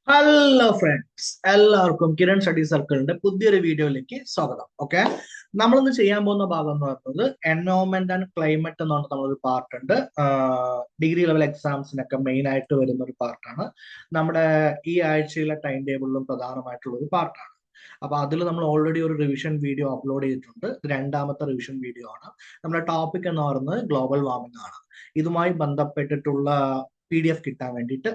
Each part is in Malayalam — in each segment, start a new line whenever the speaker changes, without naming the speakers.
ഹലോ ഫ്രണ്ട്സ്, എല്ലാവർക്കും കിരൺ സ്റ്റഡി സർക്കിളിന്റെ പുതിയൊരു വീഡിയോയിലേക്ക് സ്വാഗതം. ഓക്കെ, നമ്മളിന്ന് ചെയ്യാൻ പോകുന്ന ഭാഗം എന്ന് പറയുന്നത് എൻവയോൺമെന്റ് ആൻഡ് ക്ലൈമറ്റ് എന്ന് പറഞ്ഞിട്ട് നമ്മളൊരു പാർട്ട് ഉണ്ട്. ഡിഗ്രി ലെവൽ എക്സാംസിനൊക്കെ മെയിൻ ആയിട്ട് വരുന്ന ഒരു പാർട്ടാണ്. നമ്മുടെ ഈ ആഴ്ചയിലെ ടൈം ടേബിളിലും പ്രധാനമായിട്ടുള്ള ഒരു പാർട്ടാണ്. അപ്പൊ അതിൽ നമ്മൾ ഓൾറെഡി ഒരു റിവിഷൻ വീഡിയോ അപ്ലോഡ് ചെയ്തിട്ടുണ്ട്. ഇത് രണ്ടാമത്തെ റിവിഷൻ വീഡിയോ ആണ്. നമ്മുടെ ടോപ്പിക് എന്ന് പറയുന്നത് ഗ്ലോബൽ വാർമിംഗ് ആണ്. ഇതുമായി ബന്ധപ്പെട്ടിട്ടുള്ള PDF കിട്ടാൻ വേണ്ടിയിട്ട്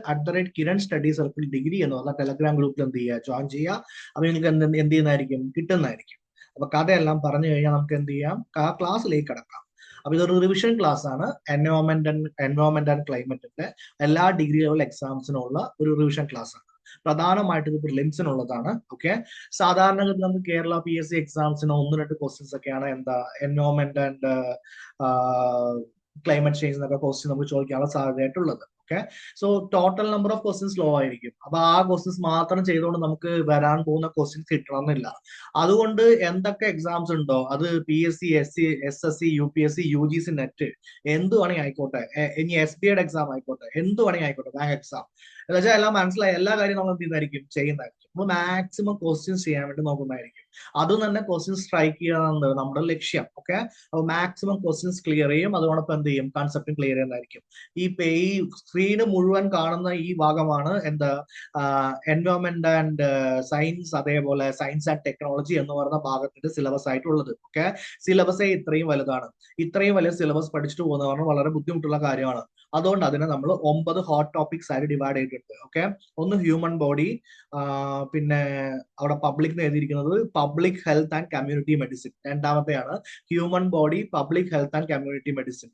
@കിരൺ സ്റ്റഡി സർക്കിൾ ഡിഗ്രി എന്ന് പറഞ്ഞ ടെലഗ്രാം ഗ്രൂപ്പിൽ എന്ത് ചെയ്യുക, ജോയിൻ ചെയ്യുക. അപ്പൊ നിങ്ങൾക്ക് എന്ത് ചെയ്യുന്നതായിരിക്കും, കിട്ടുന്നതായിരിക്കും. അപ്പൊ കഥയെല്ലാം പറഞ്ഞു കഴിഞ്ഞാൽ നമുക്ക് എന്ത് ചെയ്യാം, ക്ലാസ്സിലേക്ക് കിടക്കാം. അപ്പൊ ഇതൊരു റിവിഷൻ ക്ലാസ് ആണ്. എൻവയോൺമെന്റ് ആൻഡ് ക്ലൈമറ്റിന്റെ എല്ലാ ഡിഗ്രി ലെവൽ എക്സാംസിനുള്ള ഒരു റിവിഷൻ ക്ലാസ് ആണ്. പ്രധാനമായിട്ട് ഇത് പ്രിലിംസിനുള്ളതാണ്. ഓക്കെ, സാധാരണഗതി നമുക്ക് കേരള PSC എക്സാംസിന് ഒന്ന് രണ്ട് ക്വസ്റ്റ്യൻസ് ഒക്കെയാണ് എന്താ എൻവയോൺമെന്റ് ആൻഡ് ക്ലൈമറ്റ് ചേഞ്ച് എന്നൊക്കെ ക്വസ്റ്റ്യൻ നമുക്ക് ചോദിക്കാനുള്ള സാധ്യതയായിട്ടുള്ളത്. Okay, so total number of questions low ആയിരിക്കും. അപ്പൊ ആ ക്വസ്റ്റ്യൻസ് മാത്രം ചെയ്തുകൊണ്ട് നമുക്ക് വരാൻ പോകുന്ന ക്വസ്റ്റ്യൻസ് കിട്ടണമെന്നില്ല. അതുകൊണ്ട് എന്തൊക്കെ എക്സാംസ് ഉണ്ടോ അത് PSC, SSC, UPSC, UGC, net എന്ത് വേണമെങ്കിൽ ആയിക്കോട്ടെ, ഇനി SBIയുടെ എക്സാം ആയിക്കോട്ടെ, എന്ത് വേണമെങ്കിൽ ആയിക്കോട്ടെ, ബാങ്ക് എക്സാം എന്ന് വെച്ചാൽ എല്ലാം മനസ്സിലായി, എല്ലാ കാര്യം നമ്മൾ എന്ത് ചെയ്യുന്നതായിരിക്കും, ചെയ്യുന്നതായിരിക്കും. നമ്മൾ മാക്സിമം ക്വസ്റ്റ്യൻസ് ചെയ്യാൻ വേണ്ടി നോക്കുന്നതായിരിക്കും. അതും തന്നെ ക്വസ്റ്റ്യൻസ് സ്ട്രൈക്ക് ചെയ്യുന്നത് നമ്മുടെ ലക്ഷ്യം. ഓക്കെ, അപ്പോൾ മാക്സിമം ക്വസ്റ്റ്യൻസ് ക്ലിയർ ചെയ്യും. അതോടൊപ്പം എന്ത് ചെയ്യും, കൺസെപ്റ്റും ക്ലിയർ ചെയ്യുന്നതായിരിക്കും. ഈ സ്ക്രീന് മുഴുവൻ കാണുന്ന ഈ ഭാഗമാണ് എന്താ എൻവയോൺമെന്റ് ആൻഡ് സയൻസ്, അതേപോലെ സയൻസ് ആൻഡ് ടെക്നോളജി എന്ന് പറയുന്ന ഭാഗത്തിന്റെ സിലബസ് ആയിട്ടുള്ളത്. ഓക്കെ, സിലബസേ ഇത്രയും വലുതാണ്. ഇത്രയും വലിയ സിലബസ് പഠിച്ചിട്ട് പോകുന്നത് പറഞ്ഞാൽ വളരെ ബുദ്ധിമുട്ടുള്ള കാര്യമാണ്. അതുകൊണ്ട് അതിനെ നമ്മൾ 9 ഹോട്ട് ടോപ്പിക്സ് ആയിട്ട് ഡിവൈഡ് ചെയ്തിട്ടുണ്ട്. ഓക്കെ, ഒന്ന് ഹ്യൂമൻ ബോഡി, പിന്നെ അവിടെ പബ്ലിക് എഴുതിയിരിക്കുന്നത് public health and community medicine. രണ്ടാമത്തെയാണ് human body, public health and community medicine.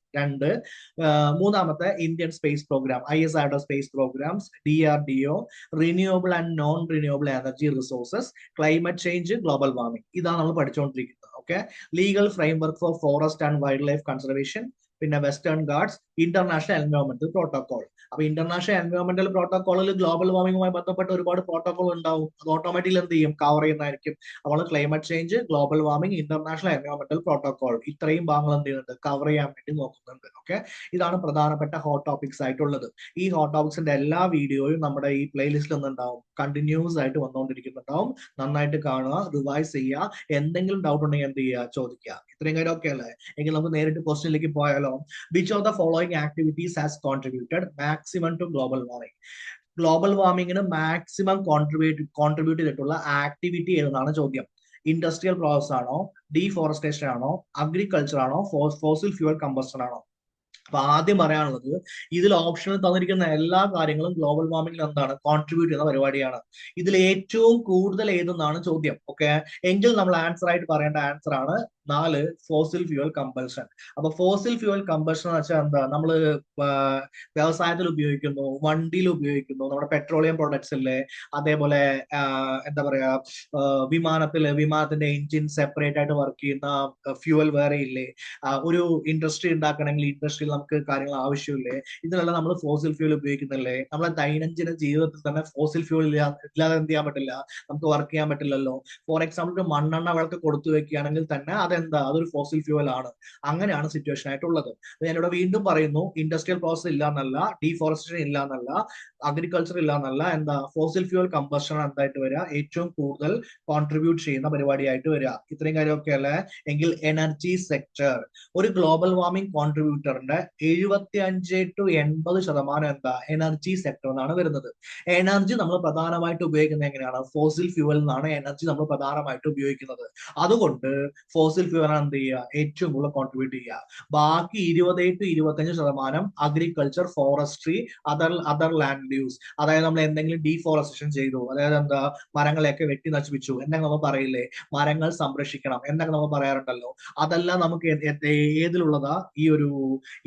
മൂന്നാമത്തെ Indian space programme, ISRO space programmes, DRDO, renewable and non renewable energy resources, climate change, global warming. ഇതാണ് നമ്മൾ പഠിച്ചുകൊണ്ടിരിക്കുന്നത്. Okay, legal framework for forest and wild life conservation, പിന്നെ വെസ്റ്റേൺ ഗാർഡ്സ്, ഇന്റർനാഷണൽ എൻവയോൺമെന്റൽ പ്രോട്ടോകോൾ. അപ്പൊ ഇന്റർനാഷണൽ എൻവയോൺമെന്റൽ പ്രോട്ടോകോളിൽ ഗ്ലോബൽ വാർമിംഗുമായി ബന്ധപ്പെട്ട ഒരുപാട് പ്രോട്ടോകോൾ ഉണ്ടാവും. അത് ഓട്ടോമാറ്റിക്കലി എന്ത് ചെയ്യും, കവർ ചെയ്യുന്നതായിരിക്കും. അപ്പോൾ climate change, global warming, international എൻവയോൺമെന്റൽ പ്രോട്ടോകോൾ, ഇത്രയും ഭാഗങ്ങൾ എന്ത് ചെയ്യുന്നുണ്ട്, കവർ ചെയ്യാൻ വേണ്ടി നോക്കുന്നുണ്ട്. ഓക്കെ, ഇതാണ് പ്രധാനപ്പെട്ട ഹോട്ട് ടോപ്പിക്സ് ആയിട്ടുള്ളത്. ഈ ഹോട്ട് ടോപ്പിക്സിന്റെ എല്ലാ വീഡിയോയും നമ്മുടെ ഈ പ്ലേലിസ്റ്റിൽ ഒന്നുണ്ടാവും, കണ്ടിന്യൂസ് ആയിട്ട് വന്നുകൊണ്ടിരിക്കുന്നുണ്ടാവും. നന്നായിട്ട് കാണുക, റിവൈസ് ചെയ്യുക. എന്തെങ്കിലും ഡൗട്ട് ഉണ്ടെങ്കിൽ എന്ത് ചെയ്യുക, ചോദിക്കുക. ഇത്രയും കാര്യം ഓക്കെ അല്ലേ? എങ്കിൽ നമുക്ക് നേരിട്ട് ക്വസ്റ്റ്യനിലേക്ക് പോയാലോ. Which of the following activities has contributed maximum to global warming? Global വാർമിങ്ങിന് മാക്സിമം കോൺട്രിബ്യൂട്ട് ചെയ്തിട്ടുള്ള ആക്ടിവിറ്റി ഏതെന്നാണ് ചോദ്യം. ഇൻഡസ്ട്രിയൽ പ്രോസസ് ആണോ, ഡീഫോറസ്റ്റേഷൻ ആണോ, അഗ്രികൾച്ചർ ആണോ, ഫോസിൽ ഫ്യൂവൽ കമ്പസ്റ്റൻ ആണോ? അപ്പൊ ആദ്യം പറയാനുള്ളത്, ഇതിൽ ഓപ്ഷനിൽ തന്നിരിക്കുന്ന എല്ലാ കാര്യങ്ങളും ഗ്ലോബൽ വാർമിംഗിൽ എന്താണ്, കോൺട്രിബ്യൂട്ട് ചെയ്യുന്ന പരിപാടിയാണ്. ഇതിൽ ഏറ്റവും കൂടുതൽ ഏതെന്നാണ് ചോദ്യം. ഓക്കെ, എങ്കിൽ നമ്മൾ ആൻസർ ആയിട്ട് പറയേണ്ട ആൻസർ ആണ് 4, ഫോസിൽ ഫ്യൂവൽ കമ്പൽഷൻ. അപ്പൊ ഫോസിൽ ഫ്യൂവൽ കമ്പൽഷൻ എന്ന് വെച്ചാൽ എന്താ, നമ്മൾ വ്യവസായത്തിൽ ഉപയോഗിക്കുന്നു, വണ്ടിയിൽ ഉപയോഗിക്കുന്നു, നമ്മുടെ പെട്രോളിയം പ്രൊഡക്ട്സ് ഇല്ലേ, അതേപോലെ എന്താ പറയാ, വിമാനത്തിന്റെ എഞ്ചിൻ സെപ്പറേറ്റ് ആയിട്ട് വർക്ക് ചെയ്യുന്ന ഫ്യൂവൽ വേറെ ഇല്ലേ, ഒരു ഇൻഡസ്ട്രി ഉണ്ടാക്കണമെങ്കിൽ ഇൻഡസ്ട്രിയിൽ നമുക്ക് കാര്യങ്ങൾ ആവശ്യമില്ലേ, ഇതിനെല്ലാം നമ്മൾ ഫോസിൽ ഫ്യൂൽ ഉപയോഗിക്കുന്നില്ലേ. നമ്മളെ ദൈനംദിന ജീവിതത്തിൽ തന്നെ ഫോസിൽ ഫ്യൂൽ ഇല്ലാതെ എന്ത് ചെയ്യാൻ പറ്റില്ല, നമുക്ക് വർക്ക് ചെയ്യാൻ പറ്റില്ലല്ലോ. ഫോർ എക്സാമ്പിൾ, ഒരു മണ്ണെണ്ണ വിളക്ക് കൊടുത്തു വെക്കുകയാണെങ്കിൽ തന്നെ അതെന്താ, അതൊരു ഫോസിൽ ഫ്യൂവൽ ആണ്. അങ്ങനെയാണ് സിറ്റുവേഷൻ ആയിട്ടുള്ളത്. ഞാനിവിടെ വീണ്ടും പറയുന്നു, ഇൻഡസ്ട്രിയൽ പ്രോസസ് ഇല്ല എന്നല്ല, ഡീഫോറസ്റ്റേഷൻ ഇല്ല എന്നല്ല, അഗ്രികൾച്ചർ ഇല്ല എന്നല്ല, എന്താ ഫോസിൽ ഫ്യൂവൽ കമ്പഷൻ എന്തായിട്ട് വരിക, ഏറ്റവും കൂടുതൽ കോൺട്രിബ്യൂട്ട് ചെയ്യുന്ന പരിപാടിയായിട്ട് വരിക. ഇത്രയും കാര്യമൊക്കെ അല്ലേ? എങ്കിൽ എനർജി സെക്ടർ, ഒരു ഗ്ലോബൽ വാർമിംഗ് കോൺട്രിബ്യൂട്ടറിന്റെ 75-80% എന്താ, എനർജി സെക്ടർ എന്നാണ് വരുന്നത്. എനർജി നമ്മൾ പ്രധാനമായിട്ട് ഉപയോഗിക്കുന്നത് എങ്ങനെയാണ്, ഫോസിൽ ഫ്യൂവൽ എന്നാണ് എനർജി നമ്മൾ പ്രധാനമായിട്ട് ഉപയോഗിക്കുന്നത്. അതുകൊണ്ട് ഫോസിൽ ഫ്യൂവൽ ആണ് എന്ത് ചെയ്യുക, ഏറ്റവും കൂടുതൽ കോൺട്രിബ്യൂട്ട് ചെയ്യുക. ബാക്കി 20-25% agriculture, forestry, other land use. അതായത് നമ്മൾ എന്തെങ്കിലും ഡീഫോറസ്റ്റേഷൻ ചെയ്തു, അതായത് എന്താ, മരങ്ങളെയൊക്കെ വെട്ടി നശിപ്പിച്ചു എന്നൊക്കെ നമ്മൾ പറയില്ലേ, മരങ്ങൾ സംരക്ഷിക്കണം എന്നൊക്കെ നമ്മൾ പറയാറുണ്ടല്ലോ. അതെല്ലാം നമുക്ക് ഏതിലുള്ളതാ, ഈ ഒരു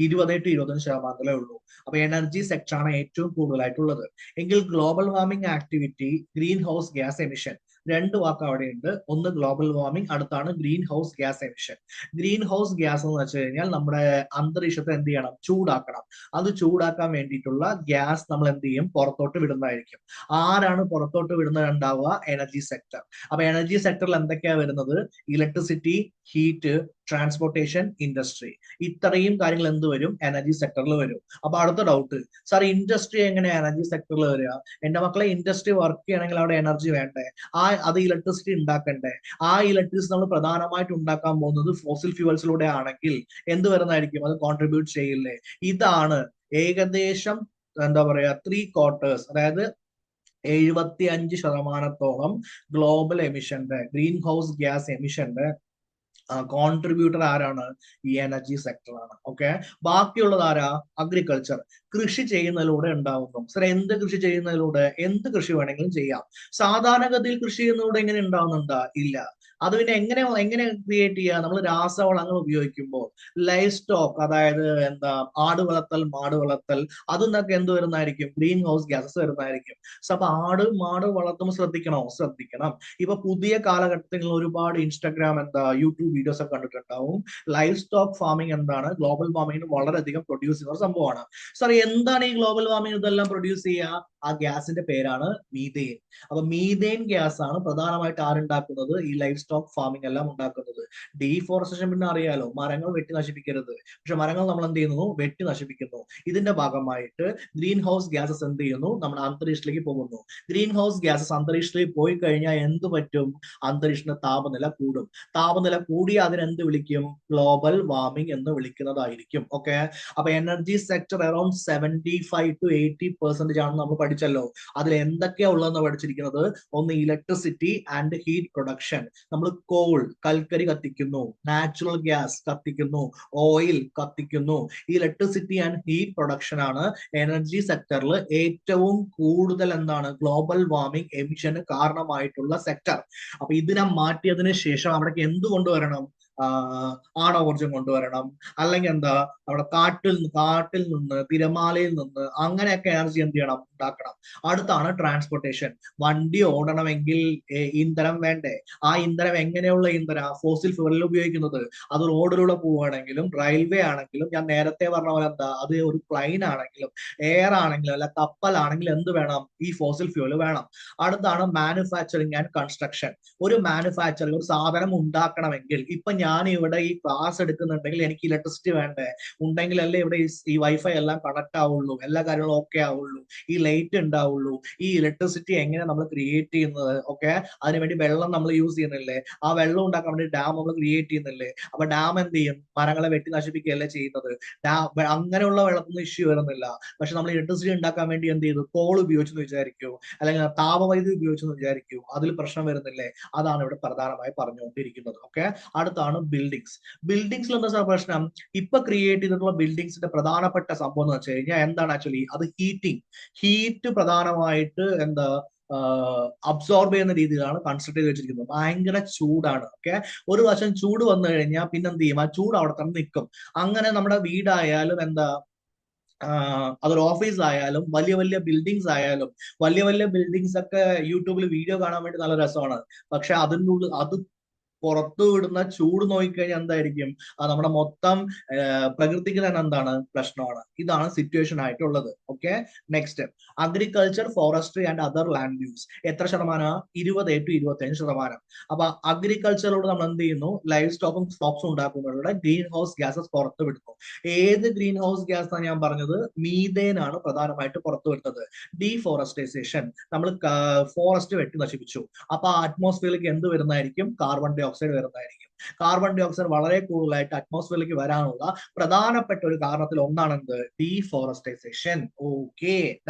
20-25% ഉള്ളൂ. അപ്പൊ എനർജി സെക്ടർ ആണ് ഏറ്റവും കൂടുതലായിട്ടുള്ളത്. എങ്കിൽ global warming activity, green house gas emission, രണ്ട് വാക്ക് അവിടെയുണ്ട്. ഒന്ന് ഗ്ലോബൽ വാർമിംഗ്, അടുത്താണ് green house gas emission. Green house gas എന്ന് വെച്ച് കഴിഞ്ഞാൽ നമ്മുടെ അന്തരീക്ഷത്തെ എന്ത് ചെയ്യണം, ചൂടാക്കണം. അത് ചൂടാക്കാൻ വേണ്ടിയിട്ടുള്ള ഗ്യാസ് നമ്മൾ എന്ത് ചെയ്യും, പുറത്തോട്ട് വിടുന്നതായിരിക്കും. ആരാണ് പുറത്തോട്ട് വിടുന്നത് ഉണ്ടാവുക, എനർജി സെക്ടർ. അപ്പൊ എനർജി സെക്ടറിൽ എന്തൊക്കെയാ വരുന്നത്, ഇലക്ട്രിസിറ്റി, ഹീറ്റ്, ട്രാൻസ്പോർട്ടേഷൻ, ഇൻഡസ്ട്രി. ഇത്രയും കാര്യങ്ങൾ എന്ത് വരും? എനർജി സെക്ടറിൽ വരും. അപ്പൊ അടുത്ത ഡൗട്ട്, സാർ ഇൻഡസ്ട്രി എങ്ങനെ എനർജി സെക്ടറിൽ വരിക? എന്റെ മക്കളെ, ഇൻഡസ്ട്രി വർക്ക് ചെയ്യണമെങ്കിൽ അവിടെ എനർജി വേണ്ടേ? അത് ഇലക്ട്രിസിറ്റി ഉണ്ടാക്കണ്ടേ? ആ ഇലക്ട്രിസിറ്റി നമ്മൾ പ്രധാനമായിട്ട് ഉണ്ടാക്കാൻ പോകുന്നത് ഫോസിൽ ഫ്യൂവൽസിലൂടെ ആണെങ്കിൽ എന്ത് വരുന്നതായിരിക്കും? അത് കോൺട്രിബ്യൂട്ട് ചെയ്യില്ലേ? ഇതാണ് ഏകദേശം എന്താ പറയാ 3/4, അതായത് 75% ഗ്ലോബൽ എമിഷന്റെ, ഗ്രീൻ ഹൗസ് ഗ്യാസ് എമിഷന്റെ കോൺട്രിബ്യൂട്ടർ ആരാണ്? ഈ എനർജി സെക്ടറാണ്. ഓക്കെ, ബാക്കിയുള്ളത് ആരാ? അഗ്രികൾച്ചർ. കൃഷി ചെയ്യുന്നതിലൂടെ ഉണ്ടാവുന്നു. സർ, എന്ത് കൃഷി ചെയ്യുന്നതിലൂടെ? എന്ത് കൃഷി വേണമെങ്കിലും ചെയ്യാം. സാധാരണഗതിയിൽ കൃഷി ചെയ്യുന്നതിലൂടെ എങ്ങനെ ഉണ്ടാവുന്നുണ്ടോ? ഇല്ല. അത് പിന്നെ എങ്ങനെ ക്രിയേറ്റ് ചെയ്യുക? നമ്മൾ രാസവളങ്ങൾ ഉപയോഗിക്കുമ്പോൾ ലൈഫ് സ്റ്റോക്ക്, അതായത് എന്താ, ആട് വളർത്തൽ, മാട് വളർത്തൽ, അതിന്നൊക്കെ എന്ത് വരുന്നതായിരിക്കും? ഗ്രീൻ ഹൗസ് ഗ്യാസസ് വരുന്നതായിരിക്കും. സോ അപ്പൊ ആട് മാട് വളർത്തുമ്പോൾ ശ്രദ്ധിക്കണോ? ശ്രദ്ധിക്കണം. ഇപ്പൊ പുതിയ കാലഘട്ടത്തിൽ ഒരുപാട് ഇൻസ്റ്റാഗ്രാം, യൂട്യൂബ് വീഡിയോസ് ഒക്കെ കണ്ടിട്ടുണ്ടാവും. ലൈഫ് സ്റ്റോക്ക് ഫാമിംഗ് എന്താണ്? ഗ്ലോബൽ വാർമിംഗിന് വളരെയധികം പ്രൊഡ്യൂസ് ചെയ്യുന്ന ഒരു സംഭവമാണ്. സാർ, എന്താണ് ഈ ഗ്ലോബൽ വാർമിംഗ് ഇതെല്ലാം പ്രൊഡ്യൂസ് ചെയ്യുക? ആ ഗ്യാസിന്റെ പേരാണ് മീഥെയിൻ. അപ്പൊ മീഥെയിൻ ഗ്യാസ് ആണ് പ്രധാനമായിട്ട് ആരുണ്ടാക്കുന്നത്? ഈ ലൈഫ് സ്റ്റോക്ക് ഫാമിംഗ് എല്ലാം ഉണ്ടാക്കുന്നത്. ഡീഫോറസ്റ്റേഷൻ പിന്നെ അറിയാലോ, മരങ്ങൾ വെട്ടി നശിപ്പിക്കരുത്. പക്ഷെ മരങ്ങൾ നമ്മൾ എന്ത് ചെയ്യുന്നു? വെട്ടി നശിപ്പിക്കുന്നു. ഇതിന്റെ ഭാഗമായിട്ട് ഗ്രീൻ ഹൗസ് ഗ്യാസസ് എന്ത് ചെയ്യുന്നു? നമ്മുടെ അന്തരീക്ഷത്തിലേക്ക് പോകുന്നു. ഗ്രീൻ ഹൗസ് ഗ്യാസസ് അന്തരീക്ഷത്തിലേക്ക് പോയി കഴിഞ്ഞാൽ എന്ത് പറ്റും? അന്തരീക്ഷത്തിന്റെ താപനില കൂടും. താപനില കൂടിയ അതിനെന്ത് വിളിക്കും? ഗ്ലോബൽ വാർമിംഗ് എന്ന് വിളിക്കുന്നതായിരിക്കും. ഓക്കെ, അപ്പൊ എനർജി സെക്ടർ അറൌണ്ട് 75 to 80% ആണ് നമ്മൾ പഠിച്ചല്ലോ. അതിൽ എന്തൊക്കെയാ ഉള്ളതെന്ന് പഠിച്ചിരിക്കുന്നത്? ഒന്ന് ഇലക്ട്രിസിറ്റി ആൻഡ് ഹീറ്റ് പ്രൊഡക്ഷൻ. നമ്മൾ കോൾ, കൽക്കരി കത്തിക്കുന്നു, നാച്ചുറൽ ഗ്യാസ് കത്തിക്കുന്നു, ഓയിൽ കത്തിക്കുന്നു. ഇലക്ട്രിസിറ്റി ആൻഡ് ഹീറ്റ് പ്രൊഡക്ഷൻ ആണ് എനർജി സെക്ടറിൽ ഏറ്റവും കൂടുതൽ എന്താണ്? ഗ്ലോബൽ വാർമിംഗ് എമിഷന് കാരണമായിട്ടുള്ള സെക്ടർ. അപ്പൊ ഇതിനെ മാറ്റിയതിനു ശേഷം അവിടേക്ക് എന്ത് കൊണ്ടുവരണം? ആണവോർജം കൊണ്ടുവരണം. അല്ലെങ്കിൽ എന്താ, അവിടെ കാട്ടിൽ നിന്ന്, തിരമാലയിൽ നിന്ന്, അങ്ങനെയൊക്കെ എനർജി എന്ത് ചെയ്യണം? ഉണ്ടാക്കണം. അടുത്താണ് ട്രാൻസ്പോർട്ടേഷൻ. വണ്ടി ഓടണമെങ്കിൽ ഇന്ധനം വേണ്ടേ? ആ ഇന്ധനം എങ്ങനെയുള്ള ഇന്ധനം? ഫോസിൽ ഫ്യൂവലിൽ ഉപയോഗിക്കുന്നത്. അത് റോഡിലൂടെ പോവുകയാണെങ്കിലും റെയിൽവേ ആണെങ്കിലും, ഞാൻ നേരത്തെ പറഞ്ഞ പോലെ എന്താ, അത് ഒരു പ്ലെയിൻ ആണെങ്കിലും എയർ ആണെങ്കിലും അല്ല കപ്പലാണെങ്കിലും എന്ത് വേണം? ഈ ഫോസിൽ ഫ്യൂവൽ വേണം. അടുത്താണ് മാനുഫാക്ചറിങ് ആൻഡ് കൺസ്ട്രക്ഷൻ. ഒരു മാനുഫാക്ചറിങ്, ഒരു സാധനം ഉണ്ടാക്കണമെങ്കിൽ, ഇപ്പൊ ഞാൻ ഇവിടെ ഈ ക്ലാസ് എടുക്കുന്നുണ്ടെങ്കിൽ എനിക്ക് ഇലക്ട്രിസിറ്റി വേണ്ടേ? ഉണ്ടെങ്കിലല്ലേ ഇവിടെ ഈ വൈഫൈ എല്ലാം കണക്ട് ആവുള്ളൂ, എല്ലാ കാര്യങ്ങളും ഓക്കെ ആവുള്ളൂ, ഈ ലൈറ്റ് ഉണ്ടാവുള്ളൂ. ഈ ഇലക്ട്രിസിറ്റി എങ്ങനെ നമ്മൾ ക്രിയേറ്റ് ചെയ്യുന്നത്? ഓക്കെ, അതിനുവേണ്ടി വെള്ളം നമ്മൾ യൂസ് ചെയ്യുന്നില്ലേ? ആ വെള്ളം ഉണ്ടാക്കാൻ വേണ്ടി ഡാം നമ്മൾ ക്രിയേറ്റ് ചെയ്യുന്നില്ലേ? അപ്പൊ ഡാം എന്ത് ചെയ്യും? മരങ്ങളെ വെട്ടി നശിപ്പിക്കുകയല്ലേ ചെയ്യുന്നത്. അങ്ങനെയുള്ള വെള്ളത്തിനൊന്നും ഇഷ്യൂ വരുന്നില്ല. പക്ഷെ നമ്മൾ ഇലക്ട്രിസിറ്റി ഉണ്ടാക്കാൻ വേണ്ടി എന്ത് ചെയ്തു? കോൾ ഉപയോഗിച്ചെന്ന് വിചാരിക്കൂ, അല്ലെങ്കിൽ താപവൈദ്യുതി ഉപയോഗിച്ചെന്ന് വിചാരിക്കൂ, അതിൽ പ്രശ്നം വരുന്നില്ലേ? അതാണ് ഇവിടെ പ്രധാനമായി പറഞ്ഞുകൊണ്ടിരിക്കുന്നത്. ഓക്കെ, അടുത്താണ് ബിൽഡിങ്സ്. ബിൽഡിങ്സിൽ എന്താ സാർ പ്രശ്നം? ഇപ്പൊ ക്രിയേറ്റ് ചെയ്തിട്ടുള്ള ബിൽഡിങ്സിന്റെ പ്രധാനപ്പെട്ട സംഭവം എന്ന് വെച്ച് കഴിഞ്ഞാൽ എന്താണ്? ആക്ച്വലി അത് ഹീറ്റ് പ്രധാനമായിട്ട് എന്താ അബ്സോർബ് ചെയ്യുന്ന രീതിയിലാണ് കൺസ്ട്രക്ട് ചെയ്ത് വെച്ചിരിക്കുന്നത്. ഭയങ്കര ചൂടാണ്. ഓക്കെ, ഒരു വശം ചൂട് വന്നു കഴിഞ്ഞാൽ പിന്നെ എന്ത് ചെയ്യും? ആ ചൂട് അവിടെ തന്നെ നിൽക്കും. അങ്ങനെ നമ്മുടെ വീടായാലും എന്താ, അതൊരു ഓഫീസ് ആയാലും വലിയ വലിയ ബിൽഡിങ്സ് ആയാലും, വലിയ വലിയ ബിൽഡിങ്സ് ഒക്കെ യൂട്യൂബിൽ വീഡിയോ കാണാൻ വേണ്ടി നല്ല രസമാണ്. പക്ഷെ അതിൻ്റെ ഉള്ളിൽ അത് പുറത്തു വിടുന്ന ചൂട് നോക്കിക്കഴിഞ്ഞാൽ എന്തായിരിക്കും? അത് നമ്മുടെ മൊത്തം പ്രകൃതിക്ക് തന്നെ എന്താണ്? പ്രശ്നമാണ്. ഇതാണ് സിറ്റുവേഷൻ ആയിട്ടുള്ളത്. Okay, next, agriculture, forestry and other land use. എത്ര ശതമാനം? 20 to 25%. അപ്പൊ അഗ്രികൾച്ചറിലൂടെ നമ്മൾ എന്ത് ചെയ്യുന്നു? ലൈഫ് സ്റ്റോക്കും ക്രോപ്സും ഉണ്ടാക്കുന്നതിലൂടെ ഗ്രീൻ ഹൗസ് ഗ്യാസസ് പുറത്തു വിടുന്നു. ഏത് ഗ്രീൻ ഹൗസ് ഗ്യാസ് ആണ് ഞാൻ പറഞ്ഞത്? മീഥേൻ ആണ് പ്രധാനമായിട്ട് പുറത്തു വിടുന്നത്. ഡീഫോറസ്റ്റൈസേഷൻ, നമ്മൾ ഫോറസ്റ്റ് വെട്ടി നശിപ്പിച്ചു. അപ്പൊ അറ്റ്മോസ്ഫിയറിലേക്ക് എന്ത് വരുന്നതായിരിക്കും? കാർബൺ ഡൈ ഓക്സൈഡ് വരുന്നതായിരിക്കും. കാർബൺ ഡൈ ഓക്സൈഡ് വളരെ കൂടുതലായിട്ട് അറ്റ്മോസ്ഫിയറിലേക്ക് വരാനുള്ള പ്രധാനപ്പെട്ട ഒരു കാരണത്തിൽ ഒന്നാണ് എന്ത്? ഡീഫോറസ്റ്റൈസേഷൻ. Okay,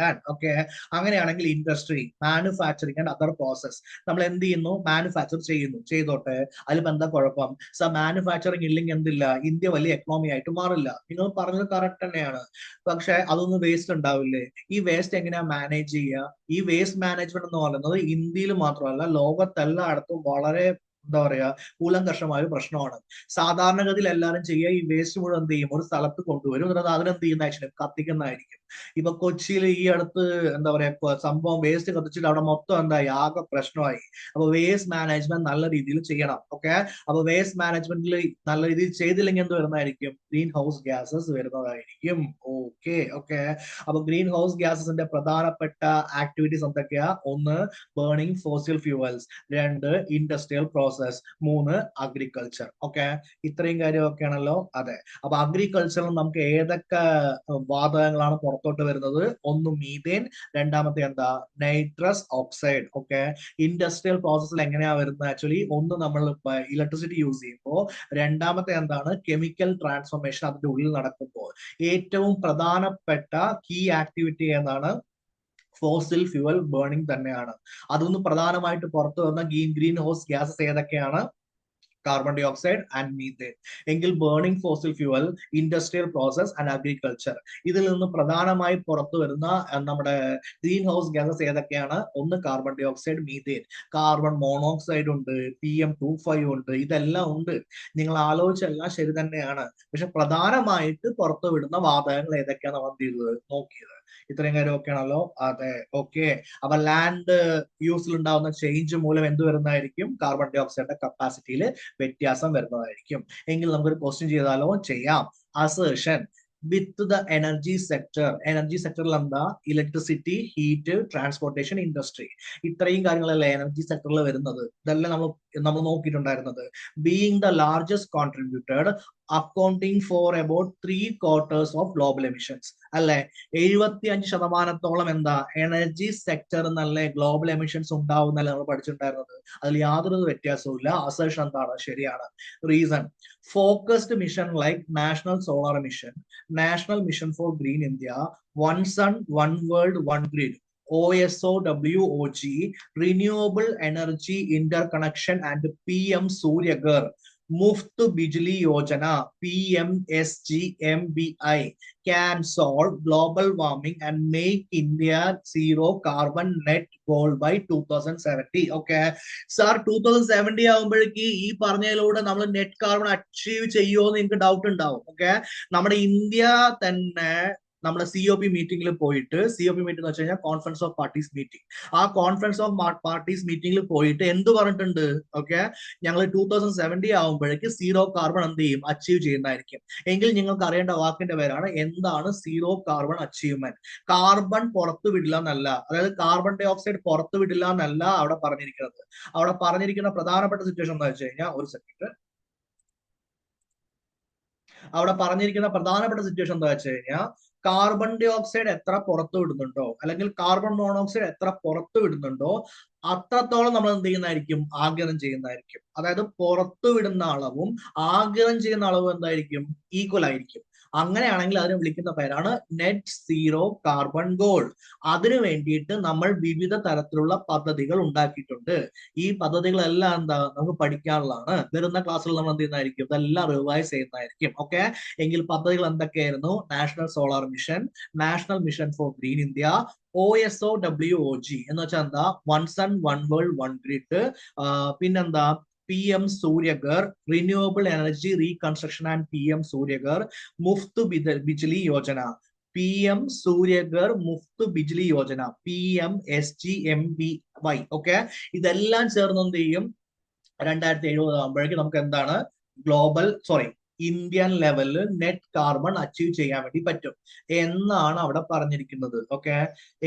okay. അങ്ങനെയാണെങ്കിൽ industry, manufacturing and other process, നമ്മൾ എന്ത് ചെയ്യുന്നു? മാനുഫാക്ചർ ചെയ്യുന്നു, ചെയ്തോട്ടെ, അതിലിപ്പോ എന്താ കുഴപ്പം? സോ മാനുഫാക്ചറിങ് ഇല്ലെങ്കിൽ എന്തില്ല? ഇന്ത്യ വലിയ എക്കണോമി ആയിട്ട് മാറില്ല. നിങ്ങൾ പറഞ്ഞത് കറക്റ്റ് തന്നെയാണ്. പക്ഷെ അതൊന്നും വേസ്റ്റ് ഉണ്ടാവില്ലേ? ഈ വേസ്റ്റ് എങ്ങനെയാ മാനേജ് ചെയ്യുക? ഈ വേസ്റ്റ് മാനേജ്മെന്റ് എന്ന് പറയുന്നത് ഇന്ത്യയിൽ മാത്രമല്ല, ലോകത്തെല്ലായിടത്തും വളരെ എന്താ പറയാ കൂലങ്കഷമായ ഒരു പ്രശ്നമാണ്. സാധാരണഗതിയിൽ എല്ലാവരും ചെയ്യുക, ഈ വേസ്റ്റ് മുഴുവൻ എന്ത് ചെയ്യും? ഒരു സ്ഥലത്ത് കൊണ്ടുവരും, എന്നിട്ട് അതിനെന്ത് ചെയ്യുന്ന? ആക്ച്വലി കത്തിക്കുന്നതായിരിക്കും. ഇപ്പൊ കൊച്ചിയിൽ ഈ അടുത്ത് എന്താ പറയാ സംഭവം, വേസ്റ്റ് കത്തിച്ചിട്ട് അവിടെ മൊത്തം എന്തായി? ആകെ പ്രശ്നമായി. അപ്പൊ വേസ്റ്റ് മാനേജ്മെന്റ് നല്ല രീതിയിൽ ചെയ്യണം. ഓക്കെ, അപ്പൊ വേസ്റ്റ് മാനേജ്മെന്റിൽ നല്ല രീതിയിൽ ചെയ്തില്ലെങ്കിൽ എന്ത് വരുന്നതായിരിക്കും? ഗ്രീൻ ഹൗസ് ഗ്യാസസ് വരുന്നതായിരിക്കും. ഓക്കെ. അപ്പൊ ഗ്രീൻ ഹൗസ് ഗ്യാസസിന്റെ പ്രധാനപ്പെട്ട ആക്ടിവിറ്റീസ് എന്തൊക്കെയാ? ഒന്ന്, ബേണിംഗ് ഫോസിൽ ഫ്യൂവൽസ്. രണ്ട്, industrial process. Process, 3 agriculture. Okay, ഇത്രയും കാര്യമൊക്കെയാണല്ലോ. അതെ, അപ്പൊ അഗ്രികൾച്ചറിൽ നമുക്ക് ഏതൊക്കെ വാതകങ്ങളാണ് പുറത്തോട്ട് വരുന്നത്? ഒന്ന് മീഥേൻ, രണ്ടാമത്തെ എന്താ? Nitrous oxide. ഓക്കെ, ഇൻഡസ്ട്രിയൽ പ്രോസസ്സിൽ എങ്ങനെയാ വരുന്നത്? ആക്ച്വലി ഒന്ന് നമ്മൾ ഇലക്ട്രിസിറ്റി യൂസ് ചെയ്യുമ്പോൾ, രണ്ടാമത്തെ എന്താണ്? കെമിക്കൽ ട്രാൻസ്ഫോർമേഷൻ അതിന്റെ ഉള്ളിൽ നടക്കുമ്പോൾ. ഏറ്റവും പ്രധാനപ്പെട്ട കീ ആക്ടിവിറ്റി ഏതാണ്? ഫോസിൽ ഫ്യൂവൽ ബേണിംഗ് തന്നെയാണ്. അതൊന്ന് പ്രധാനമായിട്ട് പുറത്തു വന്ന ഗ്രീൻ ഹൗസ് ഗ്യാസസ് ഏതൊക്കെയാണ്? Carbon dioxide and methane. എങ്കിൽ burning fossil fuel, industrial process and agriculture, ഇതിൽ നിന്ന് പ്രധാനമായി പുറത്തു വരുന്ന നമ്മുടെ ഗ്രീൻ ഹൗസ് ഗ്യാസസ് ഏതൊക്കെയാണ്? ഒന്ന് carbon dioxide, methane. Carbon monoxide ഉണ്ട്, PM2.5 ഉണ്ട്, ഇതെല്ലാം ഉണ്ട്. നിങ്ങൾ ആലോചിച്ചെല്ലാം ശരി തന്നെയാണ്. പക്ഷെ പ്രധാനമായിട്ട് പുറത്തു വിടുന്ന വാതകങ്ങൾ ഏതൊക്കെയാണ് നമ്മൾ എന്ത് ചെയ്തത്? നോക്കിയത്. ഇത്രയും കാര്യമൊക്കെ ആണല്ലോ. അതെ, ഓക്കെ. അപ്പൊ ലാൻഡ് യൂസിൽ ഉണ്ടാവുന്ന ചേഞ്ച് മൂലം എന്ത് വരുന്നതായിരിക്കും? കാർബൺ ഡൈ ഓക്സൈഡിന്റെ കപ്പാസിറ്റിയിൽ വ്യത്യാസം വരുന്നതായിരിക്കും. എങ്കിൽ നമുക്കൊരു ക്വസ്റ്റ്യൻ ചെയ്താലോ? ചെയ്യാം. Assertion with the energy sector. Energy സെക്ടറിൽ എന്താ? Electricity, heat, transportation, industry. ഇത്രയും കാര്യങ്ങളല്ലേ എനർജി സെക്ടറിൽ വരുന്നത്. ഇതെല്ലാം നമ്മൾ നോക്കിയിട്ടുണ്ടായിരുന്നത്. Being the largest contributed, accounting for about 3/4 of global emissions. അല്ലെ, 75% എന്താ? എനർജി സെക്ടർ എന്നല്ലേ ഗ്ലോബൽ എമിഷൻസ് ഉണ്ടാവുന്നല്ലേ നമ്മൾ പഠിച്ചിട്ടുണ്ടായിരുന്നത്. അതിൽ യാതൊരു വ്യത്യാസവും ഇല്ല. അസേർഷൻ എന്താണ്? ശരിയാണ്. Reason, focused mission like national solar mission, national mission for green India, one sun one world one grid, OSOWOG, renewable energy interconnection and PM Suryaghar, Muft Bijli Yojana, PMSGMBI can solve global warming and make India zero carbon net goal by 2070. Okay sir, 2070 ആകുമ്പോഴേക്ക് ഈ പറഞ്ഞതിലൂടെ നമ്മൾ നെറ്റ് കാർബൺ അച്ചീവ് ചെയ്യുമോ എന്ന് എനിക്ക് ഡൗട്ട് ഉണ്ടാവും. ഓക്കെ, നമ്മുടെ ഇന്ത്യ തന്നെ നമ്മുടെ COP മീറ്റിംഗിൽ പോയിട്ട്, COP മീറ്റിംഗ് എന്ന് വെച്ച് കഴിഞ്ഞാൽ കോൺഫറൻസ് ഓഫ് പാർട്ടീസ് മീറ്റിംഗ്, ആ കോൺഫറൻസ് ഓഫ് പാർട്ടീസ് മീറ്റിംഗിൽ പോയിട്ട് എന്ത് പറഞ്ഞിട്ടുണ്ട്? ഓക്കെ, ഞങ്ങൾ 2070 ആകുമ്പോഴേക്ക് സീറോ കാർബൺ എന്ത് ചെയ്യും? അച്ചീവ് ചെയ്യുന്നതായിരിക്കും. എങ്കിൽ നിങ്ങൾക്ക് അറിയേണ്ട വാക്കിന്റെ പേരാണ് എന്താണ് സീറോ കാർബൺ അച്ചീവ്മെന്റ്. കാർബൺ പുറത്തു വിടില്ല എന്നല്ല, അതായത് കാർബൺ ഡൈ ഓക്സൈഡ് പുറത്തു വിടില്ല എന്നല്ല അവിടെ പറഞ്ഞിരിക്കുന്നത്. അവിടെ പറഞ്ഞിരിക്കുന്ന പ്രധാനപ്പെട്ട സിറ്റുവേഷൻ എന്താ വെച്ച് കഴിഞ്ഞാൽ, ഒരു സെക്കൻഡ്, അവിടെ പറഞ്ഞിരിക്കുന്ന പ്രധാനപ്പെട്ട സിറ്റുവേഷൻ എന്താ വെച്ച് കഴിഞ്ഞാൽ, കാർബൺ ഡൈ ഓക്സൈഡ് എത്ര പുറത്തു വിടുന്നുണ്ടോ, അല്ലെങ്കിൽ കാർബൺ മോണോക്സൈഡ് എത്ര പുറത്തു വിടുന്നുണ്ടോ, അത്രത്തോളം നമ്മൾ എന്ത് ചെയ്യുന്നതായിരിക്കും? ആഗിരണം ചെയ്യുന്നതായിരിക്കും. അതായത് പുറത്തു വിടുന്ന അളവും ആഗിരണം ചെയ്യുന്ന അളവും എന്തായിരിക്കും? ഈക്വൽ ആയിരിക്കും. അങ്ങനെയാണെങ്കിൽ അതിനെ വിളിക്കുന്ന പേരാണ് നെറ്റ് സീറോ കാർബൺ ഗോൾ. അതിനു വേണ്ടിയിട്ട് നമ്മൾ വിവിധ തരത്തിലുള്ള പദ്ധതികൾ ഉണ്ടാക്കിയിട്ടുണ്ട്. ഈ പദ്ധതികളെല്ലാം എന്താ? നമുക്ക് പഠിക്കാനുള്ളതാണ്. വരുന്ന ക്ലാസ്സിൽ നമ്മൾ എന്ത് ചെയ്യുന്നതായിരിക്കും? ഇതെല്ലാം റിവൈസ് ചെയ്യുന്നതായിരിക്കും. ഓക്കെ, എങ്കിൽ പദ്ധതികൾ എന്തൊക്കെയായിരുന്നു? National solar mission, national mission for green India, OSOWOG എന്ന് വെച്ചാൽ എന്താ? One sun one world one grid. പിന്നെന്താ? PM Suryaghar, renewable energy reconstruction and PM Suryaghar, Muft Bijli Yojana, PM Suryaghar Muft Bijli Yojana, PMSGMBY. Okay, ഇതെല്ലാം ചേർന്ന് എന്ത് ചെയ്യും? 2070 ആകുമ്പോഴേക്കും നമുക്ക് എന്താണ്? ഇന്ത്യൻ ലെവലിൽ നെറ്റ് കാർബൺ അച്ചീവ് ചെയ്യാൻ വേണ്ടി പറ്റും എന്നാണ് അവിടെ പറഞ്ഞിരിക്കുന്നത്. ഓക്കെ,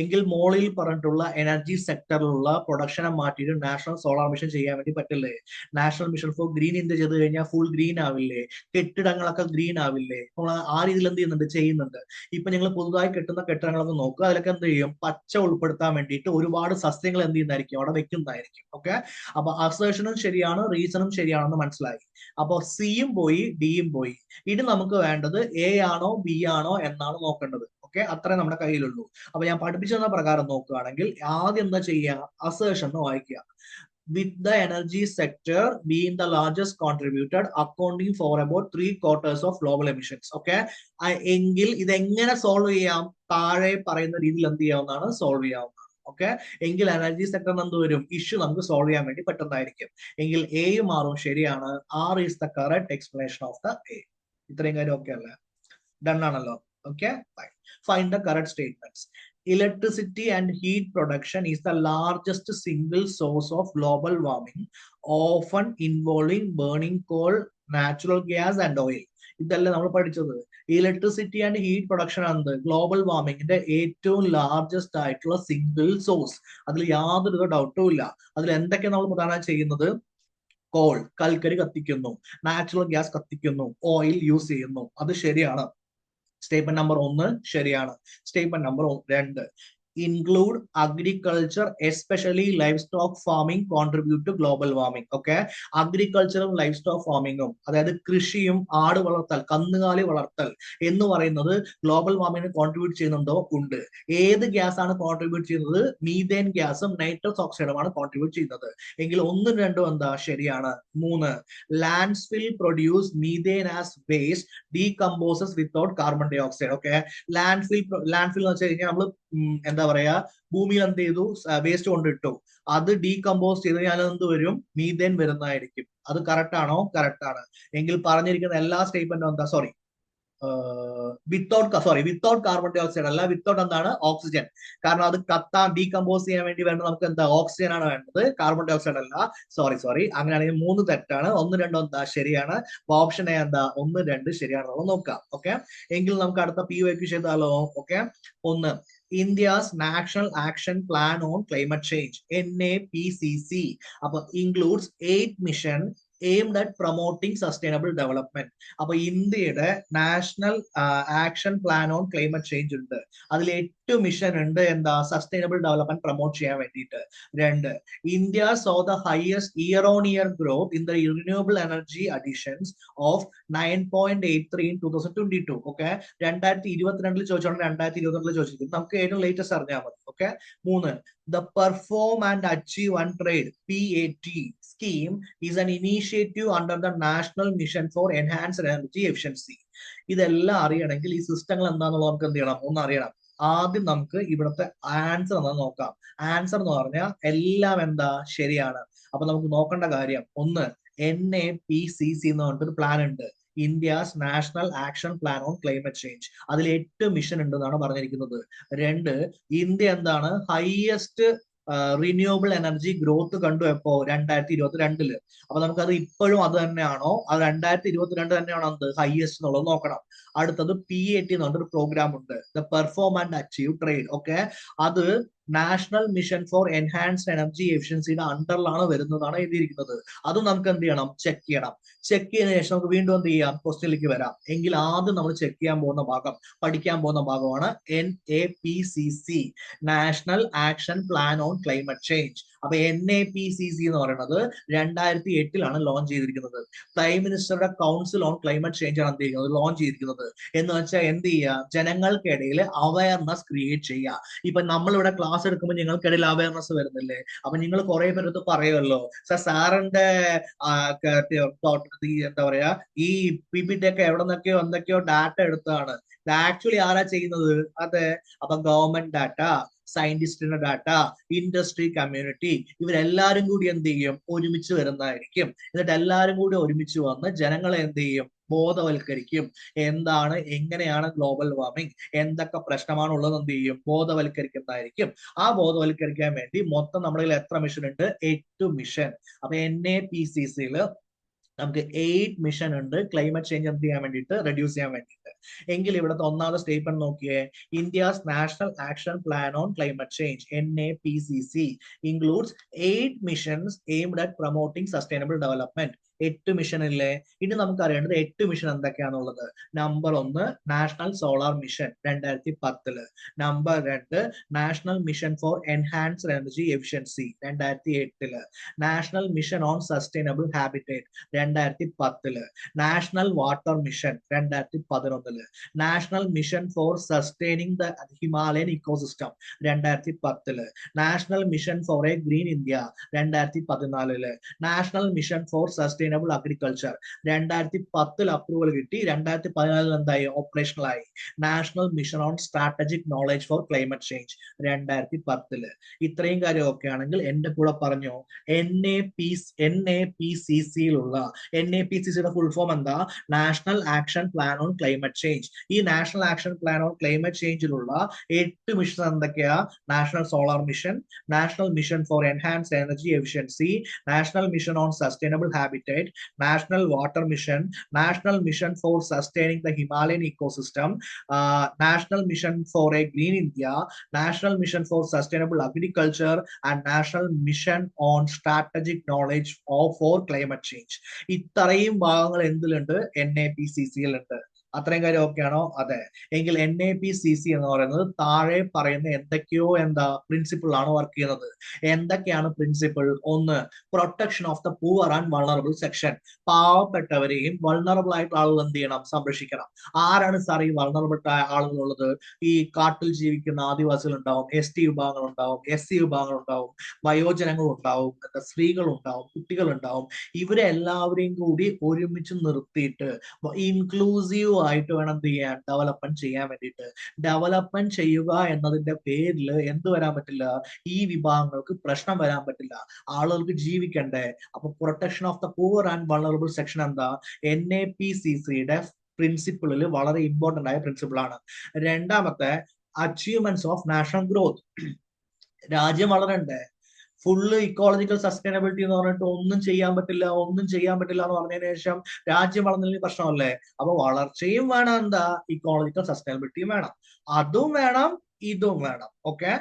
എങ്കിൽ മോളിൽ പറഞ്ഞിട്ടുള്ള എനർജി സെക്ടറിലുള്ള പ്രൊഡക്ഷനെ മാറ്റിയിട്ട് നാഷണൽ സോളാർ മിഷൻ ചെയ്യാൻ വേണ്ടി പറ്റില്ലേ? National mission for green India ചെയ്ത് കഴിഞ്ഞാൽ ഫുൾ ഗ്രീൻ ആവില്ലേ? കെട്ടിടങ്ങളൊക്കെ ഗ്രീൻ ആവില്ലേ? നമ്മൾ ആ രീതിയിൽ എന്ത് ചെയ്യുന്നുണ്ട്? ഇപ്പൊ നിങ്ങൾ പുതുതായി കെട്ടുന്ന കെട്ടിടങ്ങളൊക്കെ നോക്കുക, അതിലൊക്കെ എന്ത് ചെയ്യും? പച്ച ഉൾപ്പെടുത്താൻ വേണ്ടിയിട്ട് ഒരുപാട് സസ്യങ്ങൾ എന്ത് ചെയ്യുന്നതായിരിക്കും? അവിടെ വെക്കുന്നതായിരിക്കും. ഓക്കെ, അപ്പൊ അസേർഷനും ശരിയാണ്, റീസണും ശരിയാണെന്ന് മനസ്സിലായി. അപ്പൊ സിയും പോയി, ഡിയും പോയി. ഇനി നമുക്ക് വേണ്ടത് A ആണോ B ആണോ എന്നാണ് നോക്കേണ്ടത്. ഓക്കെ, അത്രേ നമ്മുടെ കയ്യിലുള്ളൂ. അപ്പൊ ഞാൻ പഠിപ്പിച്ചു തന്ന പ്രകാരം നോക്കുകയാണെങ്കിൽ ആദ്യം എന്താ ചെയ്യുക? അസേർഷൻ എന്ന് വായിക്കുക. With the energy sector being the largest contributor, accounting for about 3/4 of global emissions. Okay, എങ്കിൽ ഇതെങ്ങനെ സോൾവ് ചെയ്യാം? താഴെ പറയുന്ന രീതിയിൽ എന്ത് ചെയ്യാവുന്നതാണ്? സോൾവ് ചെയ്യാവുന്നതാണ്. ഓക്കെ, എങ്കിൽ എനർജി സെക്ടറിന് എന്ത് വരും? ഇഷ്യൂ നമുക്ക് സോൾവ് ചെയ്യാൻ വേണ്ടി പറ്റുന്നതായിരിക്കും. എങ്കിൽ എയും ആറും ശരിയാണ്. R is the correct explanation of the A. ഇത്രയും കാര്യം ഓക്കെ അല്ലേ? ഡൺ ആണല്ലോ. Okay, find the correct statements. Electricity and heat production is the largest single source of global warming, often involving burning coal, natural gas and oil. ഇതല്ലേ നമ്മൾ പഠിച്ചത്. ഇലക്ട്രിസിറ്റി ആൻഡ് ഹീറ്റ് പ്രൊഡക്ഷൻ ആണ് ഗ്ലോബൽ വാർമിംഗിന്റെ ഏറ്റവും ലാർജസ്റ്റ് ആയിട്ടുള്ള സിംഗിൾ സോഴ്സ്. അതിൽ യാതൊരു ഡൗട്ടും ഇല്ല. അതിൽ എന്തൊക്കെ നമ്മൾ പ്രധാനമായി ചെയ്യുന്നത്? കോൾ കൽക്കരി കത്തിക്കുന്നു, നാച്ചുറൽ ഗ്യാസ് കത്തിക്കുന്നു, ഓയിൽ യൂസ് ചെയ്യുന്നു. അത് ശരിയാണ്. സ്റ്റേറ്റ്മെന്റ് നമ്പർ 1 ശരിയാണ്. Statement number 2, include agriculture, especially livestock farming, contribute to global warming. Okay, അഗ്രികൾച്ചറും ലൈഫ് സ്റ്റോക്ക് ഫാമിങ്ങും, അതായത് കൃഷിയും ആട് വളർത്തൽ, കന്നുകാലി വളർത്തൽ എന്ന് പറയുന്നത് ഗ്ലോബൽ വാർമിങ്ങിന് കോൺട്രിബ്യൂട്ട് ചെയ്യുന്നുണ്ടോ? ഉണ്ട്. ഏത് ഗ്യാസ് ആണ് കോൺട്രിബ്യൂട്ട് ചെയ്യുന്നത്? മീഥേൻ ഗ്യാസും നൈട്രസ് ഓക്സൈഡുമാണ് കോൺട്രിബ്യൂട്ട് ചെയ്യുന്നത്. എങ്കിൽ 1ഉം 2ഉം എന്താ? ശരിയാണ്. 3, landfill produce methane as waste, decomposes without carbon dioxide. Okay, landfill എന്ന് വെച്ച് കഴിഞ്ഞാൽ നമ്മൾ എന്താ പറയാ, ഭൂമിയിൽ എന്ത് ചെയ്തു? വേസ്റ്റ് കൊണ്ടിട്ടു. അത് ഡീകമ്പോസ് ചെയ്ത് കഴിഞ്ഞാൽ എന്ത് വരും? മീഥേൻ വരുന്നതായിരിക്കും. അത് കറക്റ്റ് ആണോ? കറക്റ്റ് ആണ്. എങ്കിൽ പറഞ്ഞിരിക്കുന്ന എല്ലാ സ്റ്റേറ്റ്മെന്റും എന്താ? വിത്തൗട്ട് കാർബൺ ഡൈ ഓക്സൈഡ് അല്ല, വിത്തൗട്ട് എന്താണ്? ഓക്സിജൻ. കാരണം അത് കത്താൻ, ഡീകമ്പോസ് ചെയ്യാൻ വേണ്ടി വേണ്ടത് നമുക്ക് എന്താ? ഓക്സിജൻ ആണ് വേണ്ടത്, കാർബൺ ഡൈ ഓക്സൈഡ് അല്ല. സോറി, അങ്ങനെയാണെങ്കിൽ 3 തെറ്റാണ്. 1, 2 എന്താ? ശരിയാണ്. ഓപ്ഷൻ എ എന്താ? 1, 2 ശരിയാണെന്നുള്ളത് നോക്കാം. ഓക്കെ, എങ്കിൽ നമുക്ക് അടുത്ത PYQ ചെയ്താലോ? Okay, 1, India's National Action Plan on Climate Change, NAPCC, അപ്പൊ includes 8 mission aimed at promoting sustainable development. അപ്പൊ ഇന്ത്യയുടെ national action plan on climate change ഉണ്ട്. അതിൽ 8 മിഷൻ ഉണ്ട്. എന്താ? സസ്റ്റൈനബിൾ ഡെവലപ്മെന്റ് പ്രൊമോട്ട് ചെയ്യാൻ വേണ്ടിയിട്ട്. 2, India so the highest year on year growth in the renewable energy additions of 9.83 in 2022. Okay, 2022 ചോദിച്ചോണ്ട് 2022 ചോദിച്ചിരിക്കും. നമുക്ക് ഏറ്റവും ലേറ്റസ്റ്റ് അറിഞ്ഞാൽ മതി. Okay, 3, the Perform and Achieve and Trade PAT scheme is an initiative under the National Mission for Enhanced Energy Efficiency. ഇതെല്ലാം അറിയണമെങ്കിൽ ഈ സിസ്റ്റങ്ങൾ എന്താണെന്നുള്ളത് നമുക്ക് എന്ത് ചെയ്യണം? ഒന്ന് അറിയണം. ആദ്യം നമുക്ക് ഇവിടുത്തെ ആൻസർ എന്താണെന്ന് നോക്കാം. ആൻസർ എന്ന് പറഞ്ഞാൽ എല്ലാം എന്താ? ശരിയാണ്. അപ്പൊ നമുക്ക് നോക്കേണ്ട കാര്യം, 1, NAPCC എന്ന് പറഞ്ഞിട്ടൊരു പ്ലാൻ ഉണ്ട്. India's national action plan on climate change. അതിൽ 8 മിഷൻ ഉണ്ടെന്നാണ് പറഞ്ഞിരിക്കുന്നത്. 2, ഇന്ത്യ എന്താണ്? ഹയസ്റ്റ് റിന്യൂവബിൾ എനർജി ഗ്രോത്ത് കണ്ടു എപ്പോ? 2022. അപ്പൊ നമുക്കത് ഇപ്പോഴും അത് തന്നെയാണോ? അത് 2022 തന്നെയാണോ അത് ഹയസ്റ്റ് എന്നുള്ളത് നോക്കണം. അടുത്തത് PAT എന്ന് പറഞ്ഞൊരു പ്രോഗ്രാം ഉണ്ട്, the perform and achieve trade. Okay, അത് national mission for enhanced energy എഫിഷ്യൻസിയുടെ അണ്ടറിലാണ് വരുന്നതാണ് എഴുതിയിരിക്കുന്നത്. അതും നമുക്ക് എന്ത് ചെയ്യണം? ചെക്ക് ചെയ്യണം. ചെക്ക് ചെയ്തതിനു ശേഷം നമുക്ക് വീണ്ടും എന്ത് ചെയ്യാം? ക്വസ്റ്റ്യനിലേക്ക് വരാം. എങ്കിൽ ആദ്യം നമ്മൾ ചെക്ക് ചെയ്യാൻ പോകുന്ന ഭാഗം, പഠിക്കാൻ പോകുന്ന ഭാഗമാണ് NAPCC, national action plan on climate change. അപ്പൊ NAPCC എന്ന് പറയുന്നത് 2008 ലോഞ്ച് ചെയ്തിരിക്കുന്നത്. പ്രൈം മിനിസ്റ്ററുടെ കൗൺസിൽ ഓൺ ക്ലൈമറ്റ് ചേഞ്ച് ആണ് എന്ത് ചെയ്യുന്നത്? ലോഞ്ച് ചെയ്തിരിക്കുന്നത്. എന്ന് വെച്ചാൽ എന്ത് ചെയ്യുക? ജനങ്ങൾക്കിടയിൽ അവയർനെസ് ക്രിയേറ്റ് ചെയ്യുക. ഇപ്പൊ നമ്മളിവിടെ ക്ലാസ് എടുക്കുമ്പോൾ നിങ്ങൾക്കിടയിൽ അവയർനെസ് വരുന്നില്ലേ? അപ്പൊ നിങ്ങൾ കുറെ പേരടുത്ത് പറയുമല്ലോ, സാറിന്റെ എന്താ പറയാ, ഈ PPT ഒക്കെ എവിടെ നിന്നൊക്കെയോ എന്തൊക്കെയോ ഡാറ്റ എടുത്താണ്. ആക്ച്വലി ആരാ ചെയ്യുന്നത്? അതെ. അപ്പൊ ഗവൺമെന്റ് ഡാറ്റ, സയന്റിസ്റ്റിന്റെ ഡാറ്റ, ഇൻഡസ്ട്രി കമ്മ്യൂണിറ്റി, ഇവരെല്ലാരും കൂടി എന്ത് ചെയ്യും? ഒരുമിച്ച് വരുന്നതായിരിക്കും. എന്നിട്ട് എല്ലാരും കൂടി ഒരുമിച്ച് വന്ന് ജനങ്ങളെ എന്ത് ചെയ്യും? ബോധവൽക്കരിക്കും. എന്താണ്, എങ്ങനെയാണ് ഗ്ലോബൽ വാർമിംഗ്, എന്തൊക്കെ പ്രശ്നമാണ് ഉള്ളത് എന്ത് ചെയ്യും? ബോധവൽക്കരിക്കുന്നതായിരിക്കും. ആ ബോധവൽക്കരിക്കാൻ വേണ്ടി മൊത്തം നമ്മുടെ കയ്യിൽ എത്ര മിഷൻ ഉണ്ട്? 8 മിഷൻ. അപ്പൊ NAPCC നമുക്ക് 8 മിഷൻ ഉണ്ട് ക്ലൈമറ്റ് ചേഞ്ച് എന്ത് ചെയ്യാൻ വേണ്ടിയിട്ട്? റെഡ്യൂസ് ചെയ്യാൻ വേണ്ടിയിട്ട്. എങ്കിൽ ഇവിടുത്തെ ഒന്നാമത്തെ സ്റ്റേറ്റ്മെന്റ് നോക്കിയേ, India's national action plan on climate change NAPCC includes 8 missions aimed at promoting sustainable development. 8 mission ഇല്ലേ? ഇനി നമുക്ക് അറിയേണ്ടത് 8 മിഷൻ എന്തൊക്കെയാണുള്ളത്. Number 1, national solar mission 2010. Number 2, national mission for enhanced energy efficiency 2008. National mission on sustainable habitat 2010. National water mission 2011. National mission for sustaining the Himalayan ecosystem 2010. National mission for a green India 2014. National mission for sustainable agriculture 2010 approval കിട്ടി, 2014 എന്തായി? ഓപ്പറേഷണൽ ആയി. National mission on strategic knowledge four climate change 2010. ഇത്രയും കാര്യമൊക്കെ ആണെങ്കിൽ എന്റെ കൂടെ പറഞ്ഞോ, NAPCCയിലുള്ള NAPCCയുടെ ഫുൾ ഫോം എന്താ? National action plan on climate change. ഈ national action plan on climate ചേഞ്ചിലുള്ള 8 മിഷൻ എന്തൊക്കെയാ? National solar mission, national mission for enhanced energy efficiency, national mission on sustainable habitat, Climate, National Water Mission, National Mission for Sustaining the Himalayan Ecosystem, National Mission for a Green India, National Mission for Sustainable Agriculture, and National Mission on Strategic Knowledge for Climate Change. ഇത്രയും ഭാഗങ്ങൾ എന്തിലുണ്ട്? NAPCC യിലുണ്ട്. അത്രയും കാര്യം ഓക്കെ ആണോ? അതെ. എങ്കിൽ NAPCC എന്ന് പറയുന്നത് താഴെ പറയുന്ന എന്തൊക്കെയോ പ്രിൻസിപ്പിൾ ആണ് വർക്ക് ചെയ്യുന്നത്. എന്തൊക്കെയാണ് പ്രിൻസിപ്പിൾ? ഒന്ന്, protection of the poor and vulnerable section. പാവപ്പെട്ടവരെയും വൾണറബിൾ ആയിട്ടുള്ള ആളുകൾ എന്ത് ചെയ്യണം? സംരക്ഷിക്കണം. ആരാണ് സാർ ഈ വൾണറബിൾ ആളുകൾ ഉള്ളത്? ഈ കാട്ടിൽ ജീവിക്കുന്ന ആദിവാസികൾ ഉണ്ടാവും, ST വിഭാഗങ്ങൾ ഉണ്ടാവും, SC വിഭാഗങ്ങൾ ഉണ്ടാവും, വയോജനങ്ങൾ ഉണ്ടാവും, സ്ത്രീകൾ ഉണ്ടാവും, കുട്ടികൾ ഉണ്ടാവും. ഇവരെ എല്ലാവരെയും കൂടി ഒരുമിച്ച് നിർത്തിയിട്ട് ഇൻക്ലൂസീവ് ആയിട്ട് വേണം എന്ത് ചെയ്യാൻ? ഡെവലപ്മെന്റ് ചെയ്യാൻ വേണ്ടിയിട്ട്. ഡെവലപ്മെന്റ് ചെയ്യുക എന്നതിന്റെ പേരിൽ എന്ത് വരാൻ പറ്റില്ല? ഈ വിഭാഗങ്ങൾക്ക് പ്രശ്നം വരാൻ പറ്റില്ല. ആളുകൾക്ക് ജീവിക്കണ്ടേ? അപ്പൊ protection of the poor and vulnerable section എന്താ? NAPCCയുടെ പ്രിൻസിപ്പിളിൽ വളരെ ഇമ്പോർട്ടന്റ് ആയ പ്രിൻസിപ്പിൾ ആണ്. രണ്ടാമത്തെ, അച്ചീവ്മെന്റ്സ് ഓഫ് നാഷണൽ ഗ്രോത്ത്. രാജ്യം വളരണ്ടേ? ഫുള്ള് ഇക്കോളജിക്കൽ സസ്റ്റൈനബിലിറ്റി എന്ന് പറഞ്ഞിട്ട് ഒന്നും ചെയ്യാൻ പറ്റില്ല എന്ന് പറഞ്ഞതിന് ശേഷം രാജ്യം വളർന്നതിന് പ്രശ്നമല്ലേ? അപ്പൊ വളർച്ചയും വേണം, ഇക്കോളജിക്കൽ സസ്റ്റൈനബിലിറ്റിയും വേണം. അതും വേണം, ഇതും വേണം. Okay.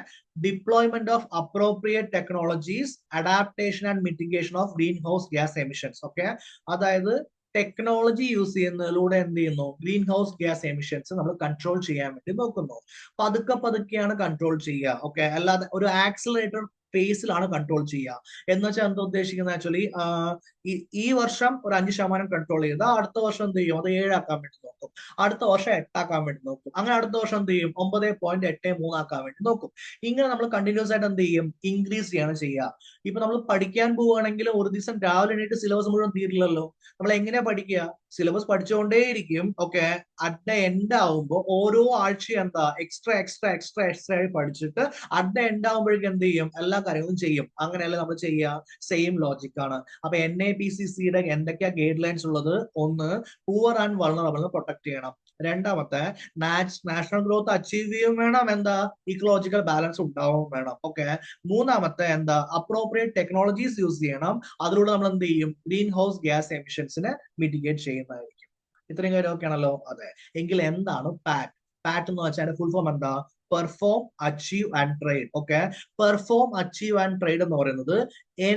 Deployment of appropriate technologies, adaptation and mitigation of green house gas emissions. Okay. അതായത് ടെക്നോളജി യൂസ് ചെയ്യുന്നതിലൂടെ എന്ത് ചെയ്യുന്നു? ഗ്രീൻ ഹൗസ് ഗ്യാസ് എമിഷൻസ് നമ്മൾ കൺട്രോൾ ചെയ്യാൻ വേണ്ടി നോക്കുന്നു. പതുക്കെയാണ് കൺട്രോൾ ചെയ്യുക. ഓക്കെ. അല്ലാതെ ഒരു ആക്സിലറേറ്റർ ഫേസിലാണ് കൺട്രോൾ ചെയ്യുക. എന്ന് വെച്ചാൽ എന്താ ഉദ്ദേശിക്കുന്നത്? ആക്ച്വലി ഈ വർഷം ഒരു 5% കൺട്രോൾ ചെയ്താൽ അടുത്ത വർഷം എന്ത് ചെയ്യും? അത് 7 ആക്കാൻ വേണ്ടി നോക്കും. അടുത്ത വർഷം 8 ആക്കാൻ വേണ്ടി നോക്കും. അങ്ങനെ അടുത്ത വർഷം എന്ത് ചെയ്യും? 9.83 ആക്കാൻ വേണ്ടി നോക്കും. ഇങ്ങനെ നമ്മൾ കണ്ടിന്യൂസ് ആയിട്ട് എന്ത് ചെയ്യും? ഇൻക്രീസ് ചെയ്യാണ് ചെയ്യുക. ഇപ്പൊ നമ്മൾ പഠിക്കാൻ പോവുകയാണെങ്കിൽ ഒരു ദിവസം രാവിലെ എണീറ്റ് സിലബസ് മുഴുവൻ തീരില്ലല്ലോ. നമ്മൾ എങ്ങനെയാ പഠിക്കുക? സിലബസ് പഠിച്ചുകൊണ്ടേയിരിക്കും. ഓക്കെ. അറ്റ് ദ എൻഡ് ആവുമ്പോൾ ഓരോ ആഴ്ചയും എക്സ്ട്രാ ആയി പഠിച്ചിട്ട് അറ്റ് ദ എൻഡ് ആവുമ്പോഴേക്കും എന്ത് ചെയ്യും? എല്ലാ കാര്യങ്ങളും ചെയ്യും. അങ്ങനെയല്ല നമ്മൾ ചെയ്യുക. സെയിം ലോജിക് ആണ്. അപ്പൊ NAPCCയുടെ എന്തൊക്കെയാ ഗൈഡ് ലൈൻസ് ഉള്ളത്? ഒന്ന്, പൂവർ ആൻഡ് വൾണറബിളിനെ പ്രൊട്ടക്ട് ചെയ്യണം. രണ്ടാമത്തെ, നാഷണൽ ഗ്രോത്ത് അച്ചീവ് ചെയ്യും വേണം. ഇക്കോളജിക്കൽ ബാലൻസ് ഉണ്ടാവും വേണം. ഓക്കെ. മൂന്നാമത്തെ അപ്രോപ്രിയേറ്റ് ടെക്നോളജീസ് യൂസ് ചെയ്യണം. അതിലൂടെ നമ്മൾ എന്ത് ചെയ്യും? ഗ്രീൻ ഹൗസ് ഗ്യാസ് എമിഷൻസിനെ മിറ്റിഗേറ്റ് ചെയ്യുന്നതായിരിക്കും. ഇത്രയും കാര്യം ഓക്കെ ആണല്ലോ? അതെ. എങ്കിൽ എന്താണ് പാറ്റ്? പാറ്റ് എന്ന് വെച്ചാൽ ഫുൾ ഫോം എന്താ? Perform, achieve and trade. Okay. Perform, achieve and trade എന്ന് പറയുന്നത്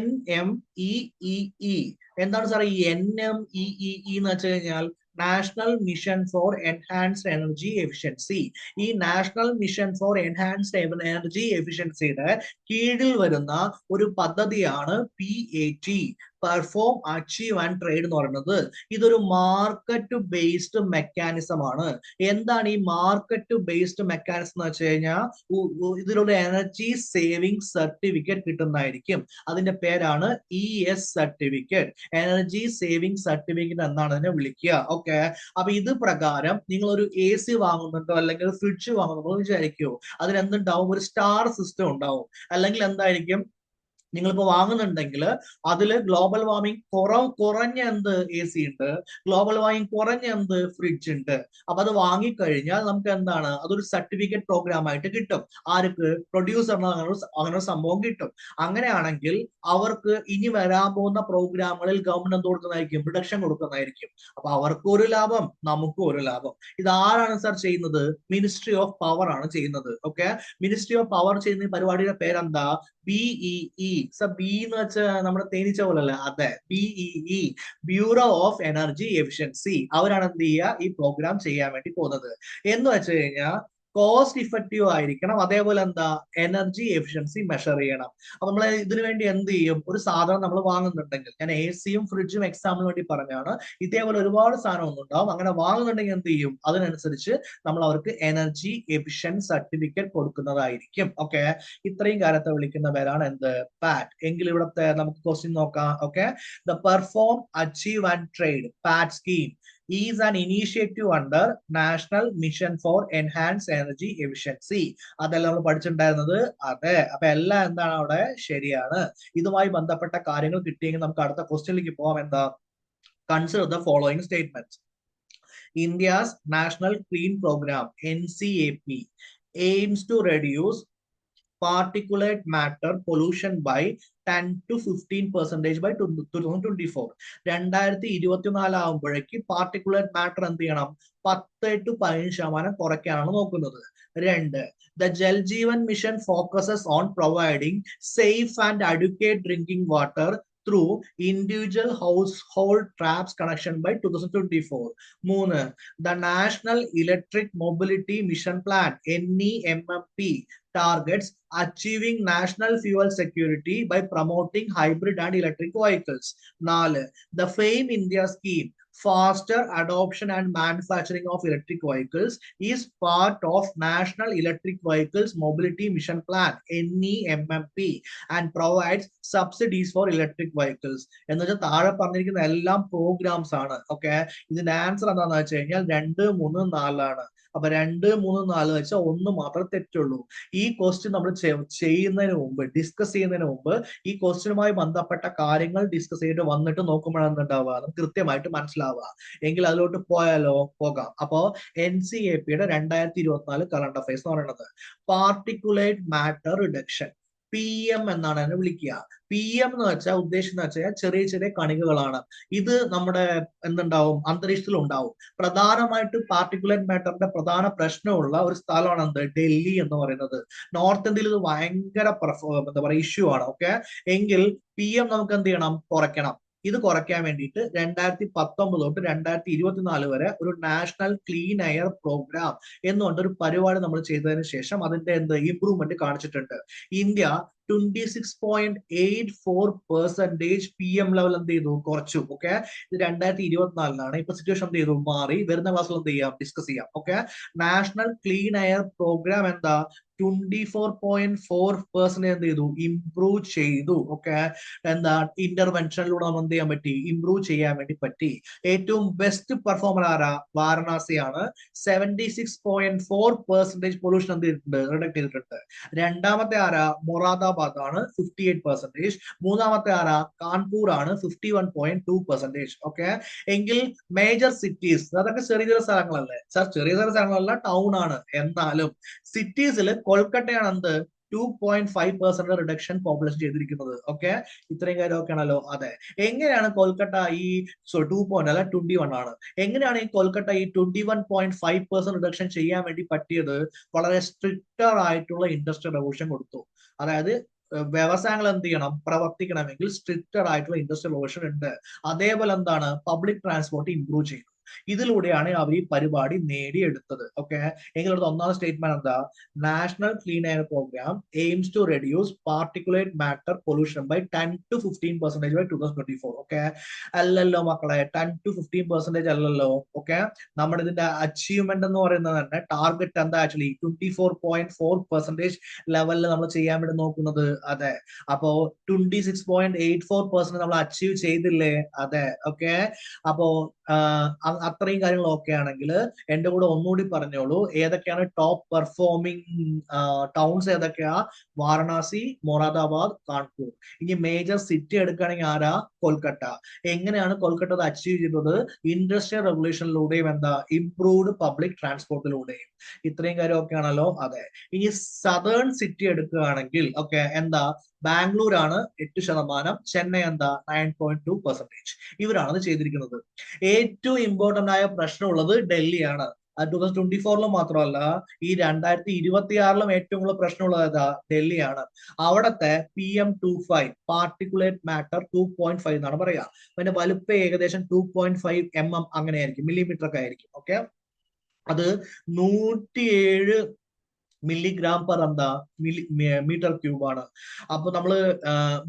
NMEEE. എന്താണ് സാർ ഈ NMEEE എന്ന് വെച്ച് കഴിഞ്ഞാൽ? National mission for enhanced energy efficiency. ഈ national mission for enhanced energy എഫിഷ്യൻസിയുടെ കീഴിൽ വരുന്ന ഒരു പദ്ധതിയാണ് PAT, perform, achieve and trade എന്ന് പറയുന്നത്. ഇതൊരു മാർക്കറ്റ് ബേസ്ഡ് മെക്കാനിസം ആണ്. എന്താണ് ഈ മാർക്കറ്റ് ബേസ്ഡ് മെക്കാനിസം എന്ന് വെച്ച് കഴിഞ്ഞാൽ? ഇതിലൂടെ എനർജി സേവിംഗ് സർട്ടിഫിക്കറ്റ് കിട്ടുന്നതായിരിക്കും. അതിന്റെ പേരാണ് ES certificate. Energy saving certificate എന്നാണ് അതിനെ വിളിക്കുക. ഓക്കെ. അപ്പൊ ഇത് പ്രകാരം നിങ്ങൾ ഒരു AC വാങ്ങുന്നുണ്ടോ അല്ലെങ്കിൽ ഫ്രിഡ്ജ് വാങ്ങുന്നുണ്ടോ വിചാരിക്കൂ. അതിനെന്തുണ്ടാവും? ഒരു സ്റ്റാർ സിസ്റ്റം ഉണ്ടാവും. അല്ലെങ്കിൽ എന്തായിരിക്കും? നിങ്ങളിപ്പോ വാങ്ങുന്നുണ്ടെങ്കിൽ അതില് ഗ്ലോബൽ വാർമിംഗ് കുറഞ്ഞ AC ഉണ്ട്, ഗ്ലോബൽ വാർമിംഗ് കുറഞ്ഞ ഫ്രിഡ്ജ് ഉണ്ട്. അപ്പൊ അത് വാങ്ങിക്കഴിഞ്ഞാൽ നമുക്ക് എന്താണ്? അതൊരു സർട്ടിഫിക്കറ്റ് പ്രോഗ്രാം ആയിട്ട് കിട്ടും. ആർക്ക്? പ്രൊഡ്യൂസറിന് അങ്ങനെ ഒരു സംഭവം കിട്ടും. അങ്ങനെയാണെങ്കിൽ അവർക്ക് ഇനി വരാൻ പോകുന്ന പ്രോഗ്രാമുകളിൽ ഗവൺമെന്റ് എന്ത് കൊടുക്കുന്നതായിരിക്കും? റിഡക്ഷൻ കൊടുക്കുന്നതായിരിക്കും. അപ്പൊ അവർക്കും ഒരു ലാഭം, നമുക്കും ഒരു ലാഭം. ഇത് ആരാണ് സാർ ചെയ്യുന്നത്? മിനിസ്ട്രി ഓഫ് പവർ ആണ് ചെയ്യുന്നത്. ഓക്കെ. മിനിസ്ട്രി ഓഫ് പവർ ചെയ്യുന്ന പരിപാടിയുടെ പേരെന്താ? BEE. ബി എന്ന് വെച്ചാൽ നമ്മുടെ തേനീച്ച പോലല്ല. അതെ, BEE, bureau of energy efficiency. അവരാണ് എന്ത് ചെയ്യുക? ഈ പ്രോഗ്രാം ചെയ്യാൻ വേണ്ടി പോകുന്നത്. എന്ന് വെച്ച് കഴിഞ്ഞാൽ കോസ്റ്റ് ഇഫക്റ്റീവ് ആയിരിക്കണം. അതേപോലെ എനർജി എഫിഷ്യൻസി മെഷർ ചെയ്യണം. അപ്പൊ നമ്മൾ ഇതിനു വേണ്ടി എന്ത് ചെയ്യും? ഒരു സാധനം നമ്മൾ വാങ്ങുന്നുണ്ടെങ്കിൽ, ഞാൻ ACയും ഫ്രിഡ്ജും എക്സാമ്പിളിന് വേണ്ടി പറഞ്ഞാണ്, ഇതേപോലെ ഒരുപാട് സാധനം ഒന്നും ഉണ്ടാവും. അങ്ങനെ വാങ്ങുന്നുണ്ടെങ്കിൽ എന്ത് ചെയ്യും? അതിനനുസരിച്ച് നമ്മൾ അവർക്ക് എനർജി എഫിഷ്യൻസ് സർട്ടിഫിക്കറ്റ് കൊടുക്കുന്നതായിരിക്കും. ഓക്കെ. ഇത്രയും കാര്യത്തെ വിളിക്കുന്ന പേരാണ് പാറ്റ്. എങ്കിൽ ഇവിടുത്തെ നമുക്ക് ക്വസ്റ്റ്യൻ നോക്കാം. Okay. The perform, achieve and trade PAT scheme is an initiative under National Mission for Enhanced Energy Efficiency. അതെല്ലാം നമ്മൾ പഠിച്ചിട്ടുണ്ടായിരുന്നത്. അതെ. അപ്പൊ എല്ലാം എന്താണ് അവിടെ? ശരിയാണ്. ഇതുമായി ബന്ധപ്പെട്ട കാര്യങ്ങൾ കിട്ടിയെങ്കിൽ നമുക്ക് അടുത്ത ക്വസ്റ്റ്യനിലേക്ക് പോവാം. Consider the following statements. India's National Clean Program, NCAP, aims to reduce particulate matter pollution by 10 to 15% by 2024. 2024 ആകുമ്പോഴേക്ക് പാർട്ടിക്കുലേറ്റ് മാറ്റർ എന്ത് ചെയ്യണം, 10 to 15% കുറയ്ക്കാനാണ് നോക്കുന്നത്. രണ്ട്, the Jal Jeevan Mission focuses on providing safe and adequate drinking water through individual household taps connection by 2024. മൂന്ന്, the National Electric Mobility Mission Plan NEMMP targets achieving national fuel security by promoting hybrid and electric vehicles. 4, the FAME India scheme, faster adoption and manufacturing of electric vehicles, is part of National Electric Vehicles Mobility Mission Plan NEMMP and provides subsidies for electric vehicles. എന്ന് വെച്ചാൽ താഴെ പറഞ്ഞിരിക്കുന്ന എല്ലാം പ്രോഗ്രാംസ് ആണ്. ഓക്കെ, ഇതിന്റെ ആൻസർ എന്താണെന്ന് വെച്ച് കഴിഞ്ഞാൽ 2, 3, 4 ആണ്. അപ്പൊ 2, 3, 4 വെച്ചാൽ 1 മാത്രമേ തെറ്റുള്ളൂ. ഈ ക്വസ്റ്റ്യൻ നമ്മൾ ചെയ്യുന്നതിന് മുമ്പ്, ഡിസ്കസ് ചെയ്യുന്നതിന് മുമ്പ് ഈ ക്വസ്റ്റ്യനുമായി ബന്ധപ്പെട്ട കാര്യങ്ങൾ ഡിസ്കസ് ചെയ്തിട്ട് വന്നിട്ട് നോക്കുമ്പോഴാണ് ഉണ്ടാവുക, നമുക്ക് കൃത്യമായിട്ട് മനസ്സിലാവുക. എങ്കിൽ അതിലോട്ട് പോയാലോ? പോകാം. അപ്പോ NCAPയുടെ 2024 കറണ്ട് അഫയേഴ്സ് എന്ന് പറയുന്നത് പാർട്ടിക്കുലേറ്റ് മാറ്റർ റിഡക്ഷൻ, PM എന്നാണ് അതിനെ വിളിക്കുക. PM എന്ന് വെച്ചാൽ ഉദ്ദേശം വെച്ചാൽ ചെറിയ ചെറിയ കണികകളാണ്. ഇത് നമ്മുടെ എന്തുണ്ടാവും, അന്തരീക്ഷത്തിൽ ഉണ്ടാവും. പ്രധാനമായിട്ട് പാർട്ടിക്കുലേറ്റ് മാറ്ററിന്റെ പ്രധാന പ്രശ്നമുള്ള ഒരു സ്ഥലമാണ് എന്ത്, ഡൽഹി എന്ന് പറയുന്നത്. നോർത്ത് ഇന്ത്യയിൽ ഇത് ഭയങ്കര എന്താ പറയുക ഇഷ്യൂ ആണ്. ഓക്കെ, എങ്കിൽ PM നമുക്ക് എന്ത് ചെയ്യണം, കുറയ്ക്കണം. ഇത് കുറയ്ക്കാൻ വേണ്ടിയിട്ട് 2019 തൊട്ട് 2024 വരെ ഒരു നാഷണൽ ക്ലീൻ എയർ പ്രോഗ്രാം എന്നുകൊണ്ട് ഒരു പരിപാടി നമ്മൾ ചെയ്തതിന് ശേഷം അതിന്റെ ഇംപ്രൂവ്മെന്റ് കാണിച്ചിട്ടുണ്ട്. ഇന്ത്യ 26.84% PM ലെവൽ എന്ത് ചെയ്തു, കുറച്ചു. ഓക്കെ, ഇത് 2024 ഇപ്പൊ സിറ്റുവേഷൻ എന്ത് ചെയ്തു, മാറി. വരുന്ന ക്ലാസ്സിൽ എന്ത് ചെയ്യാം, ഡിസ്കസ് ചെയ്യാം. Okay, national clean air program എന്താ 24.4% എന്ത് ചെയ്തു, ഇംപ്രൂവ് ചെയ്തു. ഓക്കെ, എന്താ ഇന്റർവെൻഷനിലൂടെ നമ്മൾ എന്ത് ചെയ്യാൻ പറ്റി, ഇംപ്രൂവ് ചെയ്യാൻ വേണ്ടി പറ്റി. ഏറ്റവും ബെസ്റ്റ് പെർഫോമർ ആരാ, വാരണാസിയാണ്. 76.4% പൊല്യൂഷൻ എന്ത് ചെയ്തിട്ടുണ്ട്, റിഡക്ട് ചെയ്തിട്ടുണ്ട്. രണ്ടാമത്തെ ആരാ, മൊറാദാബാദ് ആണ്, 58%. മൂന്നാമത്തെ ആരാ, കാൺപൂർ ആണ്, 51.2%. ഓക്കെ, എങ്കിൽ മേജർ സിറ്റീസ്, അതൊക്കെ ചെറിയ ചെറിയ സ്ഥലങ്ങളല്ലേ സാർ? ചെറിയ ചെറിയ സ്ഥലങ്ങളല്ല, ടൗൺ ആണ്. എന്നാലും സിറ്റീസിൽ കൊൽക്കട്ടയാണ് എന്ത് 2.5% റിഡക്ഷൻ പോപ്പുലേഷൻ ചെയ്തിരിക്കുന്നത്. ഓക്കെ, ഇത്രയും കാര്യമൊക്കെ ആണല്ലോ. അതെ, എങ്ങനെയാണ് കൊൽക്കട്ട ഈ 21 ആണ്, എങ്ങനെയാണ് ഈ കൊൽക്കട്ട ഈ 21.5% റിഡക്ഷൻ ചെയ്യാൻ വേണ്ടി പറ്റിയത്? വളരെ സ്ട്രിക്റ്റർ ആയിട്ടുള്ള ഇൻഡസ്ട്രിയൽ റെവല്യൂഷൻ കൊടുത്തു. അതായത് വ്യവസായങ്ങൾ എന്ത് ചെയ്യണം, പ്രവർത്തിക്കണമെങ്കിൽ സ്ട്രിക്റ്റർ ആയിട്ടുള്ള ഇൻഡസ്ട്രിയൽ റെവല്യൂഷൻ ഉണ്ട്. അതേപോലെ എന്താണ്, പബ്ലിക് ട്രാൻസ്പോർട്ട് ഇംപ്രൂവ് ചെയ്തു. ഇതിലൂടെയാണ് അവർ ഈ പരിപാടി നേടിയെടുത്തത്. ഓക്കെ, എങ്കിലും ഒന്നാമത്തെ സ്റ്റേറ്റ്മെന്റ് എന്താ, national clean air program aims to reduce particulate matter pollution by 10 to 15% by 2024. Okay, അല്ലല്ലോ മക്കളെ, 10 to 15% അല്ലല്ലോ. ഓക്കെ, നമ്മുടെ ഇതിന്റെ അച്ചീവ്മെന്റ് എന്ന് പറയുന്നത് തന്നെ ടാർഗറ്റ് എന്താ, ആക്ച്വലി 24.4% ലെവലിൽ നമ്മൾ ചെയ്യാൻ വേണ്ടി നോക്കുന്നത്. അതെ, അപ്പോ 26.84% നമ്മൾ അച്ചീവ് ചെയ്തില്ലേ? അതെ. ഓക്കെ, അപ്പോ അത്രയും കാര്യങ്ങൾ ഓക്കെ ആണെങ്കിൽ എന്റെ കൂടെ ഒന്നുകൂടി പറഞ്ഞോളൂ, ഏതൊക്കെയാണ് ടോപ്പ് പെർഫോമിംഗ് ടൗൺസ് ഏതൊക്കെയാ? വാരണാസി, മൊറാദാബാദ്, കാൺപൂർ. ഇനി മേജർ സിറ്റി എടുക്കുകയാണെങ്കിൽ ആരാ? കൊൽക്കട്ട. എങ്ങനെയാണ് കൊൽക്കട്ട അത് അച്ചീവ് ചെയ്തത്? ഇൻഡസ്ട്രിയൽ റെവല്യൂഷനിലൂടെയും എന്താ, ഇംപ്രൂവ്ഡ് പബ്ലിക് ട്രാൻസ്പോർട്ടിലൂടെയും. ഇത്രയും കാര്യം ഓക്കെ ആണല്ലോ. അതെ, ഇനി സദേൺ സിറ്റി എടുക്കുകയാണെങ്കിൽ ഓക്കെ, എന്താ, ബാംഗ്ലൂർ ആണ് 8%, ചെന്നൈ എന്താ 9.2%. ഇവരാണ് അത് ചെയ്തിരിക്കുന്നത്. ഏറ്റവും ഇമ്പോർട്ടന്റ് ആയ പ്രശ്നമുള്ളത് ഡൽഹിയാണ്. 2024 മാത്രമല്ല, ഈ 2026 ഏറ്റവും കൂടുതൽ പ്രശ്നമുള്ളത് ഏതാ? ഡൽഹിയാണ്. അവിടത്തെ PM25 പാർട്ടിക്കുലേറ്റ് മാറ്റർ 2.5 എന്നാണ് പറയാ. അതിന്റെ വലുപ്പം ഏകദേശം 2.5 mm അങ്ങനെയായിരിക്കും, മില്ലിമീറ്റർ ഒക്കെ ആയിരിക്കും. ഓക്കെ, അത് 107 മില്ലിഗ്രാം പെർ എന്താ മീറ്റർ ക്യൂബ് ആണ്. അപ്പൊ നമ്മള്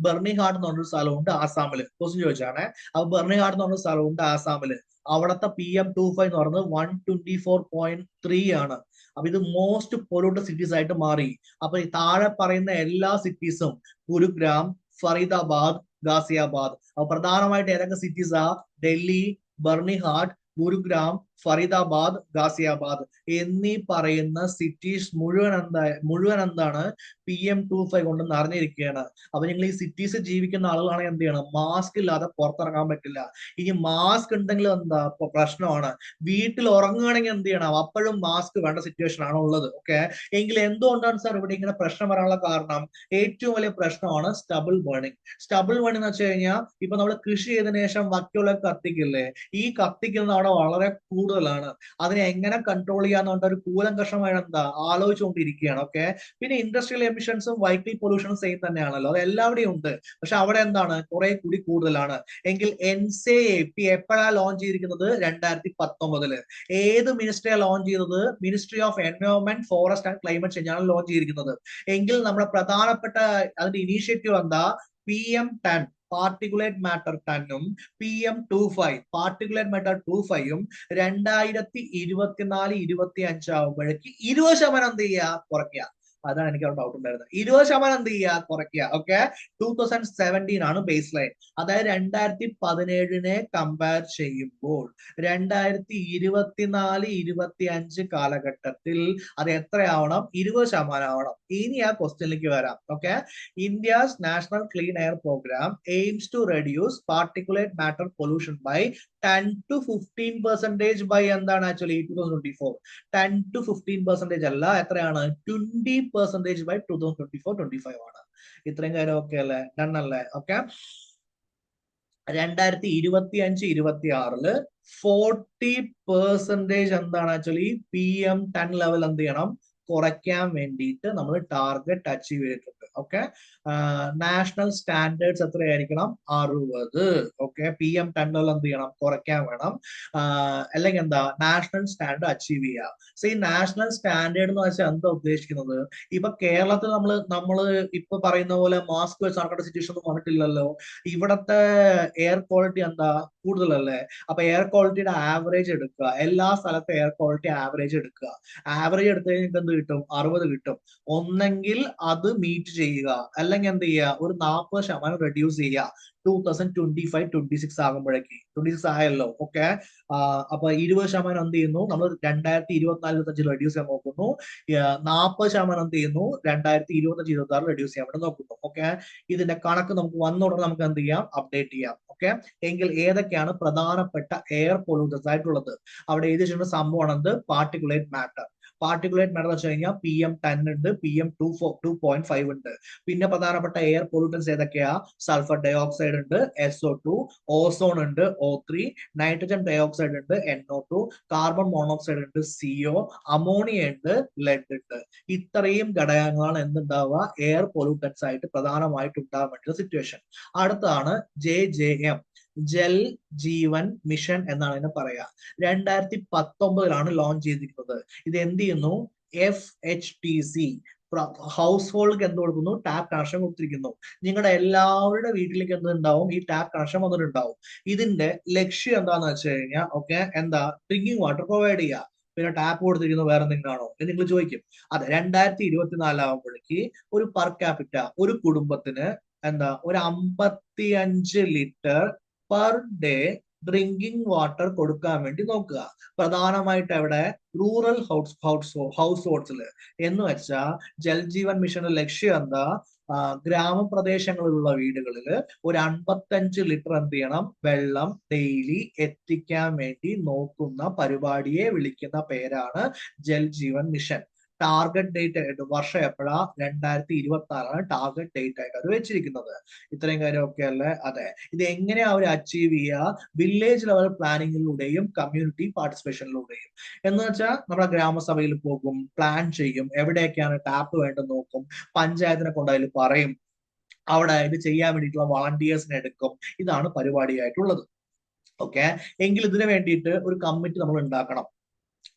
ബർണിഹാട്ട് എന്ന് പറഞ്ഞൊരു സ്ഥലമുണ്ട് ആസാമില്. ക്വസ്റ്റ്യൻ ചോദിച്ചാണ്. അപ്പൊ ബർണിഹാട്ട് എന്ന് പറഞ്ഞ സ്ഥലമുണ്ട് ആസാമില്. അവിടത്തെ PM25 എന്ന് പറയുന്നത് 124.3 ആണ്. അപ്പൊ ഇത് മോസ്റ്റ് പൊല്യൂട്ടഡ് സിറ്റീസ് ആയിട്ട് മാറി. അപ്പൊ ഈ താഴെ പറയുന്ന എല്ലാ സിറ്റീസും ഗുരുഗ്രാം, ഫറീദാബാദ്, ഗാസിയാബാദ്. അപ്പൊ പ്രധാനമായിട്ട് ഏതൊക്കെ സിറ്റീസാ? ഡൽഹി, ബർണിഹാട്ട്, ഗുരുഗ്രാം, ഫരീദാബാദ്, ഗാസിയാബാദ് എന്നീ പറയുന്ന സിറ്റീസ് മുഴുവൻ എന്താണ് PM25 കൊണ്ട് നിറഞ്ഞിരിക്കുകയാണ്. അപ്പൊ നിങ്ങൾ ഈ സിറ്റീസ് ജീവിക്കുന്ന ആളുകളാണെങ്കിൽ എന്ത് ചെയ്യണം? മാസ്ക് ഇല്ലാതെ പുറത്തിറങ്ങാൻ പറ്റില്ല. ഇനി മാസ്ക് ഉണ്ടെങ്കിൽ എന്താ പ്രശ്നമാണ്. വീട്ടിൽ ഉറങ്ങുകയാണെങ്കിൽ എന്ത് ചെയ്യണം? അപ്പോഴും മാസ്ക് വേണ്ട സിറ്റുവേഷൻ ആണ് ഉള്ളത്. ഓക്കെ, എങ്കിൽ എന്തുകൊണ്ടാണ് സാർ ഇവിടെ ഇങ്ങനെ പ്രശ്നം വരാനുള്ള കാരണം? ഏറ്റവും വലിയ പ്രശ്നമാണ് സ്റ്റബിൾ ബേണിംഗ്. സ്റ്റബിൾ ബേണിംഗ് എന്ന് വെച്ച് കഴിഞ്ഞാൽ ഇപ്പൊ നമ്മൾ കൃഷി ചെയ്തതിനു ശേഷം വക്കുകളെ കത്തിക്കില്ലേ, ഈ കത്തിക്കുന്നത് അവിടെ വളരെ കൂടുതലാണ്. അതിനെ എങ്ങനെ കൺട്രോൾ ചെയ്യാന്ന് പറഞ്ഞ ഒരു കൂലങ്കഷമായ എന്താ ആലോചിച്ചുകൊണ്ടിരിക്കുകയാണ്. ഓക്കെ, പിന്നെ ഇൻഡസ്ട്രിയൽ എമിഷൻസും വെഹിക്കിൾ പൊല്യൂഷനും സെയിം തന്നെയാണല്ലോ, അത് എല്ലാവിടെയും ഉണ്ട്. പക്ഷെ അവിടെ എന്താണ് കുറെ കൂടി കൂടുതലാണ്. എങ്കിൽ NCAP എപ്പോഴാ ലോഞ്ച് ചെയ്തിരിക്കുന്നത്? 2019. ഏത് മിനിസ്ട്രിയാണ് ലോഞ്ച് ചെയ്തത്? Ministry of environment, forest and climate change ആണ് ലോഞ്ച് ചെയ്തിരിക്കുന്നത്. എങ്കിൽ നമ്മുടെ പ്രധാനപ്പെട്ട അതിന്റെ ഇനീഷ്യേറ്റീവ് എന്താ? PM10 particulate matter 10ഉം PM25 particulate matter 25ഉം 2024-25 ആകുമ്പോഴേക്ക് 20% എന്ത് ചെയ്യുക? കുറയ്ക്കുക. അതാണ് എനിക്ക് അവിടെ ഡൗട്ട് ഉണ്ടായിരുന്നത്. 20% എന്ത് ചെയ്യുക? കുറയ്ക്കുക. ഓക്കെ, 2017 ആണ് ബേസ് ലൈൻ. അതായത് 2017 കമ്പയർ ചെയ്യുമ്പോൾ 2024-25 കാലഘട്ടത്തിൽ അത് എത്രയാവണം? 20% ആവണം. ഇനി ആ ക്വസ്റ്റ്യനിലേക്ക് വരാം. Okay, India's national clean air program aims to reduce particulate matter pollution by 10 to 15% by എന്താണ് ആക്ച്വലി 2024. 10 to 15% അല്ല, എത്രയാണ്? 20% ബൈ 2024-25 ആണ്. ഇത്രയും കാര്യം ഓക്കെ അല്ലേ? ഡൺ അല്ലേ? ഓക്കെ, 2025-26 40% എന്താണ് ആക്ച്വലി PM10 ലെവൽ എന്ത് ചെയ്യണം? കുറയ്ക്കാൻ വേണ്ടിയിട്ട് നമ്മൾ ടാർഗറ്റ് അച്ചീവ് ചെയ്തിട്ടുണ്ട്. ഓക്കെ, നാഷണൽ സ്റ്റാൻഡേർഡ്സ് എത്രയായിരിക്കണം? 60. ഓക്കെ, PM10 ലെവൽ എന്ത് ചെയ്യണം? കുറയ്ക്കാൻ വേണം. അല്ലെങ്കിൽ എന്താ നാഷണൽ സ്റ്റാൻഡേർഡ് അച്ചീവ് ചെയ്യുക. സോ ഈ നാഷണൽ സ്റ്റാൻഡേർഡ് എന്ന് വെച്ചാൽ എന്താ ഉദ്ദേശിക്കുന്നത്? ഇപ്പൊ കേരളത്തിൽ നമ്മൾ ഇപ്പൊ പറയുന്ന പോലെ മാസ്ക് വെച്ച് നടക്കേണ്ട സിറ്റുവേഷൻ ഒന്നും വന്നിട്ടില്ലല്ലോ. ഇവിടത്തെ എയർ ക്വാളിറ്റി എന്താ കൂടുതലല്ലേ? അപ്പൊ എയർ ക്വാളിറ്റിയുടെ ആവറേജ് എടുക്കുക, എല്ലാ സ്ഥലത്തെ എയർ ക്വാളിറ്റി ആവറേജ് എടുക്കുക. ആവറേജ് എടുത്തു കഴിഞ്ഞാൽ എന്ത് കിട്ടും? 60 കിട്ടും. ഒന്നെങ്കിൽ അത് മീറ്റ് ചെയ്യുക, അല്ലെങ്കിൽ എന്ത് ചെയ്യുക? ഒരു 40% റെഡ്യൂസ് ചെയ്യുക. 2025-26 ആകുമ്പോഴേക്ക് 26 ആയല്ലോ. ഓക്കെ, അപ്പൊ 20% എന്ത് ചെയ്യുന്നു? നമ്മൾ 2024-25 റെഡ്യൂസ് ചെയ്യാൻ നോക്കുന്നു. 40% എന്ത് ചെയ്യുന്നു? 2025-26 റെഡ്യൂസ് ചെയ്യാൻ വേണ്ടി നോക്കുന്നു. ഓക്കെ, ഇതിന്റെ കണക്ക് നമുക്ക് വന്നോടെ നമുക്ക് എന്ത് ചെയ്യാം? അപ്ഡേറ്റ് ചെയ്യാം. ഓക്കെ, എങ്കിൽ ഏതൊക്കെയാണ് പ്രധാനപ്പെട്ട എയർ പൊല്യൂട്ടൻസ് ആയിട്ടുള്ളത്? അവിടെ എഴുതിയിട്ടുള്ള സംഭവമാണെന്ത്? Particulate matter. പാർട്ടിക്കുലേറ്റ് മാറ്റർ വെച്ച് കഴിഞ്ഞാൽ PM10 ഉണ്ട്, PM2.5 ഉണ്ട്. പിന്നെ പ്രധാനപ്പെട്ട എയർ പൊല്യൂട്ടൻസ് ഏതൊക്കെയാ? സൾഫർ ഡയോക്സൈഡ് ഉണ്ട്, SO2, ഓസോൺ ഉണ്ട്, O3, നൈട്രജൻ ഡയോക്സൈഡ് ഉണ്ട്, NO2, കാർബൺ മോണോക്സൈഡ് ഉണ്ട്, CO, അമോണിയ ഉണ്ട്, ലെഡ് ഉണ്ട്. ഇത്രയും ഘടകങ്ങളാണ് എന്തുണ്ടാവുക? എയർ പൊല്യൂട്ടൻസ് ആയിട്ട് പ്രധാനമായിട്ട് ഉണ്ടാകാൻ വേണ്ടിയുള്ള സിറ്റുവേഷൻ. അടുത്താണ് JJM, ജൽ ജീവൻ മിഷൻ എന്നാണ് ഇതിനെ പറയാ. 2019 ലോഞ്ച് ചെയ്തിരിക്കുന്നത്. ഇത് എന്ത് ചെയ്യുന്നു? FHTC ഹൗസ് ഹോൾഡ് എന്ത് കൊടുക്കുന്നു? ടാപ്പ് കണക്ഷൻ കൊടുത്തിരിക്കുന്നു. നിങ്ങളുടെ എല്ലാവരുടെ വീട്ടിലേക്ക് എന്തുണ്ടാവും? ഈ ടാപ്പ് കണക്ഷൻ വന്നിട്ടുണ്ടാവും. ഇതിന്റെ ലക്ഷ്യം എന്താന്ന് വെച്ച് കഴിഞ്ഞാൽ ഓക്കെ എന്താ? ഡ്രിങ്കിങ് വാട്ടർ പ്രൊവൈഡ് ചെയ്യുക. പിന്നെ ടാപ്പ് കൊടുത്തിരിക്കുന്നത് വേറെ എന്തെങ്കിലാണോ എന്ന് നിങ്ങൾ ചോദിക്കും. അതെ, 2024 ആകുമ്പോഴേക്ക് ഒരു പെർ ക്യാപിറ്റ ഒരു കുടുംബത്തിന് എന്താ ഒരു 55 litre per day drinking water കൊടുക്കാൻ വേണ്ടി നോക്കുക. പ്രധാനമായിട്ട് എവിടെ? റൂറൽ ഹൗസ് ഹോൾഡ്സിൽ. എന്ന് വെച്ചാൽ ജൽജീവൻ മിഷന്റെ ലക്ഷ്യം എന്താ? ഗ്രാമപ്രദേശങ്ങളിലുള്ള വീടുകളിൽ ഒരു 55 ലിറ്റർ എന്ത് ചെയ്യണം? വെള്ളം ഡെയിലി എത്തിക്കാൻ വേണ്ടി നോക്കുന്ന പരിപാടിയെ വിളിക്കുന്ന പേരാണ് ജൽജീവൻ മിഷൻ. ടാർഗറ്റ് ഡേറ്റ് വർഷം എപ്പോഴാ? 2026 ടാർഗറ്റ് ഡേറ്റ് ആയിട്ട് അത് വെച്ചിരിക്കുന്നത്. ഇത്രയും കാര്യമൊക്കെ അല്ലേ? അതെ. ഇത് എങ്ങനെയാ അവർ അച്ചീവ് ചെയ്യുക? വില്ലേജ് ലെവൽ പ്ലാനിങ്ങിലൂടെയും കമ്മ്യൂണിറ്റി പാർട്ടിസിപ്പേഷനിലൂടെയും. എന്ന് വെച്ചാൽ നമ്മുടെ ഗ്രാമസഭയിൽ പോകും, പ്ലാൻ ചെയ്യും, എവിടെയൊക്കെയാണ് ടാപ്പ് വേണ്ടെന്ന് നോക്കും, പഞ്ചായത്തിനെ കൊണ്ട് അതിൽ പറയും, അവിടെ ഇത് ചെയ്യാൻ വേണ്ടിയിട്ടുള്ള വളണ്ടിയേഴ്സിനെ എടുക്കും. ഇതാണ് പരിപാടിയായിട്ടുള്ളത്. ഓക്കെ, എങ്കിൽ ഇതിനു വേണ്ടിയിട്ട് ഒരു കമ്മിറ്റി നമ്മൾ ഉണ്ടാക്കണം.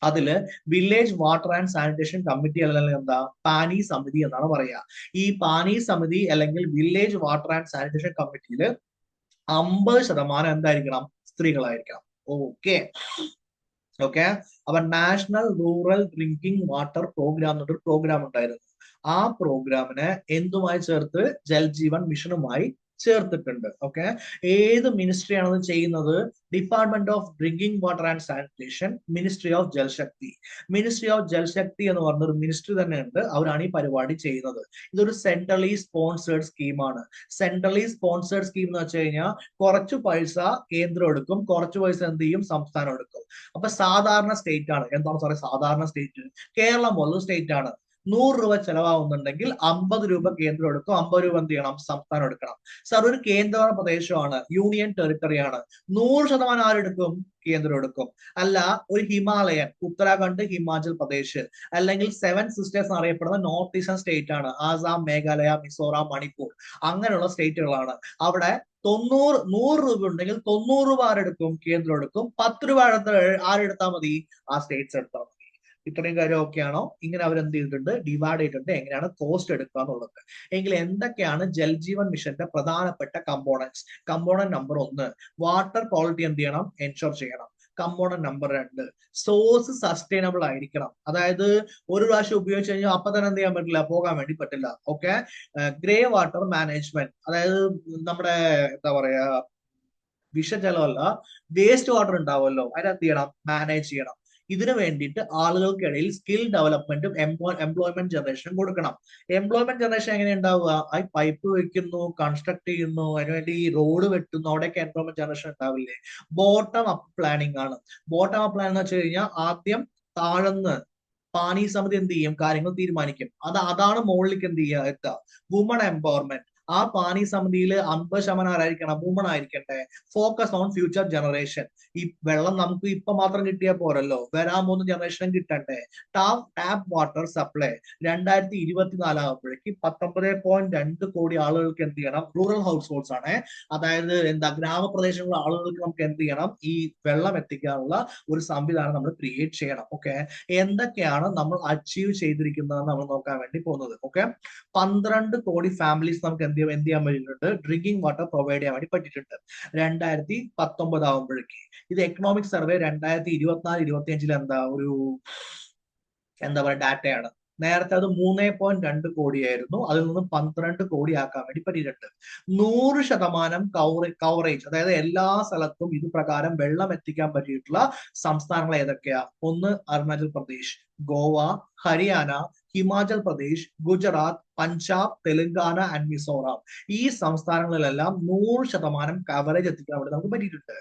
അതില് village water and sanitation committee അല്ലെങ്കിൽ എന്താ? പാനി സമിതി എന്നാണ് പറയുക. ഈ പാനി സമിതി അല്ലെങ്കിൽ വില്ലേജ് വാട്ടർ ആൻഡ് സാനിറ്റേഷൻ കമ്മിറ്റിയിൽ 50% എന്തായിരിക്കണം? സ്ത്രീകളായിരിക്കണം. ഓക്കെ ഓക്കെ, അപ്പൊ national rural drinking water program എന്നൊരു പ്രോഗ്രാം ഉണ്ടായിരുന്നു. ആ പ്രോഗ്രാമിനെ എന്തുമായി ചേർത്ത്? ജൽജീവൻ മിഷനുമായി ചേർത്തിട്ടുണ്ട്. ഓക്കെ, ഏത് മിനിസ്ട്രി ആണത് ചെയ്യുന്നത്? Department of drinking water and sanitation, ministry of Jal Shakti. Ministry of Jal Shakti എന്ന് പറഞ്ഞ ഒരു മിനിസ്ട്രി തന്നെ ഉണ്ട്, അവരാണ് ഈ പരിപാടി ചെയ്യുന്നത്. ഇതൊരു സെൻട്രലി സ്പോൺസേഡ് സ്കീമാണ്. സെൻട്രലി സ്പോൺസേഡ് സ്കീം എന്ന് വെച്ച് കഴിഞ്ഞാൽ കുറച്ച് പൈസ കേന്ദ്രം എടുക്കും, കുറച്ച് പൈസ എന്ത് ചെയ്യും? സംസ്ഥാനം എടുക്കും. അപ്പൊ സാധാരണ സ്റ്റേറ്റ് ആണ്. എന്താണ് സാറേ സാധാരണ സ്റ്റേറ്റ്? കേരളം പോലുള്ള സ്റ്റേറ്റ് ആണ്. 100 രൂപ ചെലവാകുന്നുണ്ടെങ്കിൽ 50 രൂപ കേന്ദ്രം എടുക്കും, 50 രൂപ എന്ത് ചെയ്യണം? സംസ്ഥാനം എടുക്കണം. സാർ, ഒരു കേന്ദ്ര പ്രദേശമാണ്, യൂണിയൻ ടെറിട്ടറിയാണ്, 100% ആരെടുക്കും? കേന്ദ്രം എടുക്കും. അല്ല, ഒരു ഹിമാലയൻ, ഉത്തരാഖണ്ഡ്, ഹിമാചൽ പ്രദേശ്, അല്ലെങ്കിൽ 7 സിസ്റ്റേഴ്സ് അറിയപ്പെടുന്ന നോർത്ത് ഈസ്റ്റേൺ സ്റ്റേറ്റ് ആണ്, ആസാം, മേഘാലയ, മിസോറാം, മണിപ്പൂർ, അങ്ങനെയുള്ള സ്റ്റേറ്റുകളാണ്. അവിടെ 100 രൂപ ഉണ്ടെങ്കിൽ 90 രൂപ ആരെടുക്കും? കേന്ദ്രം എടുക്കും. 10 രൂപ ആരെടുത്താൽ മതി? ആ സ്റ്റേറ്റ്സ് എടുത്താൽ മതി. ഇത്രയും കാര്യം ഓക്കെയാണോ? ഇങ്ങനെ അവർ എന്ത് ചെയ്തിട്ടുണ്ട്? ഡിവൈഡ് ചെയ്തിട്ടുണ്ട് എങ്ങനെയാണ് കോസ്റ്റ് എടുക്കുക എന്നുള്ളത്. എങ്കിൽ എന്തൊക്കെയാണ് ജൽജീവൻ മിഷന്റെ പ്രധാനപ്പെട്ട components? Component number 1, water quality എന്ത് ചെയ്യണം? എൻഷുർ ചെയ്യണം. കമ്പോണന്റ് നമ്പർ 2, സോഴ്സ് സസ്റ്റൈനബിൾ ആയിരിക്കണം. അതായത് ഒരു പ്രാവശ്യം ഉപയോഗിച്ച് കഴിഞ്ഞാൽ അപ്പൊ തന്നെ എന്ത് ചെയ്യാൻ പറ്റില്ല? പോകാൻ വേണ്ടി പറ്റില്ല. ഓക്കെ, ഗ്രേ വാട്ടർ മാനേജ്മെന്റ്, അതായത് നമ്മുടെ എന്താ പറയാ, വിഷജലമല്ല, വേസ്റ്റ് വാട്ടർ ഉണ്ടാവുമല്ലോ, അതിനെന്ത് ചെയ്യണം? മാനേജ് ചെയ്യണം. ഇതിനു വേണ്ടിയിട്ട് ആളുകൾക്കിടയിൽ സ്കിൽ ഡെവലപ്മെന്റും എംപ്ലോയ്മെന്റ് ജനറേഷനും കൊടുക്കണം. എംപ്ലോയ്മെന്റ് ജനറേഷൻ എങ്ങനെ ഉണ്ടാവുക? ആ പൈപ്പ് വെക്കുന്നു, കൺസ്ട്രക്ട് ചെയ്യുന്നു, അതിനുവേണ്ടി റോഡ് വെട്ടുന്നു, അവിടെയൊക്കെ എംപ്ലോയ്മെന്റ് ജനറേഷൻ ഉണ്ടാവില്ലേ? ബോട്ടം അപ്പ് പ്ലാനിങ് ആണ്. ബോട്ടം അപ്പ് പ്ലാൻ എന്ന് വെച്ച് കഴിഞ്ഞാൽ ആദ്യം താഴന്ന് പാനി സമിതി എന്ത് ചെയ്യും? കാര്യങ്ങൾ തീരുമാനിക്കും. അതാണ് മുകളിലേക്ക് എന്ത് ചെയ്യുക? എത്തുക. വുമൺ എംപവർമെന്റ്, ആ പാനി സമിതിയിൽ 50% ആരായിരിക്കണം? വുമൺ ആയിരിക്കട്ടെ. ഫോക്കസ് ഓൺ ഫ്യൂച്ചർ ജനറേഷൻ, ഈ വെള്ളം നമുക്ക് ഇപ്പൊ മാത്രം കിട്ടിയാൽ പോരല്ലോ, വരാൻ പോകുന്ന ജനറേഷനും കിട്ടണ്ടേ. ടാപ്പ് വാട്ടർ സപ്ലൈ 2024 ആകുമ്പോഴേക്ക് 19.2 കോടി ആളുകൾക്ക് എന്ത് ചെയ്യണം? റൂറൽ ഹൗസ് ഹോൾഡ്സ് ആണ്, അതായത് എന്താ, ഗ്രാമപ്രദേശങ്ങളിലെ ആളുകൾക്ക് നമുക്ക് എന്ത് ചെയ്യണം? ഈ വെള്ളം എത്തിക്കാനുള്ള ഒരു സംവിധാനം നമ്മൾ ക്രിയേറ്റ് ചെയ്യണം. ഓക്കെ, എന്തൊക്കെയാണ് നമ്മൾ അച്ചീവ് ചെയ്തിരിക്കുന്നതെന്ന് നമ്മൾ നോക്കാൻ വേണ്ടി പോകുന്നത്. ഓക്കെ, 12 കോടി ഫാമിലീസ് നമുക്ക് എന്ത് ചെയ്യാൻ വേണ്ടിയിട്ടുണ്ട്? ഡ്രിങ്കിങ് വാട്ടർ പ്രൊവൈഡ് ചെയ്യാൻ വേണ്ടി പറ്റിയിട്ടുണ്ട് 2019 ആകുമ്പോഴേക്ക്. ഇത് എക്കണോമിക് സർവേ 2024-25 എന്താ പറയുക ഡാറ്റയാണ്. നേരത്തെ അത് 3.2 കോടിയായിരുന്നു, അതിൽ നിന്ന് 12 കോടി ആക്കാൻ വേണ്ടി പറ്റിയിട്ടുണ്ട്. 100% കവറേജ്, അതായത് എല്ലാ സ്ഥലത്തും ഇത് പ്രകാരം വെള്ളം എത്തിക്കാൻ പറ്റിയിട്ടുള്ള സംസ്ഥാനങ്ങൾ ഏതൊക്കെയാ? 1, അരുണാചൽ പ്രദേശ്, ഗോവ, ഹരിയാന, ഹിമാചൽ പ്രദേശ്, ഗുജറാത്ത്, പഞ്ചാബ്, തെലങ്കാന ആൻഡ് മിസോറാം. ഈ സംസ്ഥാനങ്ങളിലെല്ലാം 100% കവറേജ് എത്തിക്കാൻ വേണ്ടി നമുക്ക് പറ്റിയിട്ടുണ്ട്.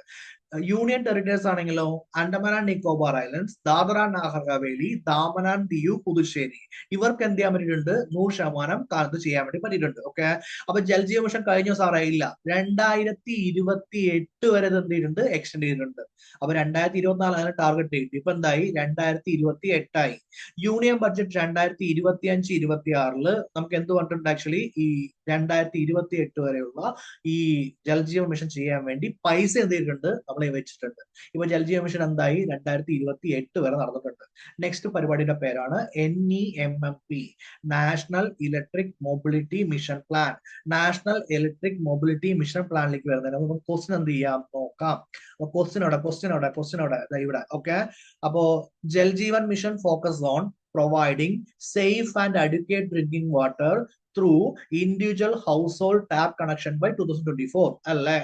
യൂണിയൻ ടെറിട്ടറീസ് ആണെങ്കിലോ, Andaman and Nicobar islands, Dadar and Nagar Haveli, Daman and Diu, Puducherry, ഇവർക്ക് എന്ത് ചെയ്യാൻ പറ്റിയിട്ടുണ്ട്? 100% കാലത്ത് ചെയ്യാൻ വേണ്ടി പറ്റിയിട്ടുണ്ട്. ഓക്കെ, അപ്പൊ ജൽജീവൻ മിഷൻ കഴിഞ്ഞ സാറേ? ഇല്ല, 2028 വരെ എന്ത് ചെയ്തിട്ടുണ്ട്? എക്സ്റ്റെൻഡ് ചെയ്തിട്ടുണ്ട്. അപ്പൊ 2024 ടാർഗറ്റ് ഡേറ്റ്, ഇപ്പൊ എന്തായി? 2028 ആയി. യൂണിയൻ ബഡ്ജറ്റ് 2025-26 നമുക്ക് എന്ത് പറഞ്ഞിട്ടുണ്ട്? ആക്ച്വലി ഈ 2028 വരെയുള്ള ഈ ജൽജീവൻ മിഷൻ ചെയ്യാൻ വേണ്ടി പൈസ എന്ത് ചെയ്തിട്ടുണ്ട്? നമ്മളെ വെച്ചിട്ടുണ്ട്. ഇപ്പൊ ജൽജീവൻ മിഷൻ എന്തായി? 2028 വരെ നടന്നിട്ടുണ്ട്. നെക്സ്റ്റ് പരിപാടിയുടെ പേരാണ് NEMMP, national electric mobility mission plan. National electric mobility mission പ്ലാനിലേക്ക് വരുന്നതിന് നമുക്ക് ക്വസ്റ്റ്യൻ എന്ത് ചെയ്യാം? നോക്കാം. ക്വസ്റ്റ്യൻ ഇവിടെ. ഓക്കെ, അപ്പോ Jal Jeevan mission focus on providing safe and adequate drinking water through individual household tap connection by 2024 അല്ലേ?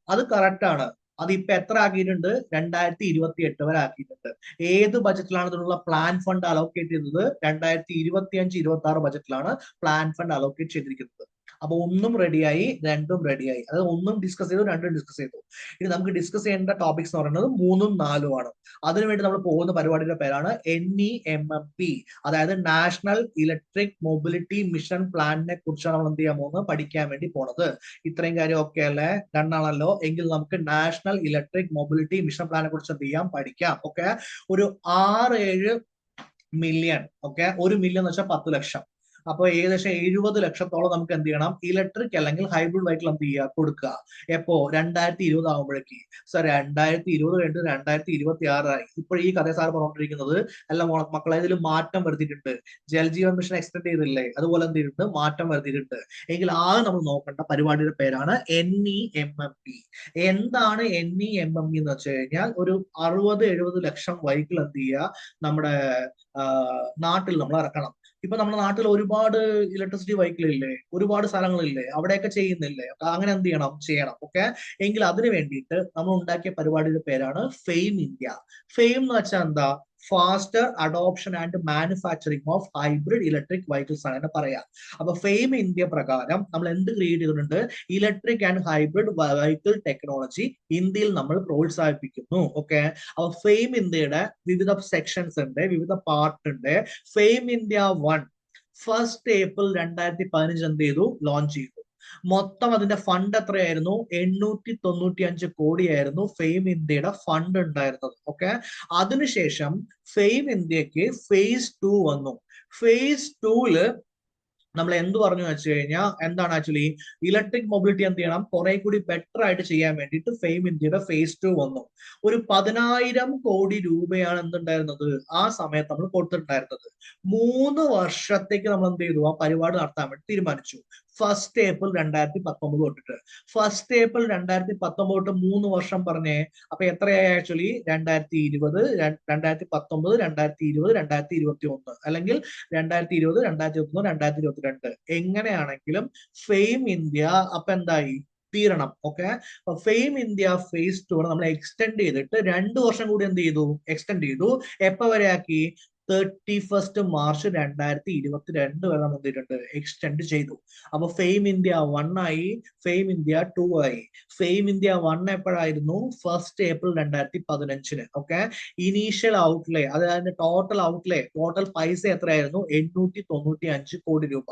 അത് കറക്റ്റ് ആണ്. അത് ഇപ്പൊ എത്ര ആക്കിയിട്ടുണ്ട്? 2028 വരെ ആക്കിയിട്ടുണ്ട്. ഏത് ബജറ്റിലാണ് ഇതിനുള്ള പ്ലാൻ ഫണ്ട് അലോക്കേറ്റ് ചെയ്തത്? 2025-26 ബജറ്റിലാണ് പ്ലാൻ ഫണ്ട് അലോക്കേറ്റ് ചെയ്തിരിക്കുന്നത്. അപ്പൊ 1 റെഡിയായി, 2 റെഡിയായി. അതായത് 1 ഡിസ്കസ് ചെയ്തു, 2 ഡിസ്കസ് ചെയ്തു. ഇനി നമുക്ക് ഡിസ്കസ് ചെയ്യേണ്ട ടോപ്പിക്സ് എന്ന് പറയുന്നത് 3ഉം 4ഉം ആണ്. അതിനുവേണ്ടി നമ്മൾ പോകുന്ന പരിപാടിയുടെ പേരാണ് NEMMP, അതായത് നാഷണൽ ഇലക്ട്രിക് മൊബിലിറ്റി മിഷൻ പ്ലാനിനെ കുറിച്ചാണ് നമ്മൾ എന്ത് ചെയ്യാൻ പോകുന്നത്? പഠിക്കാൻ വേണ്ടി പോണത്. ഇത്രയും കാര്യം ഓക്കെ അല്ലേ? രണ്ടാണല്ലോ. എങ്കിൽ നമുക്ക് നാഷണൽ ഇലക്ട്രിക് മൊബിലിറ്റി മിഷൻ പ്ലാനെ കുറിച്ച് എന്ത് ചെയ്യാം? പഠിക്കാം. ഓക്കെ, ഒരു 6-7 മില്യൺ. ഓക്കെ, 1 മില്യൺ എന്ന് വെച്ചാൽ 10 ലക്ഷം. അപ്പൊ ഏകദേശം 70 ലക്ഷത്തോളം നമുക്ക് എന്ത് ചെയ്യണം? ഇലക്ട്രിക് അല്ലെങ്കിൽ ഹൈബ്രിഡ് വെഹിക്കിൾ എന്ത് ചെയ്യുക? കൊടുക്കുക. എപ്പോ? 2020 ആകുമ്പോഴേക്ക്. സാർ, 2020 കഴിഞ്ഞിട്ട് 2026 ആയി. ഇപ്പോൾ ഈ കഥ സാർ പറഞ്ഞുകൊണ്ടിരിക്കുന്നത് അല്ല മക്കളെ, ഇതിൽ മാറ്റം വരുത്തിയിട്ടുണ്ട്. ജൽജീവൻ മിഷൻ എക്സ്റ്റെൻഡ് ചെയ്തില്ലേ? അതുപോലെ എന്ത് ചെയ്തിട്ടുണ്ട്? മാറ്റം വരുത്തിയിട്ടുണ്ട്. എങ്കിൽ ആദ്യം നമ്മൾ നോക്കേണ്ട പരിപാടിയുടെ പേരാണ് NEMMP. എന്താണ് NEMMP എന്ന് വെച്ച് കഴിഞ്ഞാൽ, ഒരു 60-70 ലക്ഷം വെഹിക്കിൾ എന്ത് ചെയ്യുക? നമ്മുടെ നാട്ടിൽ നമ്മൾ ഇറക്കണം. ഇപ്പൊ നമ്മുടെ നാട്ടിൽ ഒരുപാട് ഇലക്ട്രിസിറ്റി വെഹിക്കിൾ ഇല്ലേ, ഒരുപാട് സ്ഥലങ്ങളില്ലേ, അവിടെയൊക്കെ ചെയ്യുന്നില്ലേ? അങ്ങനെ എന്ത് ചെയ്യണം. ഓക്കെ, എങ്കിൽ അതിന് വേണ്ടിയിട്ട് നമ്മൾ ഉണ്ടാക്കിയ പരിപാടിയുടെ പേരാണ് ഫെയിം ഇന്ത്യ. ഫെയിം എന്ന് വെച്ചാൽ എന്താ? Faster adoption and manufacturing of hybrid electric vehicles ആണ് എന്നെ പറയാം. അപ്പൊ ഫെയിം ഇന്ത്യ പ്രകാരം നമ്മൾ എന്ത് ക്രിയേറ്റ് ചെയ്തിട്ടുണ്ട്? Electric and hybrid vehicle technology ഇന്ത്യയിൽ നമ്മൾ പ്രോത്സാഹിപ്പിക്കുന്നു. ഓക്കെ, അപ്പൊ ഫെയിം ഇന്ത്യയുടെ വിവിധ സെക്ഷൻസ് ഉണ്ട്, വിവിധ പാർട്ട് ഉണ്ട്. ഫെയിം ഇന്ത്യ 1 1 ഏപ്രിൽ 2015 എന്ത് ചെയ്തു? ലോഞ്ച് ചെയ്തു. മൊത്തം അതിന്റെ ഫണ്ട് എത്രയായിരുന്നു? 895 കോടിയായിരുന്നു ഫെയിം ഇന്ത്യയുടെ ഫണ്ട് ഉണ്ടായിരുന്നത്. ഓക്കെ, അതിനുശേഷം ഫെയിം ഇന്ത്യക്ക് ഫേസ് 2 വന്നു. ഫേസ് 2 നമ്മൾ എന്ത് പറഞ്ഞു വെച്ച് കഴിഞ്ഞാൽ എന്താണ് ആക്ച്വലി ഇലക്ട്രിക് മൊബിലിറ്റി എന്ത് ചെയ്യണം? കുറെ കൂടി ബെറ്റർ ആയിട്ട് ചെയ്യാൻ വേണ്ടിയിട്ട് ഫെയിം ഇന്ത്യയുടെ ഫേസ് 2 വന്നു. ഒരു 10,000 കോടി രൂപയാണ് എന്തുണ്ടായിരുന്നത്? ആ സമയത്ത് നമ്മൾ കൊടുത്തിട്ടുണ്ടായിരുന്നത്. 3 വർഷത്തേക്ക് നമ്മൾ എന്ത് ചെയ്തു? ആ പരിപാടി നടത്താൻ വേണ്ടി തീരുമാനിച്ചു. 1 ഏപ്രിൽ 2019 തൊട്ടിട്ട് 1 ഏപ്രിൽ 2019 തൊട്ട് 3 വർഷം പറഞ്ഞേ. അപ്പൊ എത്രയായി ആക്ച്വലി? 2020, 2019, 2020, 2021, അല്ലെങ്കിൽ 2020, 2021, 2022. എങ്ങനെയാണെങ്കിലും ഫെയിം ഇന്ത്യ അപ്പൊ എന്തായി? തീരണം. ഓക്കെ, ഫെയിം ഇന്ത്യ ഫേസ് 2 നമ്മൾ എക്സ്റ്റെൻഡ് ചെയ്തിട്ട് 2 വർഷം കൂടി എന്ത് ചെയ്തു? എക്സ്റ്റെൻഡ് ചെയ്തു. എപ്പോ വരെ ആക്കി? 31 മാർച്ച് 2022 വരെ നമ്മൾ എന്തിട്ടുണ്ട്? എക്സ്റ്റെൻഡ് ചെയ്തു. അപ്പൊ ഫെയിം ഇന്ത്യ 1 ആയി, ഫെയിം ഇന്ത്യ 2 ആയി. Fame India 1 എപ്പോഴായിരുന്നു? 1 April 2015. Okay, initial outlay, അതായത് ടോട്ടൽ ഔട്ട്ലേ, ടോട്ടൽ പൈസ എത്രയായിരുന്നു? 895 കോടി രൂപ.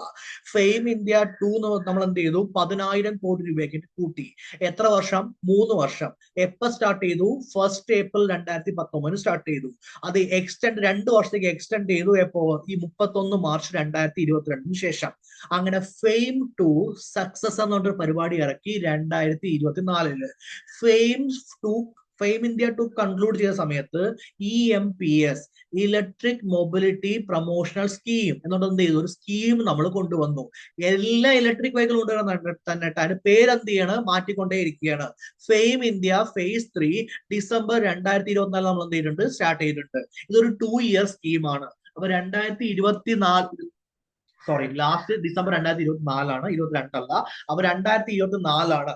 ഫെയിം ഇന്ത്യ 2 നമ്മൾ എന്ത് ചെയ്തു? 10,000 കോടി രൂപയ്ക്ക് കൂട്ടി. എത്ര വർഷം? 3 വർഷം. എപ്പോ സ്റ്റാർട്ട് ചെയ്തു? 1 ഏപ്രിൽ 2019 സ്റ്റാർട്ട് ചെയ്തു. അത് എക്സ്റ്റെൻഡ് 2 വർഷത്തേക്ക് എക്സ്റ്റെൻഡ് ചെയ്തു. എപ്പോ? ഈ 31 മാർച്ച് 2022 ശേഷം. അങ്ങനെ ഫെയിം 2 സക്സസ് എന്ന് പറഞ്ഞൊരു പരിപാടി ഇറക്കി 2024. ഫെയിം 2 ഫെയിം ഇന്ത്യ 2 കൺക്ലൂഡ് ചെയ്ത സമയത്ത് EMPS, electric mobility promotional scheme എന്നുകൊണ്ട് എന്ത് ചെയ്തു? ഒരു സ്കീം നമ്മൾ കൊണ്ടുവന്നു. എല്ലാ ഇലക്ട്രിക് വെഹിക്കിൾ കൊണ്ടുവരാൻ തന്നെ അതിന് പേരെന്ത് ചെയ്യാണ്? മാറ്റിക്കൊണ്ടേ ഇരിക്കുകയാണ്. ഫെയിം ഇന്ത്യ ഫേസ് 3 ഡിസംബർ 2024 നമ്മൾ എന്ത് ചെയ്തിട്ടുണ്ട്? സ്റ്റാർട്ട് ചെയ്തിട്ടുണ്ട്. ഇതൊരു 2 ഇയർ സ്കീമാണ്. അപ്പൊ 2024, സോറി, ലാസ്റ്റ് ഡിസംബർ 2024 22 അല്ല, അപ്പൊ 2024.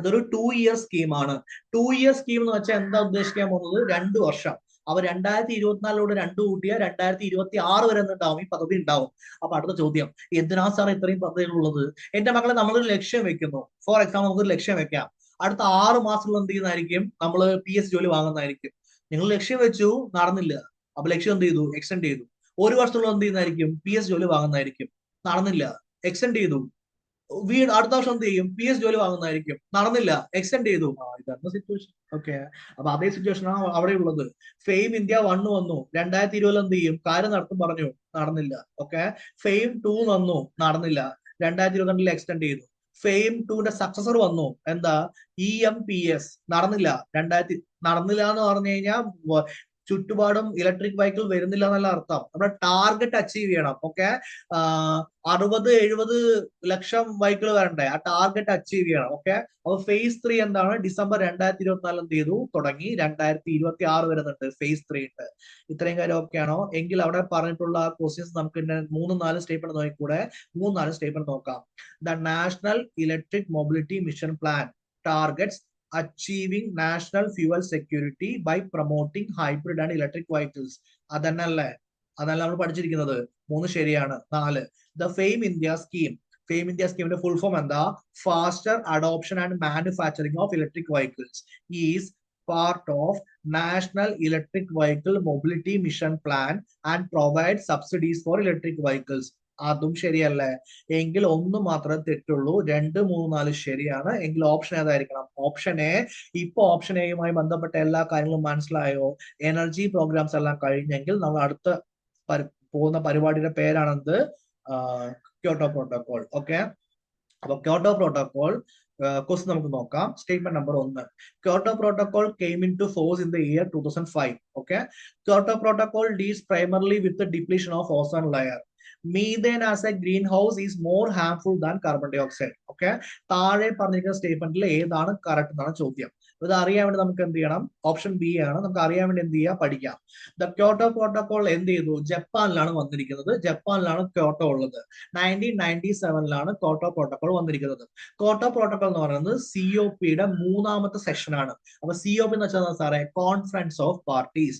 അതൊരു 2 ഇയർ സ്കീമാണ്. 2 ഇയർ സ്കീം എന്ന് വെച്ചാൽ എന്താ ഉദ്ദേശിക്കാൻ പോകുന്നത്? 2 വർഷം. അപ്പൊ 2024 2 കൂട്ടിയ 2026 വരെ ഉണ്ടാവും ഈ പദ്ധതി ഉണ്ടാവും. അപ്പൊ അടുത്ത ചോദ്യം, എന്തിനാ സാർ ഇത്രയും പദ്ധതികളുള്ളത്? എന്റെ മക്കളെ, നമ്മളൊരു ലക്ഷ്യം വെക്കുന്നു. ഫോർ എക്സാമ്പിൾ നമുക്കൊരു ലക്ഷ്യം വെക്കാം. അടുത്ത 6 മാസത്തിൽ എന്ത് ചെയ്യുന്നതായിരിക്കും? നമ്മൾ PS ജോലി വാങ്ങുന്നതായിരിക്കും. നിങ്ങൾ ലക്ഷ്യം വെച്ചു, നടന്നില്ല. അപ്പൊ ലക്ഷ്യം എന്ത് ചെയ്തു? എക്സ്റ്റെൻഡ് ചെയ്തു. 1 വർഷത്തിലുള്ള എന്ത് ചെയ്യുന്നതായിരിക്കും? PS ജോലി വാങ്ങുന്നതായിരിക്കും. നടന്നില്ല, എക്സ്റ്റെൻഡ് ചെയ്തു. അടുത്ത വർഷം എന്ത് ചെയ്യും? PS ജോലി വാങ്ങുന്നതായിരിക്കും. നടന്നില്ല, എക്സ്റ്റെൻഡ് ചെയ്തു. ഇതാണ് സിറ്റുവേഷൻ. ഓക്കെ, അപ്പൊ അതേ സിറ്റുവേഷൻ ആണ് അവിടെ ഉള്ളത്. ഫെയിം ഇന്ത്യ 1 വന്നു, 2020 എന്ത് ചെയ്യും? കാര്യം നടത്തും പറഞ്ഞു, നടന്നില്ല. ഓക്കെ, ഫെയിം 2 വന്നു, നടന്നില്ല, 2022 എക്സ്റ്റെൻഡ് ചെയ്തു. ഫെയിം 2ന്റെ സക്സസർ വന്നു, എന്താ? EMPS, നടന്നില്ല. നടന്നില്ല എന്ന് പറഞ്ഞു കഴിഞ്ഞാൽ ചുറ്റുപാടും ഇലക്ട്രിക് വെഹിക്കിൾ വരുന്നില്ല എന്നല്ല അർത്ഥം. നമ്മുടെ ടാർഗറ്റ് അച്ചീവ് ചെയ്യണം. ഓക്കെ, 60-70 ലക്ഷം വെഹിക്കിൾ വരണ്ടേ? ആ ടാർഗറ്റ് അച്ചീവ് ചെയ്യണം. ഓക്കെ, അപ്പൊ ഫേസ് 3 എന്താണ്? ഡിസംബർ 2024 എന്ത് ചെയ്തു? തുടങ്ങി. 2026 വരുന്നുണ്ട് ഫേസ് 3 ഉണ്ട്. ഇത്രയും കാര്യം ഓക്കെ ആണോ? എങ്കിൽ അവിടെ പറഞ്ഞിട്ടുള്ള ക്വസ്റ്റ്യൻസ് നമുക്ക് 3-4 സ്റ്റേറ്റ്മെന്റ് നോക്കിക്കൂടെ? 3-4 സ്റ്റേറ്റ്മെന്റ് നോക്കാം. The national electric mobility mission plan targets achieving national fuel security by promoting hybrid and electric vehicles. അതന്നല്ലേ നമ്മൾ പഠിച്ചിരിക്കുന്നത്. 3 ശരിയാണ്. 4, the FAME India scheme. FAME India scheme full form എന്താ? Faster adoption and manufacturing of electric vehicles is part of National Electric Vehicle Mobility Mission Plan and provides subsidies for electric vehicles. അതും ശരിയല്ലേ? എങ്കിൽ 1 മാത്രമേ തെറ്റുള്ളൂ. 2, 3, 4 ശരിയാണ്. എങ്കിൽ ഓപ്ഷൻ ഏതായിരിക്കണം? Option A. ഇപ്പൊ ഓപ്ഷൻ എയുമായി ബന്ധപ്പെട്ട എല്ലാ കാര്യങ്ങളും മനസ്സിലായോ? എനർജി പ്രോഗ്രാംസ് എല്ലാം കഴിഞ്ഞെങ്കിൽ നമ്മൾ അടുത്ത പോകുന്ന പരിപാടിയുടെ പേരാണെന്ത്? Kyoto protocol. ഓക്കെ, അപ്പൊ ക്യോട്ടോ പ്രോട്ടോകോൾ ക്വസ്റ്റ്യൻ നമുക്ക് നോക്കാം. Statement number 1. Kyoto Protocol came into force in the year 2005. Okay, Kyoto Protocol deals primarily with the depletion of ozone layer. Methane as a greenhouse is more harmful than carbon dioxide. Okay, താഴെ പറഞ്ഞിരിക്കുന്ന സ്റ്റേറ്റ്മെന്റിൽ ഏതാണ് കറക്റ്റ് എന്നാണ് ചോദ്യം. ഇത് അറിയാൻ വേണ്ടി നമുക്ക് എന്ത് ചെയ്യണം? ഓപ്ഷൻ ബി ആണ്. നമുക്ക് അറിയാൻ വേണ്ടി എന്ത് ചെയ്യാം? പഠിക്കാം. ദ ക്യോട്ടോ പ്രോട്ടോകോൾ എന്ത് ചെയ്തു? ജപ്പാനിലാണ് വന്നിരിക്കുന്നത്. ജപ്പാനിലാണ് ക്യോട്ടോ ഉള്ളത്. 1997 ക്യോട്ടോ പ്രോട്ടോകോൾ വന്നിരിക്കുന്നത്. ക്യോട്ടോ പ്രോട്ടോകോൾ എന്ന് പറയുന്നത് COPയുടെ 3ാമത്തെ സെഷൻ ആണ്. അപ്പൊ COP എന്ന് വെച്ചാൽ സാറേ കോൺഫറൻസ് ഓഫ് പാർട്ടീസ്.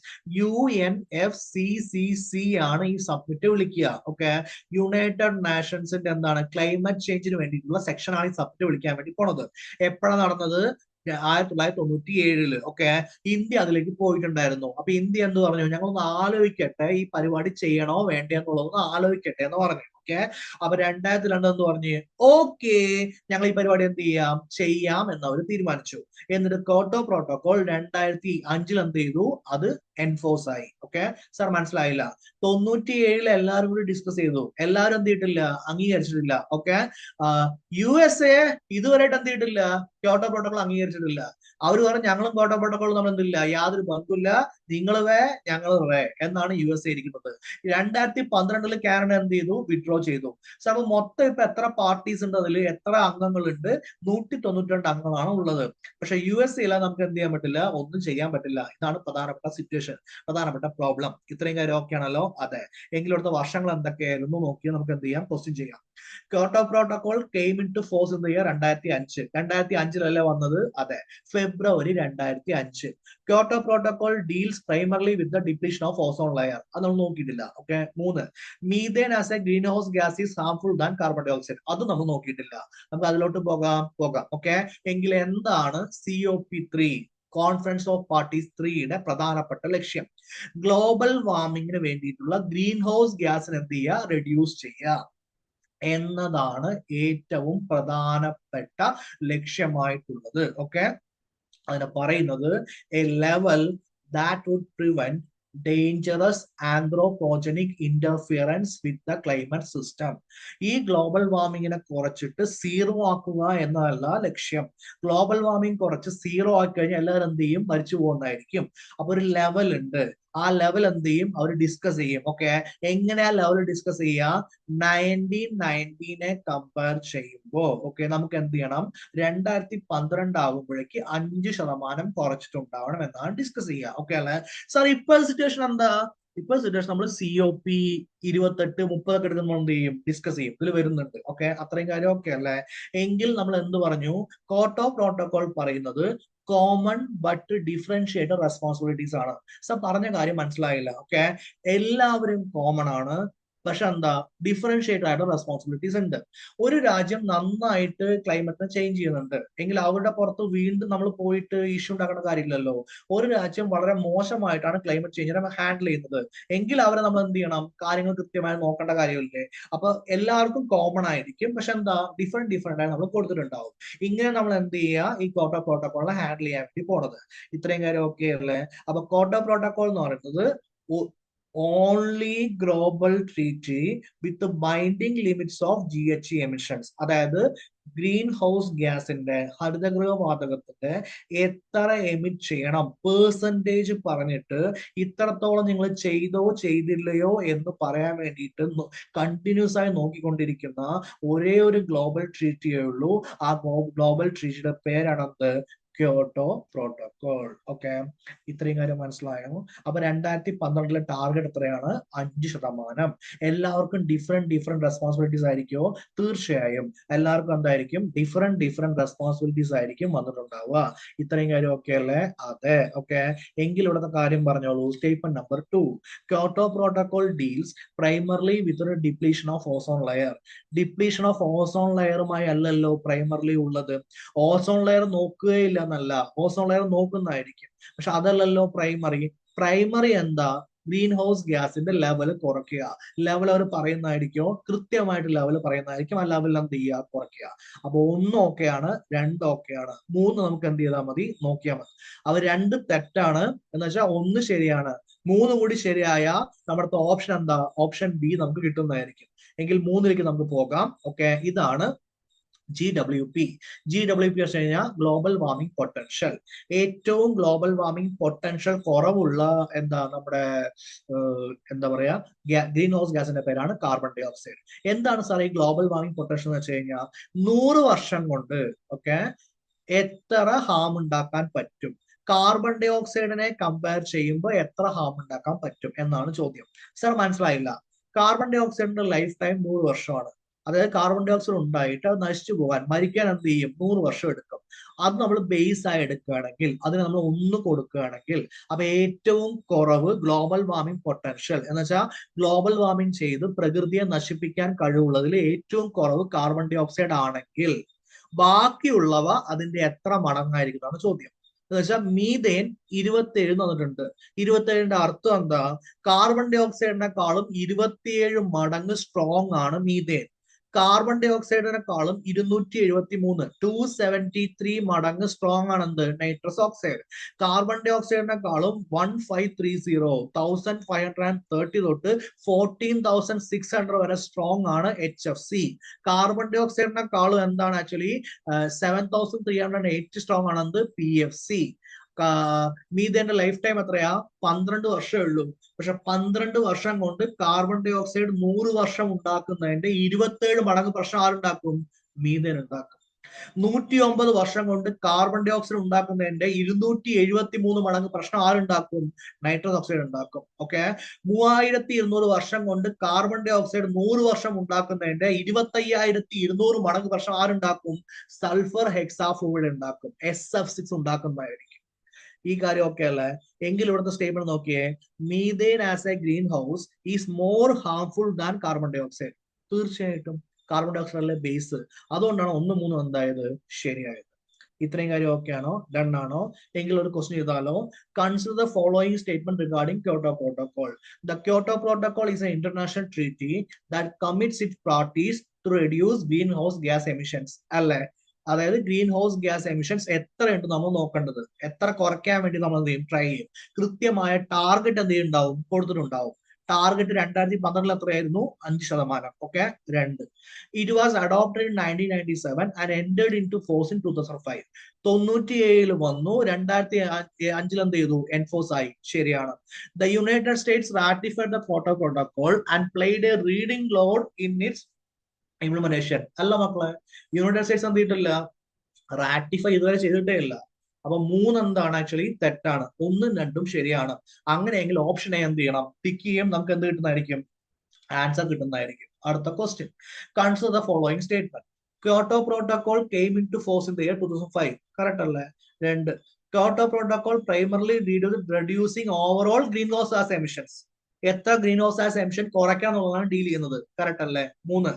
UNFCCC ആണ് ഈ സബ്മിറ്റ് വിളിക്കുക. ഓക്കെ, യുണൈറ്റഡ് നേഷൻസിന്റെ എന്താണ് ക്ലൈമറ്റ് ചേഞ്ചിന് വേണ്ടിയിട്ടുള്ള സെക്ഷൻ ആണ് ഈ സബ്മിറ്റ് വിളിക്കാൻ വേണ്ടി പോണത്. എപ്പോഴാണ് നടന്നത്? 1997. ഓക്കെ, ഇന്ത്യ അതിലേക്ക് പോയിട്ടുണ്ടായിരുന്നു. അപ്പൊ ഇന്ത്യ എന്ത് പറഞ്ഞു? ഞങ്ങളൊന്ന് ആലോചിക്കട്ടെ, ഈ പരിപാടി ചെയ്യണോ വേണ്ടേ എന്നുള്ളതൊന്ന് ആലോചിക്കട്ടെ എന്ന് പറഞ്ഞു. ഓക്കെ, അപ്പൊ 2002 എന്ന് പറഞ്ഞ് ഓക്കെ ഞങ്ങൾ ഈ പരിപാടി എന്ത് ചെയ്യാം എന്ന് അവർ തീരുമാനിച്ചു. എന്നിട്ട് ക്യോട്ടോ പ്രോട്ടോകോൾ 2005 എന്ത് ചെയ്തു? അത് എൻഫോഴ്സ് ആയി. ഓക്കെ സാർ, മനസ്സിലായില്ല? 97 എല്ലാവരും കൂടി ഡിസ്കസ് ചെയ്തു. എല്ലാവരും എന്ത് ചെയ്തിട്ടില്ല? അംഗീകരിച്ചിട്ടില്ല. ഓക്കെ, USA ഇതുവരെയായിട്ട് എന്ത് ചെയ്തിട്ടില്ല? Kyoto protocol അംഗീകരിച്ചിട്ടില്ല. അവർ പറഞ്ഞു ഞങ്ങളും ക്യോട്ടോ പ്രോട്ടോകോൾ നമ്മൾ എന്തില്ല, യാതൊരു ബന്ധമില്ല, നിങ്ങൾ വേ ഞങ്ങൾ വേ എന്നാണ് USA ഇരിക്കുന്നത്. 2012 കാനഡ എന്ത് ചെയ്തു? വിഡ്രോ ചെയ്തു. സോ അപ്പൊ മൊത്തം ഇപ്പൊ എത്ര പാർട്ടീസ് ഉണ്ട്? അതിൽ എത്ര അംഗങ്ങളുണ്ട്? 192 അംഗങ്ങളാണ് ഉള്ളത്. പക്ഷെ USA നമുക്ക് എന്ത് ചെയ്യാൻ പറ്റില്ല? ഒന്നും ചെയ്യാൻ പറ്റില്ല. ഇതാണ് പ്രധാനപ്പെട്ട സിറ്റുവേഷൻ, പ്രധാനപ്പെട്ട പ്രോബ്ലം. ഇത്രയും കാര്യം ഓക്കെ ആണല്ലോ? അതെ. എങ്കിലും അടുത്ത വർഷങ്ങൾ എന്തൊക്കെയായിരുന്നു നോക്കി നമുക്ക് എന്ത് ചെയ്യാം? ക്വസ്റ്റ്യൻ ചെയ്യാം. Kyoto protocol came in to force in the year 2005. 2005 വന്നത്? അതെ, ഫെബ്രുവരി 2005. Kyoto protocol deals primarily with the depletion of ozone layer. അത് നമ്മൾ നോക്കിയിട്ടില്ല. Okay, 3 methane as a green house gas is harmful than carbon dioxide. അത് നമ്മൾ നോക്കിയിട്ടില്ല. നമുക്ക് അതിലോട്ട് പോകാം. ഓക്കെ, എങ്കിൽ എന്താണ് COP3 കോൺഫറൻസ് ഓഫ് പാർട്ടീസ് 3യുടെ പ്രധാനപ്പെട്ട ലക്ഷ്യം? ഗ്ലോബൽ വാർമിങ്ങിന് വേണ്ടിയിട്ടുള്ള ഗ്രീൻ ഹൗസ് ഗ്യാസിന് എന്ത് ചെയ്യുക? റെഡ്യൂസ് ചെയ്യുക എന്നതാണ് ഏറ്റവും പ്രധാനപ്പെട്ട ലക്ഷ്യമായിട്ടുള്ളത്. ഓക്കെ, അതിനെ പറയുന്നത് a level that would prevent dangerous anthropogenic interference with the climate system. ഈ ഗ്ലോബൽ വാർമിങ്ങിനെ കുറച്ചിട്ട് സീറോ ആക്കുക എന്നതല്ല ലക്ഷ്യം. ഗ്ലോബൽ വാർമിംഗ് കുറച്ച് സീറോ ആക്കി കഴിഞ്ഞാൽ എല്ലാവരും എന്ത് ചെയ്യും? മരിച്ചു പോകുന്നതായിരിക്കും. അപ്പൊ ഒരു ലെവൽ ഉണ്ട്. ആ ലെവൽ എന്ത് ചെയ്യും? അവർ ഡിസ്കസ് ചെയ്യും. ഓക്കെ, എങ്ങനെയാ ലെവൽ ഡിസ്കസ് ചെയ്യുക? 1990 കമ്പയർ ചെയ്യുമ്പോ ഓക്കെ നമുക്ക് എന്ത് ചെയ്യണം? 2012 ആകുമ്പോഴേക്ക് 5% കുറച്ചിട്ടുണ്ടാവണം എന്നാണ് ഡിസ്കസ് ചെയ്യുക. ഓക്കെ അല്ലെ സാർ? ഇപ്പൊ സിറ്റുവേഷൻ എന്താ? ഇപ്പൊ സിറ്റുവേഷൻ നമ്മൾ COP 28, 30 ഒക്കെ എടുക്കുമ്പോൾ എന്ത് ചെയ്യും? ഡിസ്കസ് ചെയ്യും. ഇതിൽ വരുന്നുണ്ട്. ഓക്കെ, അത്രയും കാര്യം ഓക്കെ അല്ലെ? എങ്കിൽ നമ്മൾ എന്ത് പറഞ്ഞു? ക്യോട്ടോ പ്രോട്ടോകോൾ പറയുന്നത് കോമൺ ബട്ട് ഡിഫറൻഷിയേറ്റഡ് റെസ്പോൺസിബിലിറ്റീസ് ആണ്. സർ പറഞ്ഞ കാര്യം മനസ്സിലായില്ല. ഓക്കെ, എല്ലാവരും കോമൺ ആണ്, പക്ഷെ എന്താ? ഡിഫറൻഷിയേറ്റഡ് ആയിട്ട് റെസ്പോൺസിബിലിറ്റീസ് ഉണ്ട്. ഒരു രാജ്യം നന്നായിട്ട് ക്ലൈമറ്റിനെ ചേഞ്ച് ചെയ്യുന്നുണ്ട് എങ്കിൽ അവരുടെ പുറത്ത് വീണ്ടും നമ്മൾ പോയിട്ട് ഇഷ്യൂ ഉണ്ടാക്കേണ്ട കാര്യമില്ലല്ലോ. ഒരു രാജ്യം വളരെ മോശമായിട്ടാണ് ക്ലൈമറ്റ് ചേഞ്ചിനെ ഹാൻഡിൽ ചെയ്യുന്നത് എങ്കിൽ അവരെ നമ്മൾ എന്ത് ചെയ്യണം? കാര്യങ്ങൾ കൃത്യമായി നോക്കേണ്ട കാര്യമില്ലേ? അപ്പൊ എല്ലാവർക്കും കോമൺ ആയിരിക്കും, പക്ഷെ എന്താ? ഡിഫറെന്റ് ആയി നമ്മൾ കൊടുത്തിട്ടുണ്ടാവും. ഇങ്ങനെ നമ്മൾ എന്ത് ചെയ്യുക? ഈ ക്യോട്ടോ പ്രോട്ടോകോളിനെ ഹാൻഡിൽ ചെയ്യാൻ വേണ്ടി പോണത്. ഇത്രയും കാര്യം ഓക്കെ അല്ലേ? അപ്പൊ ക്യോട്ടോ പ്രോട്ടോകോൾ എന്ന് പറയുന്നത് only global treaty with binding limits of GHG emissions. അതായത് ഗ്രീൻ ഹൗസ് ഗ്യാസിന്റെ, ഹരിതഗൃഹ വാതകത്തിന്റെ എത്ര എമിറ്റ് ചെയ്യണം പെർസെന്റേജ് പറഞ്ഞിട്ട് ഇത്രത്തോളം നിങ്ങൾ ചെയ്തോ ചെയ്തില്ലയോ എന്ന് പറയാൻ വേണ്ടിയിട്ട് കണ്ടിന്യൂസ് ആയി നോക്കിക്കൊണ്ടിരിക്കുന്ന ഒരേ ഒരു ഗ്ലോബൽ ട്രീറ്റിയേ ഉള്ളൂ. ആ ഗ്ലോബൽ ട്രീറ്റിയുടെ പേരാണത് ക്യോട്ടോ പ്രോട്ടോകോൾ. ഓക്കെ, ഇത്രയും കാര്യം മനസ്സിലായോ? അപ്പൊ 2012 ടാർഗറ്റ് എത്രയാണ്? 5%. എല്ലാവർക്കും ഡിഫറെന്റ് റെസ്പോൺസിബിലിറ്റീസ് ആയിരിക്കുമോ? തീർച്ചയായും എല്ലാവർക്കും എന്തായിരിക്കും? ഡിഫറെന്റ് റെസ്പോൺസിബിലിറ്റീസ് ആയിരിക്കും വന്നിട്ടുണ്ടാവുക. ഇത്രയും കാര്യം ഓക്കെ അല്ലേ? അതെ. ഓക്കെ, എങ്കിൽ ഇവിടുത്തെ കാര്യം പറഞ്ഞോളൂ. Statement number 2, Kyoto protocol deals primarily with depletion of ozone layer. Depletion of ozone ലെയറുമായി അല്ലല്ലോ പ്രൈമർലി ഉള്ളത്. ഓസോൺ ലെയർ നോക്കുകയില്ല എന്നല്ല, ഓസോൺ ലെയർ നോക്കുന്നതായിരിക്കും, പക്ഷെ അതല്ലല്ലോ പ്രൈമറി എന്താ? ഗ്രീൻ ഹൗസ് ഗ്യാസിന്റെ ലെവൽ കുറയ്ക്കുക. ലെവൽ അവർ പറയുന്നതായിരിക്കോ? കൃത്യമായിട്ട് ലെവൽ പറയുന്നതായിരിക്കും. ആ ലെവൽ എന്ത് ചെയ്യുക? കുറയ്ക്കുക. അപ്പൊ 1 ഓക്കെയാണ്, 2 ഓക്കെയാണ്, 3 നമുക്ക് എന്ത് ചെയ്താൽ മതി? നോക്കിയാൽ മതി. അവർ 2 തെറ്റാണ് എന്ന് വെച്ചാൽ 1 ശരിയാണ്. 3 കൂടി ശരിയായ നമ്മുടെ ഓപ്ഷൻ എന്താ? ഓപ്ഷൻ ബി നമുക്ക് കിട്ടുന്നതായിരിക്കും. എങ്കിൽ 3ലേക്ക് നമുക്ക് പോകാം. ഓക്കെ, ഇതാണ് GWP. GWP വെച്ച് കഴിഞ്ഞാൽ ഗ്ലോബൽ വാർമിംഗ് പൊട്ടൻഷ്യൽ. ഏറ്റവും ഗ്ലോബൽ വാർമിംഗ് പൊട്ടൻഷ്യൽ കുറവുള്ള എന്താ? നമ്മുടെ എന്താ പറയാ? ഗ്രീൻ ഹൗസ് ഗ്യാസിന്റെ പേരാണ് കാർബൺ ഡൈ ഓക്സൈഡ്. എന്താണ് സാർ ഈ ഗ്ലോബൽ വാർമിംഗ് പൊട്ടൻഷ്യൽ എന്ന് വെച്ച് കഴിഞ്ഞാൽ 100 വർഷം കൊണ്ട് ഓക്കെ എത്ര ഹാം ഉണ്ടാക്കാൻ പറ്റും? കാർബൺ ഡൈ ഓക്സൈഡിനെ കമ്പയർ ചെയ്യുമ്പോൾ എത്ര ഹാം ഉണ്ടാക്കാൻ പറ്റും എന്നാണ് ചോദ്യം. സർ മനസ്സിലായില്ല. കാർബൺ ഡൈ ഓക്സൈഡിന്റെ ലൈഫ് ടൈം 100 വർഷമാണ്. അതായത് കാർബൺ ഡൈ ഓക്സൈഡ് ഉണ്ടായിട്ട് അത് നശിച്ചു പോകാൻ, മരിക്കാൻ എന്ത് ചെയ്യും? 100 വർഷം എടുക്കും. അത് നമ്മൾ ബേസ് ആയി എടുക്കുകയാണെങ്കിൽ, അതിന് നമ്മൾ 1 കൊടുക്കുകയാണെങ്കിൽ, അപ്പൊ ഏറ്റവും കുറവ് ഗ്ലോബൽ വാർമിംഗ് പൊട്ടൻഷ്യൽ എന്ന് വെച്ചാൽ ഗ്ലോബൽ വാർമിംഗ് ചെയ്ത് പ്രകൃതിയെ നശിപ്പിക്കാൻ കഴിവുള്ളതിൽ ഏറ്റവും കുറവ് കാർബൺ ഡൈ ഓക്സൈഡ് ആണെങ്കിൽ ബാക്കിയുള്ളവ അതിന്റെ എത്ര മടങ്ങായിരിക്കും എന്നാണ് ചോദ്യം. എന്ന് വെച്ചാൽ മീഥേൻ 27 തന്നിട്ടുണ്ട്. 27ന്റെ അർത്ഥം എന്താ? കാർബൺ ഡൈ ഓക്സൈഡിനെക്കാളും 27 മടങ്ങ് സ്ട്രോങ് ആണ് മീഥേൻ. കാർബൺ ഡൈ ഓക്സൈഡിനെക്കാളും 273 മടങ്ങ് സ്ട്രോങ് ആണ് എന്ത്? Nitrous oxide. കാർബൺ ഡൈ ഓക്സൈഡിനെക്കാളും 1530 തൊട്ട് 14,600 വരെ സ്ട്രോങ് ആണ് HFC. കാർബൺ ഡൈ ഓക്സൈഡിനെക്കാളും എന്താണ് ആക്ച്വലി 7,308 സ്ട്രോങ് ആണ് എന്ത്? PFC. മീഥേന്റെ ലൈഫ് ടൈം എത്രയാ? 12 വർഷമേ ഉള്ളൂ. പക്ഷെ 12 വർഷം കൊണ്ട് കാർബൺ ഡൈ ഓക്സൈഡ് 100 വർഷം ഉണ്ടാക്കുന്നതിന്റെ 27 മടങ്ങ് പ്രശ്നം ആരുണ്ടാക്കും? മീഥേൻ ഉണ്ടാക്കും. 109 വർഷം കൊണ്ട് കാർബൺ ഡൈ ഓക്സൈഡ് ഉണ്ടാക്കുന്നതിന്റെ 273 മടങ്ങ് പ്രശ്നം ആരുണ്ടാക്കും? നൈട്രസ് ഓക്സൈഡ് ഉണ്ടാക്കും. ഓക്കെ. 3200 വർഷം കൊണ്ട് കാർബൺ ഡൈ ഓക്സൈഡ് 100 വർഷം ഉണ്ടാക്കുന്നതിന്റെ 25,200 മടങ്ങ് പ്രശ്നം ആരുണ്ടാക്കും? സൾഫർ ഹെക്സാഫ്ലൂറൈഡ് ഉണ്ടാക്കും. SF6 ഉണ്ടാക്കുന്നതായിരിക്കും. ഈ കാര്യം ഓക്കെ അല്ലേ? എങ്കിൽ ഇവിടുത്തെ സ്റ്റേറ്റ്മെന്റ് നോക്കിയേ. Methane as a green house is more harmful than carbon dioxide. തീർച്ചയായിട്ടും കാർബൺ ഡൈ ഓക്സൈഡ് അല്ലേ ബേസ്. അതുകൊണ്ടാണ് 1, 3 എന്തായത്? ശരിയായത്. ഇത്രയും കാര്യം ഓക്കെ ആണോ? ഡൺ ആണോ? എങ്കിൽ ഒരു ക്വസ്റ്റ്യൻ ചെയ്താലോ. Consider the following statement regarding Kyoto protocol. The Kyoto protocol is a international treaty that commits its parties to reduce green house gas emissions. അല്ലേ? അതായത് ഗ്രീൻ ഹൗസ് ഗ്യാസ് എമിഷൻസ് എത്രയുണ്ട് നമ്മൾ നോക്കേണ്ടത്, എത്ര കുറയ്ക്കാൻ വേണ്ടി നമ്മൾ എന്ത് ചെയ്യും? ട്രൈ ചെയ്യും. കൃത്യമായ ടാർഗറ്റ് എന്ത് ചെയ്യുന്നുണ്ടാവും? കൊടുത്തിട്ടുണ്ടാവും. ടാർഗറ്റ് 2012 എത്രയായിരുന്നു? 5%. Okay. 2. It was adopted in 1997 and entered in to force in 2005. 97 വന്നു, 2005 എന്ത് ചെയ്തു? എൻഫോഴ്സ് ആയി. ശരിയാണ്. The United States ratified the Kyoto protocol and played a reading role in its implementation. അല്ല മക്കളെ, യുണൈറ്റഡ് സ്റ്റേറ്റ്സ് എന്ത് ചെയ്തിട്ടില്ല? റാറ്റിഫൈ ഇതുവരെ ചെയ്തിട്ടേ ഇല്ല. അപ്പൊ 3 എന്താണ്? ആക്ച്വലി തെറ്റാണ്. 1ഉം 2ഉം ശരിയാണ്. അങ്ങനെയെങ്കിൽ ഓപ്ഷൻ എ എന്ത് ചെയ്യണം? ടിക്ക് ചെയ്യും. നമുക്ക് എന്ത് കിട്ടുന്നതായിരിക്കും? ആൻസർ കിട്ടുന്നതായിരിക്കും. അടുത്ത question. Consider the following statement. Kyoto protocol came in to force in the year 2005. Correct അല്ലേ? 2. Kyoto protocol primarily reducing overall green house gas emissions. എത്ര ഗ്രീൻ ഹൗസ് ഗ്യാസ് എമിഷൻ കുറയ്ക്കാന്നുള്ളതാണ് ഡീൽ ചെയ്യുന്നത്. കറക്റ്റ് അല്ലേ? 3.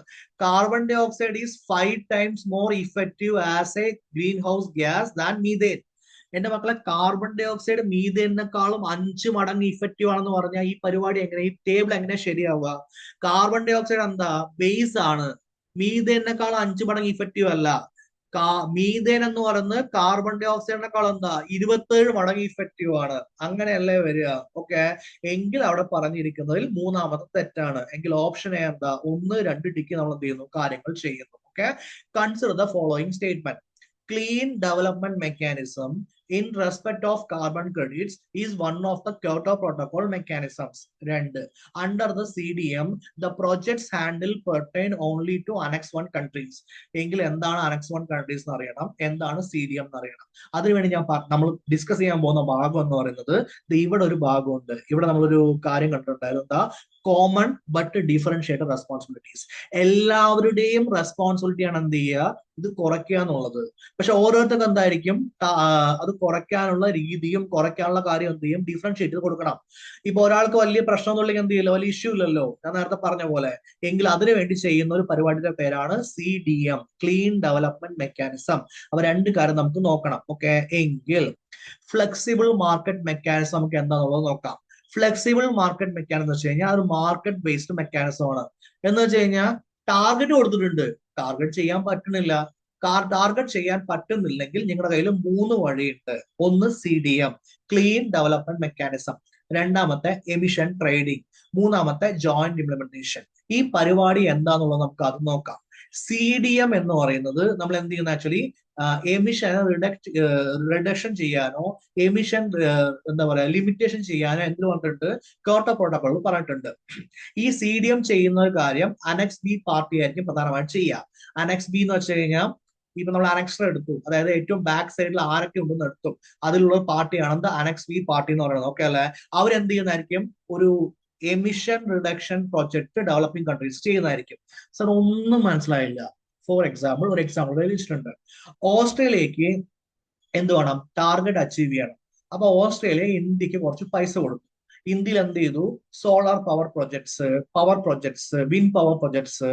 Carbon dioxide is 5 times more effective as a greenhouse gas than methane. എന്റെ മക്കളെ, കാർബൺ ഡൈ ഓക്സൈഡ് മീഥേനേക്കാളും 5 മടങ്ങ് ഇഫക്റ്റീവ് ആണെന്ന് പറഞ്ഞാൽ ഈ പരിപാടി എങ്ങനെ, ഈ ടേബിൾ എങ്ങനെ ശരിയാവുക? കാർബൺ ഡൈ ഓക്സൈഡ് എന്താ? ബേസ് ആണ്. മീഥേനേക്കാളും 5 മടങ്ങ് ഇഫക്റ്റീവ് അല്ല. മീഥേൻ എന്ന് പറയുന്നത് കാർബൺ ഡൈ ഓക്സൈഡിനേക്കാൾ എന്താ? 27 മടങ്ങ് ഇഫക്റ്റീവ് ആണ്. അങ്ങനെയല്ലേ വരിക? ഓക്കെ. എങ്കിൽ അവിടെ പറഞ്ഞിരിക്കുന്നതിൽ 3ാമത്തെ തെറ്റാണ്. എങ്കിൽ ഓപ്ഷൻ എ എന്താ? 1, 2 ടിക്ക് നമ്മൾ എന്ത് ചെയ്യുന്നു? കാര്യങ്ങൾ ചെയ്യുന്നു. Okay. Consider the following statement. Clean development mechanism in respect of carbon credits is one of the Kyoto Protocol mechanisms. 2. Under the CDM, the projects handle pertain only to Annex 1 countries. എങ്കിൽ എന്താണ് Annex 1 countries എന്ന് അറിയണം, എന്താണ് CDM എന്ന് അറിയണം. അതിനുവേണ്ടി നമ്മൾ ഡിസ്കസ് ചെയ്യാൻ പോകുന്ന ഭാഗം എന്ന് പറയുന്നത് ഇവിടെ ഒരു ഭാഗമുണ്ട്. ഇവിടെ നമ്മളൊരു കാര്യം കണ്ടിട്ടുണ്ടായിരുന്നു. എന്താ? Common but differentiated responsibilities. എല്ലാവരുടെയും റെസ്പോൺസിബിലിറ്റിയാണ് എന്ത് ചെയ്യുക? ഇത് കുറയ്ക്കുക എന്നുള്ളത്. പക്ഷെ ഓരോരുത്തർക്ക് എന്തായിരിക്കും? അത് കുറയ്ക്കാനുള്ള രീതിയും കുറയ്ക്കാനുള്ള കാര്യം എന്ത് ചെയ്യും? ഡിഫറൻഷിയേറ്റ് ചെയ്ത് കൊടുക്കണം. ഇപ്പൊ ഒരാൾക്ക് വലിയ പ്രശ്നമൊന്നുമില്ലെങ്കിൽ എന്ത് ചെയ്യില്ല? വലിയ ഇഷ്യൂ ഇല്ലല്ലോ, ഞാൻ നേരത്തെ പറഞ്ഞ പോലെ. എങ്കിൽ അതിനു വേണ്ടി ചെയ്യുന്ന ഒരു പരിപാടിയുടെ പേരാണ് CDM, ക്ലീൻ ഡെവലപ്മെന്റ് മെക്കാനിസം. അപ്പൊ 2 കാര്യം നമുക്ക് നോക്കണം. ഓക്കെ. എങ്കിൽ ഫ്ലെക്സിബിൾ മാർക്കറ്റ് മെക്കാനിസം നമുക്ക് എന്താണെന്നുള്ളത് നോക്കാം. ഫ്ലെക്സിബിൾ മാർക്കറ്റ് മെക്കാനിസം എന്ന് വെച്ച് കഴിഞ്ഞാൽ ഒരു മാർക്കറ്റ് ബേസ്ഡ് മെക്കാനിസം ആണ്. എന്ന് വെച്ച് കഴിഞ്ഞാൽ ടാർഗറ്റ് കൊടുത്തിട്ടുണ്ട്, ടാർഗറ്റ് ചെയ്യാൻ പറ്റുന്നില്ല. ടാർഗറ്റ് ചെയ്യാൻ പറ്റുന്നില്ലെങ്കിൽ നിങ്ങളുടെ കയ്യിൽ 3 വഴിയുണ്ട്. 1 CDM, ക്ലീൻ ഡെവലപ്മെന്റ് മെക്കാനിസം. 2ാമത്തെ എമിഷൻ ട്രേഡിംഗ്. 3ാമത്തെ ജോയിന്റ് ഇംപ്ലിമെന്റേഷൻ. ഈ പരിപാടി എന്താന്നുള്ളത് നമുക്ക് അത് നോക്കാം. CDM എന്ന് പറയുന്നത് നമ്മൾ എന്ത് ചെയ്യുന്ന ആക്ച്വലി എമിഷൻ റിഡക്ഷൻ ചെയ്യാനോ എമിഷൻ എന്താ പറയാ ലിമിറ്റേഷൻ ചെയ്യാനോ എന്ത് പറഞ്ഞിട്ടുണ്ട്? ക്യോട്ടോ പ്രോട്ടോകോൾ പറഞ്ഞിട്ടുണ്ട്. ഈ CDM ചെയ്യുന്ന ഒരു കാര്യം അനക്സ് ബി പാർട്ടി ആയിരിക്കും പ്രധാനമായിട്ട് ചെയ്യുക. അനക്സ് ബി എന്ന് വെച്ച് കഴിഞ്ഞാൽ ഇപ്പൊ നമ്മൾ അനക്സർ എടുത്തു, അതായത് ഏറ്റവും ബാക്ക് സൈഡിൽ ആരൊക്കെ ഉണ്ടെന്ന് എടുത്തു, അതിലുള്ള പാർട്ടിയാണ് അനക്സ് ബി പാർട്ടി എന്ന് പറയുന്നത്. ഓക്കെ അല്ലെ? അവരെന്ത് ചെയ്യുന്നതായിരിക്കും? ഒരു emission reduction project developing countries ചെയ്യുന്നതായിരിക്കും. സർ ഒന്നും മനസ്സിലായില്ല. ഫോർ എക്സാമ്പിൾ, ഒരു എക്സാമ്പിൾ എഴുതിയിട്ടുണ്ട്. ഓസ്ട്രേലിയക്ക് എന്ത് വേണം? ടാർഗറ്റ് അച്ചീവ് ചെയ്യണം. അപ്പൊ ഓസ്ട്രേലിയ ഇന്ത്യക്ക് കുറച്ച് പൈസ കൊടുത്തു. ഇന്ത്യയിൽ എന്ത് ചെയ്തു? Solar power projects, wind power projects,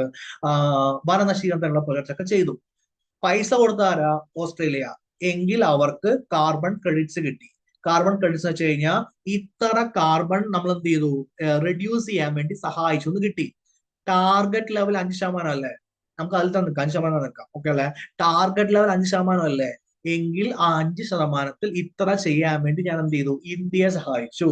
വനനശീകരണത്തിനുള്ള പ്രൊജക്ട്സ് ഒക്കെ ചെയ്തു. പൈസ കൊടുത്ത ആരാ? ഓസ്ട്രേലിയ. എങ്കിൽ അവർക്ക് കാർബൺ ക്രെഡിറ്റ്സ് കിട്ടി. കാർബൺ ക്രെഡിറ്റ്സ് വെച്ച് കഴിഞ്ഞാൽ ഇത്ര കാർബൺ നമ്മൾ എന്ത് ചെയ്തു? റെഡ്യൂസ് ചെയ്യാൻ വേണ്ടി സഹായിച്ചു എന്ന് കിട്ടി. ടാർഗറ്റ് ലെവൽ 5% അല്ലേ? നമുക്ക് അതിൽ തന്നെ 5% നിൽക്കാം. ഓക്കെ അല്ലെ? ടാർഗറ്റ് ലെവൽ 5% അല്ലേ? എങ്കിൽ ആ 5% ഇത്ര ചെയ്യാൻ വേണ്ടി ഞാൻ എന്ത് ചെയ്തു? ഇന്ത്യയെ സഹായിച്ചു.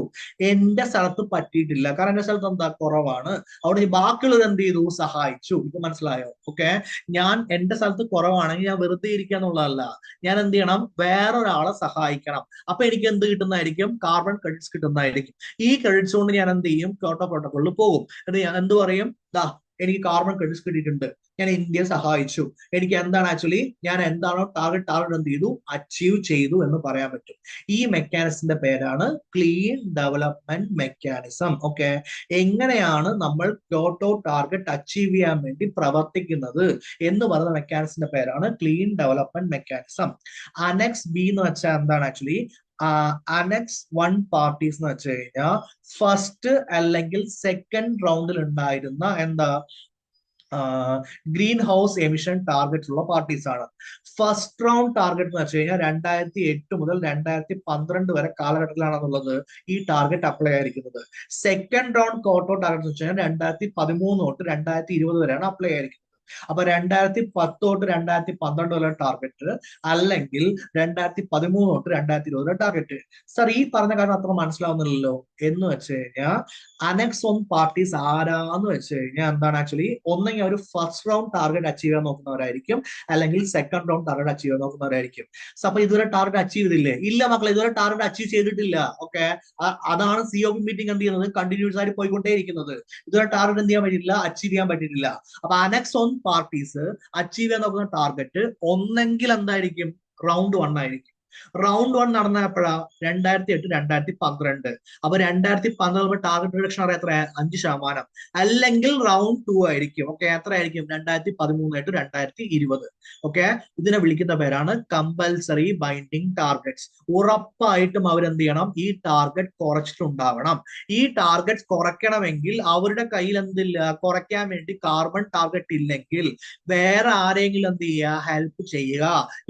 എന്റെ സ്ഥലത്ത് പറ്റിയിട്ടില്ല, കാരണം എന്റെ സ്ഥലത്ത് എന്താ? കുറവാണ്. അവിടെ ബാക്കിയുള്ളവർ എന്ത് ചെയ്തു? സഹായിച്ചു. ഇപ്പൊ മനസ്സിലായോ? ഓക്കെ. ഞാൻ എന്റെ സ്ഥലത്ത് കുറവാണെങ്കിൽ ഞാൻ വെറുതെ ഇരിക്കുക എന്നുള്ളതല്ല, ഞാൻ എന്ത് ചെയ്യണം? വേറൊരാളെ സഹായിക്കണം. അപ്പൊ എനിക്ക് എന്ത് കിട്ടുന്നതായിരിക്കും? കാർബൺ ക്രെഡിറ്റ്സ് കിട്ടുന്നതായിരിക്കും. ഈ ക്രെഡിറ്റ്സ് കൊണ്ട് ഞാൻ എന്ത് ചെയ്യും? ക്യോട്ടോ പ്രോട്ടോക്കോളിൽ പോകും. എന്നിട്ട് ഞാൻ എന്ത് പറയും? ദാ എനിക്ക് കാർബൺ ക്രെഡിറ്റ്സ് കിട്ടിയിട്ടുണ്ട്, ഞാൻ ഇന്ത്യയെ സഹായിച്ചു, എനിക്ക് എന്താണ് ആക്ച്വലി ഞാൻ എന്താണോ ടാർഗറ്റ് എന്ത് ചെയ്തു? അച്ചീവ് ചെയ്തു എന്ന് പറയാൻ പറ്റും. ഈ മെക്കാനിസത്തിന്റെ പേരാണ് ക്ലീൻ ഡെവലപ്മെന്റ് മെക്കാനിസം. ഓക്കെ. എങ്ങനെയാണ് നമ്മൾ ക്യോട്ടോ ടാർഗറ്റ് അച്ചീവ് ചെയ്യാൻ വേണ്ടി പ്രവർത്തിക്കുന്നത് എന്ന് പറയുന്ന മെക്കാനിസത്തിന്റെ പേരാണ് clean development mechanism. Annex B എന്ന് വെച്ചാൽ എന്താണ് ആക്ച്വലി? അനെക്സ് 1 പാർട്ടീസ് എന്ന് വെച്ച് കഴിഞ്ഞാൽ ഫസ്റ്റ് അല്ലെങ്കിൽ സെക്കൻഡ് റൗണ്ടിൽ ഉണ്ടായിരുന്ന എന്താ? ഗ്രീൻ ഹൗസ് എമിഷൻ ടാർഗറ്റ് ഉള്ള പാർട്ടീസ് ആണ്. ഫസ്റ്റ് റൗണ്ട് ടാർഗറ്റ് എന്ന് വെച്ച് കഴിഞ്ഞാൽ 2008 മുതൽ 2012 വരെ കാലഘട്ടത്തിലാണെന്നുള്ളത് ഈ ടാർഗറ്റ് അപ്ലൈ ആയിരിക്കുന്നത്. സെക്കൻഡ് റൗണ്ട് ക്യോട്ടോ ടാർഗറ്റ് എന്ന് വെച്ച് കഴിഞ്ഞാൽ 2013 തൊട്ട് 2020 വരെയാണ് അപ്ലൈ ആയിരിക്കുന്നത്. അപ്പൊ 2010 തൊട്ട് 2012 വരെ ടാർഗറ്റ്, അല്ലെങ്കിൽ 2013 തൊട്ട് 2020 ടാർഗറ്റ്. സർ ഈ പറഞ്ഞ കാര്യം അത്ര മനസ്സിലാവുന്നില്ലല്ലോ എന്ന് വെച്ച് കഴിഞ്ഞാൽ അനെക്സ് 1 പാർട്ടീസ് ആരാന്ന് വെച്ച് കഴിഞ്ഞാൽ എന്താണ് ആക്ച്വലി? ഒന്നെങ്കിൽ അവർ ഫസ്റ്റ് റൗണ്ട് ടാർഗറ്റ് അച്ചീവ് ചെയ്യാൻ നോക്കുന്നവരായിരിക്കും, അല്ലെങ്കിൽ സെക്കൻഡ് റൗണ്ട് ടാർഗറ്റ് അച്ചീവ് ചെയ്യാൻ നോക്കുന്നവരായിരിക്കും. സോ അപ്പൊ ഇതുവരെ ടാർഗറ്റ് അച്ചീവ് ചെയ്തില്ലേ? ഇല്ല മക്കളെ, ഇതുവരെ ടാർഗറ്റ് അച്ചീവ് ചെയ്തിട്ടില്ല. ഓക്കെ. അതാണ് COP മീറ്റിംഗ് എന്ത് ചെയ്യുന്നത്? കണ്ടിന്യൂസ് ആയിട്ട് പോയിക്കൊണ്ടേയിരിക്കുന്നത്. ഇതുവരെ ടാർഗറ്റ് എന്ത് ചെയ്യാൻ പറ്റിയിട്ടില്ല? അച്ചീവ് ചെയ്യാൻ പറ്റിയിട്ടില്ല. അപ്പൊ അനെക്സ് 1 പാർട്ടീസ് അച്ചീവ് ചെയ്യാൻ നോക്കുന്ന ടാർഗറ്റ് ഒന്നെങ്കിൽ എന്തായിരിക്കും? റൗണ്ട് 1 ആയിരിക്കും. റൗണ്ട് 1 നടന്നപ്പോഴാ 2008 2012. അപ്പൊ 2012 ടാർഗറ്റ് റിഡക്ഷൻ എത്ര? 5%. അല്ലെങ്കിൽ റൗണ്ട് 2 ആയിരിക്കും. ഓക്കെ. എത്ര ആയിരിക്കും? 2013 ടു 2020. ഓക്കെ. ഇതിനെ വിളിക്കുന്ന പേരാണ് കമ്പൽസറി ബൈൻഡിങ് ടാർഗറ്റ്സ്. ഉറപ്പായിട്ടും അവരെന്ത് ചെയ്യണം? ഈ ടാർഗറ്റ് കുറച്ചിട്ടുണ്ടാവണം. ഈ ടാർഗറ്റ് കുറയ്ക്കണമെങ്കിൽ അവരുടെ കയ്യിൽ എന്തില്ല? കുറയ്ക്കാൻ വേണ്ടി കാർബൺ ടാർഗറ്റ് ഇല്ലെങ്കിൽ വേറെ ആരെങ്കിലും എന്ത് ചെയ്യുക? ഹെൽപ്പ് ചെയ്യുക.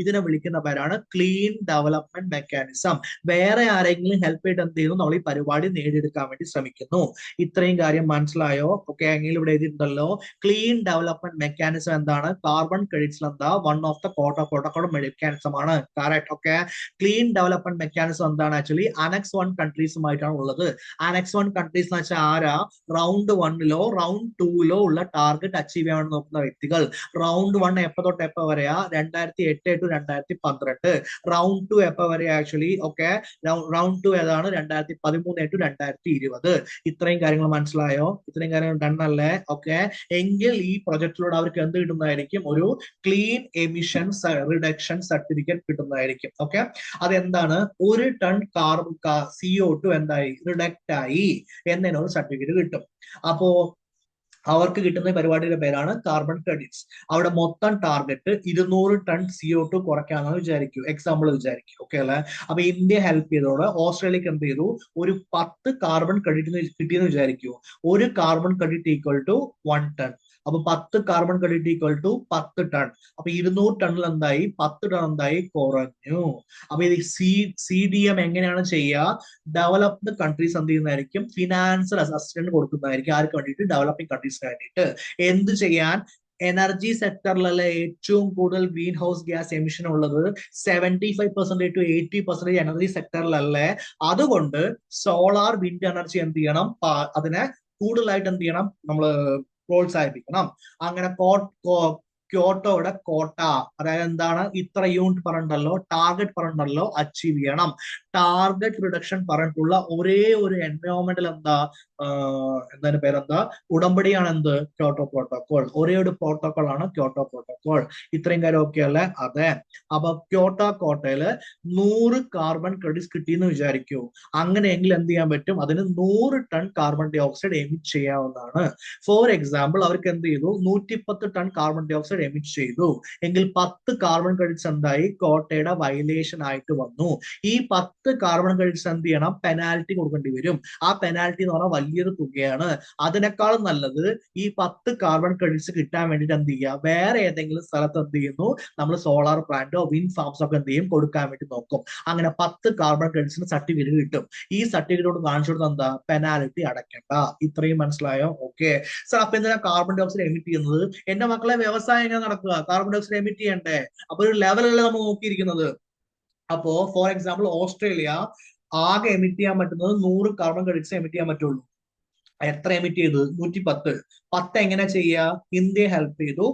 ഇതിനെ വിളിക്കുന്ന പേരാണ് ക്ലീൻ ഡെവലപ്മെന്റ് മെക്കാനിസം. വേറെ ആരെങ്കിലും ഹെൽപ്പ് ചെയ്ത് എന്ത് ചെയ്യുന്നു? നമ്മൾ ഈ പരിപാടി നേടിയെടുക്കാൻ വേണ്ടി ശ്രമിക്കുന്നു. ഇത്രയും കാര്യം മനസ്സിലായോ? ഓക്കെ. എങ്കിലും ഇവിടെ എഴുതിയിട്ടുണ്ടല്ലോ, ക്ലീൻ ഡെവലപ്മെന്റ് മെക്കാനിസം എന്താണ്? കാർബൺ ക്രെഡിറ്റ്സിൽ എന്താ? One of the Kyoto protocol mechanism ആണ്. Correct. Okay. Clean development mechanism എന്താണ് ആക്ച്വലി? അനെക്സ് 1 കൺട്രീസുമായിട്ടാണ് ഉള്ളത്. അനെക്സ് 1 കൺട്രീസ് എന്ന് വെച്ചാൽ ആരാ? റൗണ്ട് 1ലോ റൗണ്ട് 2ലോ ഉള്ള ടാർഗറ്റ് അച്ചീവ് ചെയ്യാൻ നോക്കുന്ന വ്യക്തികൾ. റൗണ്ട് 1 എപ്പോ തൊട്ട് എപ്പോ വരെയാ? 2008 ടു 2012. റൗണ്ട് 2 എപ്പോ വരെ ആക്ച്വലി? ഓക്കെ. റൗണ്ട് 2 ഏതാണ്? 2013 ടു 2020. ഇത്രയും കാര്യങ്ങൾ മനസ്സിലായോ? ഇത്രയും കാര്യങ്ങൾ ഡൺ അല്ലേ? ഓക്കെ. എങ്കിൽ ഈ പ്രൊജക്ടിലൂടെ അവർക്ക് എന്ത് കിട്ടുന്നതായിരിക്കും? ഒരു ക്ലീൻ എമിഷൻ റിഡക്ഷൻ സർട്ടിഫിക്കറ്റ് കിട്ടുന്നതായിരിക്കും. ഓക്കെ. അതെന്താണ്? 1 ടൺ കാർബൺ CO2 എന്തായി? റിഡക്റ്റ് ആയി എന്നതിനൊരു സർട്ടിഫിക്കറ്റ് കിട്ടും. അപ്പോ അവർക്ക് കിട്ടുന്ന പരിപാടിയുടെ പേരാണ് കാർബൺ ക്രെഡിറ്റ്സ്. അവിടെ മൊത്തം ടാർഗറ്റ് 200 ടൺ CO2 കുറയ്ക്കാമെന്ന് വിചാരിക്കൂ, എക്സാമ്പിൾ വിചാരിക്കും. ഓക്കെ അല്ലെ? അപ്പൊ ഇന്ത്യ ഹെൽപ്പ് ചെയ്തോടെ ഓസ്ട്രേലിയക്ക് എന്ത് ചെയ്തു? ഒരു 10 കാർബൺ ക്രെഡിറ്റ് കിട്ടിയെന്ന് വിചാരിക്കൂ. ഒരു carbon credit equal to 1 ton. അപ്പൊ 10 carbon credit equal to 10 ton. അപ്പൊ 200 ടണ്ണിൽ എന്തായി? 10 ടൺ എന്തായി? കുറഞ്ഞു. അപ്പൊ ഇത് CDM എങ്ങനെയാണ് ചെയ്യുക? ഡെവലപ്ഡ് കൺട്രീസ് എന്ത് ചെയ്യുന്നതായിരിക്കും? ഫിനാൻഷ്യൽ അസിസ്റ്റന്റ് കൊടുക്കുന്നതായിരിക്കും. ആർക്ക് വേണ്ടിയിട്ട്? ഡെവലപ്പിംഗ് കൺട്രീസിന് വേണ്ടിയിട്ട്. എന്ത് ചെയ്യാൻ? എനർജി സെക്ടറിലല്ലേ ഏറ്റവും കൂടുതൽ ഗ്രീൻ ഹൗസ് ഗ്യാസ് എമിഷൻ ഉള്ളത്? 75% ടു 80% എനർജി സെക്ടറിലല്ലേ? അതുകൊണ്ട് സോളാർ വിൻഡ് എനർജി എന്ത് ചെയ്യണം? അതിനെ കൂടുതലായിട്ട് എന്ത് ചെയ്യണം? നമ്മൾ പ്രോത്സാഹിപ്പിക്കണം. അങ്ങനെ ക്യോട്ടോയുടെ കോട്ട, അതായത് എന്താണ്, ഇത്ര യൂണിറ്റ് പറഞ്ഞിട്ടല്ലോ, ടാർഗറ്റ് പറഞ്ഞിട്ടല്ലോ, അച്ചീവ് ചെയ്യണം. ടാർഗറ്റ് റിഡക്ഷൻ പറഞ്ഞിട്ടുള്ള ഒരേ ഒരു എൻവയോൺമെന്റൽ എന്താ, എന്താണ് പേരെന്താ, ഉടമ്പടിയാണ് എന്ത്, ക്യോട്ടോ പ്രോട്ടോകോൾ. ഒരേ ഒരു പ്രോട്ടോകോൾ ആണ് ക്യോട്ടോ പ്രോട്ടോകോൾ. ഇത്രയും കാര്യം ഓക്കെ അല്ലേ? അതെ. അപ്പൊ ക്യോട്ടോ കോട്ടയില് 100 കാർബൺ ക്രെഡിറ്റ്സ് കിട്ടിയെന്ന് വിചാരിക്കൂ. അങ്ങനെയെങ്കിൽ എന്ത് ചെയ്യാൻ പറ്റും, അതിന് 100 ton carbon dioxide emit ചെയ്യാവുന്നതാണ്. ഫോർ എക്സാമ്പിൾ അവർക്ക് എന്ത് ചെയ്തു, 110 ton carbon dioxide emit ചെയ്തു എങ്കിൽ 10 കാർബൺ ക്രെഡിറ്റ്സ് എന്തായി, കോട്ടയുടെ വയലേഷൻ ആയിട്ട് വന്നു. ഈ 10 കാർബൺ ക്രെഡിറ്റ്സ് എന്ത് ചെയ്യണം, പെനാൽറ്റി കൊടുക്കേണ്ടി വരും. ആ പെനാൽറ്റി എന്ന് പറഞ്ഞാൽ വലിയൊരു തുകയാണ്. അതിനേക്കാളും നല്ലത് ഈ 10 കാർബൺ ക്രെഡിറ്റ്സ് കിട്ടാൻ വേണ്ടിയിട്ട് എന്ത് ചെയ്യുക, വേറെ ഏതെങ്കിലും സ്ഥലത്ത് എന്ത് ചെയ്യുന്നു, നമ്മൾ സോളാർ പ്ലാന്റോ വിൻഡ് ഫാംസോ ഒക്കെ എന്ത് ചെയ്യും, കൊടുക്കാൻ വേണ്ടി നോക്കും. അങ്ങനെ 10 കാർബൺ ക്രെഡിറ്റ്സിന് സർട്ടിഫിക്കറ്റ് കിട്ടും. ഈ സർട്ടിഫിക്കറ്റ് കാണിച്ചു കൊടുത്താൽ എന്താ, പെനാൽറ്റി അടയ്ക്കേണ്ട. ഇത്രയും മനസ്സിലായോ? Okay sir. അപ്പൊ എന്തിനാ കാർബൺ ഡൈ ഓക്സൈഡ് എമിറ്റ് ചെയ്യുന്നത്? എന്റെ മക്കളെ, വ്യവസായം എങ്ങനെ നടക്കുക, കാർബൺ ഡൈ ഓക്സൈഡ് എമിറ്റ് ചെയ്യണ്ടേ? അപ്പൊ ഒരു ലെവലല്ലേ നമ്മൾ നോക്കിയിരിക്കുന്നത്. അപ്പോ ഫോർ എക്സാമ്പിൾ ഓസ്ട്രേലിയ ആകെ എമിറ്റ് ചെയ്യാൻ പറ്റുന്നത് 100 കാർബൺ ക്രെഡിറ്റ്സ് എമിറ്റ് ചെയ്യാൻ പറ്റുള്ളൂ. എത്ര എമിറ്റ് ചെയ്തു? 110. 10 എങ്ങനെ ചെയ്യുക? ഇന്ത്യയെ ഹെൽപ്പ് ചെയ്തു,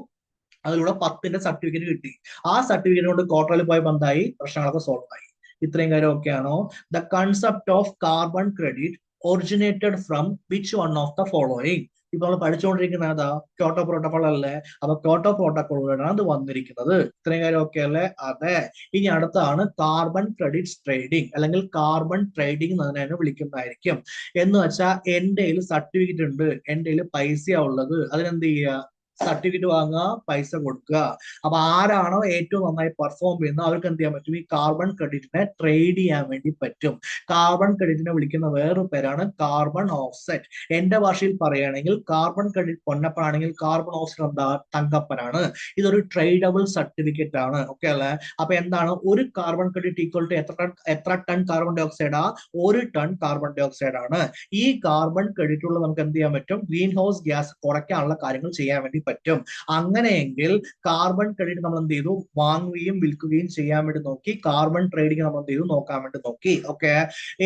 അതിലൂടെ 10ന്റെ സർട്ടിഫിക്കറ്റ് കിട്ടി. ആ സർട്ടിഫിക്കറ്റ് കൊണ്ട് ക്വാർട്ടറിൽ പോയ ബന്ധായി, പ്രശ്നങ്ങളൊക്കെ സോൾവ് ആയി. ഇത്രയും കാര്യം ഓക്കെ ആണോ? The concept of carbon credit originated from which one of the following? ഇപ്പൊ നമ്മൾ പഠിച്ചുകൊണ്ടിരിക്കുന്ന ഏതാ? ക്യോട്ടോ പ്രോട്ടോകോൾ അല്ലേ? അപ്പൊ ക്യോട്ടോ പ്രോട്ടോകോളിലാണ് അത് വന്നിരിക്കുന്നത്. ഇത്രയും കാര്യം ഓക്കെ അല്ലേ? അതെ. ഇനി അടുത്താണ് കാർബൺ ക്രെഡിറ്റ്സ് ട്രേഡിംഗ്, അല്ലെങ്കിൽ കാർബൺ ട്രേഡിംഗ് എന്നതിനെ വിളിക്കുന്നതായിരിക്കും. എന്ന് വെച്ചാൽ എന്റെ കയ്യിൽ സർട്ടിഫിക്കറ്റ് ഉണ്ട്, എന്റെ കയ്യിൽ പൈസയാ ഉള്ളത്, അതിനെന്ത് ചെയ്യുക, സർട്ടിഫിക്കറ്റ് വാങ്ങുക, പൈസ കൊടുക്കുക. അപ്പൊ ആരാണോ ഏറ്റവും നന്നായി പെർഫോം ചെയ്യുന്നത് അവർക്ക് എന്ത് ചെയ്യാൻ പറ്റും, ഈ കാർബൺ ക്രെഡിറ്റിനെ ട്രേഡ് ചെയ്യാൻ വേണ്ടി പറ്റും. കാർബൺ ക്രെഡിറ്റിനെ വിളിക്കുന്ന വേറൊരു പേരാണ് കാർബൺ ഓഫ്സെറ്റ്. എന്റെ ഭാഷയിൽ പറയുകയാണെങ്കിൽ കാർബൺ ക്രെഡിറ്റ് പൊന്നപ്പനാണെങ്കിൽ കാർബൺ ഓഫ്സെറ്റ് എന്താ, തങ്കപ്പനാണ്. ഇതൊരു ട്രേഡബിൾ സർട്ടിഫിക്കറ്റ് ആണ്. ഓക്കെ അല്ലെ? അപ്പൊ എന്താണ്, ഒരു കാർബൺ ക്രെഡിറ്റ് ഈക്വൽ ടു എത്ര ടൺ കാർബൺ ഡൈ ഓക്സൈഡാ? 1 ടൺ കാർബൺ ഡൈ ഓക്സൈഡ് ആണ്. ഈ കാർബൺ ക്രെഡിറ്റുള്ള നമുക്ക് എന്ത് ചെയ്യാൻ പറ്റും, ഗ്രീൻ ഹൗസ് ഗ്യാസ് കുറയ്ക്കാനുള്ള കാര്യങ്ങൾ ചെയ്യാൻ വേണ്ടി പറ്റും. അങ്ങനെയെങ്കിൽ കാർബൺ ക്രെഡിറ്റ് നമ്മൾ എന്ത് ചെയ്തു, വാങ്ങുകയും വിൽക്കുകയും ചെയ്യാൻ വേണ്ടി നോക്കി. കാർബൺ ട്രേഡിംഗ് നമ്മൾ എന്ത് ചെയ്തു, നോക്കാൻ വേണ്ടി നോക്കി. ഓക്കെ.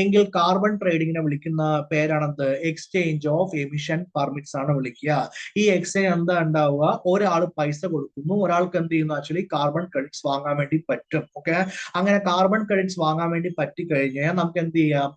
എങ്കിൽ കാർബൺ ട്രേഡിങ്ങിനെ വിളിക്കുന്ന പേരാണെന്ത്, എക്സ്ചേഞ്ച് ഓഫ് എമിഷൻ പെർമിറ്റ്സ് ആണ് വിളിക്കുക. ഈ എക്സ്ചേഞ്ച് എന്താ ഉണ്ടാവുക, ഒരാൾ പൈസ കൊടുക്കുന്നു, ഒരാൾക്ക് എന്ത് ചെയ്യുന്നു, ആക്ച്വലി കാർബൺ ക്രെഡിറ്റ്സ് വാങ്ങാൻ വേണ്ടി പറ്റും. ഓക്കെ. അങ്ങനെ കാർബൺ ക്രെഡിറ്റ്സ് വാങ്ങാൻ വേണ്ടി പറ്റിക്കഴിഞ്ഞാൽ നമുക്ക് എന്ത് ചെയ്യാം,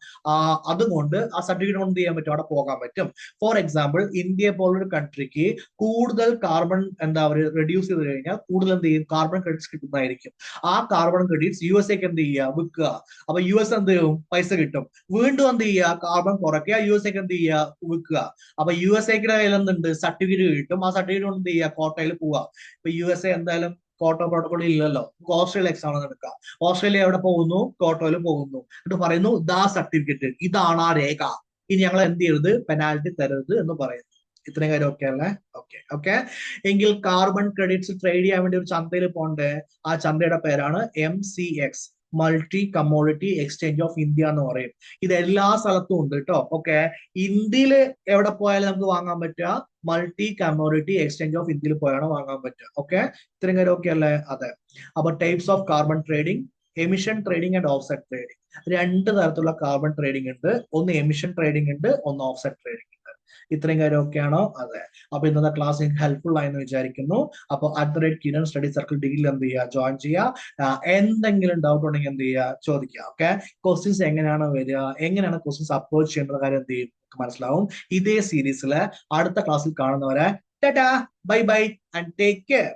അതുകൊണ്ട് ആ സർട്ടിഫിക്കറ്റ് കൊണ്ട് എന്ത് ചെയ്യാൻ പറ്റും, അവിടെ പോകാൻ പറ്റും. ഫോർ എക്സാമ്പിൾ ഇന്ത്യയെ പോലൊരു കൺട്രിക്ക് കൂടുതൽ കാർബൺ എന്താ പറയുക റെഡ്യൂസ് ചെയ്ത് കഴിഞ്ഞാൽ കൂടുതൽ എന്ത് ചെയ്യും, കാർബൺ ക്രെഡിറ്റ്സ് കിട്ടുന്നതായിരിക്കും. ആ കാർബൺ ക്രെഡിറ്റ്സ് USA എന്ത് ചെയ്യുക, വിൽക്കുക. അപ്പൊ US എന്ത് ചെയ്യും, പൈസ കിട്ടും. വീണ്ടും എന്ത് ചെയ്യുക, കാർബൺ കുറയ്ക്കുക, USA എന്ത് ചെയ്യുക, വിൽക്കുക. അപ്പൊ USA കയ്യിൽ എന്തുണ്ട്, സർട്ടിഫിക്കറ്റ് കിട്ടും. ആ സർട്ടിഫിക്കറ്റ് കൊണ്ട് എന്ത് ചെയ്യുക, കോട്ടയിൽ പോവുക. ഇപ്പൊ USA എന്തായാലും ക്യോട്ടോ പ്രോട്ടോകോളിൽ ഇല്ലല്ലോ. ഓസ്ട്രേലിയ എക്സാമ്പിൾ എടുക്കാം. ഓസ്ട്രേലിയ എവിടെ പോകുന്നു, ക്യോട്ടോയിൽ പോകുന്നു. എന്നിട്ട് പറയുന്നു, ദാ സർട്ടിഫിക്കറ്റ്, ഇതാണ് ആ രേഖ, ഇനി ഞങ്ങൾ എന്ത് ചെയ്യരുത്, പെനാൽറ്റി തരരുത് എന്ന് പറയുന്നു. ഇത്രയും കാര്യം ഓക്കെ അല്ലേ? ഓക്കെ. ഓക്കെ. എങ്കിൽ കാർബൺ ക്രെഡിറ്റ്സ് ട്രേഡ് ചെയ്യാൻ വേണ്ടി ഒരു ചന്തയിൽ പോണ്ടേ. ആ ചന്തയുടെ പേരാണ് MCX, multi commodity exchange of India എന്ന് പറയും. ഇത് എല്ലാ സ്ഥലത്തും ഉണ്ട് കേട്ടോ. ഓക്കെ. ഇന്ത്യയിൽ എവിടെ പോയാലും നമുക്ക് വാങ്ങാൻ പറ്റുക, മൾട്ടി കമ്മോഡിറ്റി എക്സ്ചേഞ്ച് ഓഫ് ഇന്ത്യയിൽ പോയാണ് വാങ്ങാൻ പറ്റുക. ഓക്കെ. ഇത്രയും കാര്യം ഓക്കെ അല്ലേ? അതെ. അപ്പൊ types of carbon trading, emission trading and offset trading. 2 തരത്തിലുള്ള കാർബൺ ട്രേഡിംഗ് ഉണ്ട്. ഒന്ന് എമിഷൻ ട്രേഡിംഗ് ഉണ്ട്, ഒന്ന് ഓഫ്സെറ്റ് ട്രേഡിംഗ് ഉണ്ട്. ഇത്രയും കാര്യം ഓക്കെ ആണോ? അതെ. അപ്പൊ ഇന്നത്തെ ക്ലാസ് നിങ്ങൾക്ക് ഹെൽപ്ഫുൾ ആയെന്ന് വിചാരിക്കുന്നു. അപ്പൊ @കിരൺ സ്റ്റഡി സർക്കിൾ ഡിഗ്രിയിൽ എന്ത് ചെയ്യുക, ജോയിൻ ചെയ്യുക. എന്തെങ്കിലും ഡൗട്ട് ഉണ്ടെങ്കിൽ എന്ത് ചെയ്യുക, ചോദിക്കുക. ഓക്കെ. ക്വസ്റ്റ്യൻസ് എങ്ങനെയാണ് വരിക, എങ്ങനെയാണ് ക്വസ്റ്റ്യൻസ് അപ്രോച്ച് ചെയ്യേണ്ട കാര്യം എന്ത് ചെയ്യും, മനസ്സിലാവും. ഇതേ സീരീസിലെ അടുത്ത ക്ലാസ്സിൽ കാണുന്നവരെ Tata, bye bye and take care.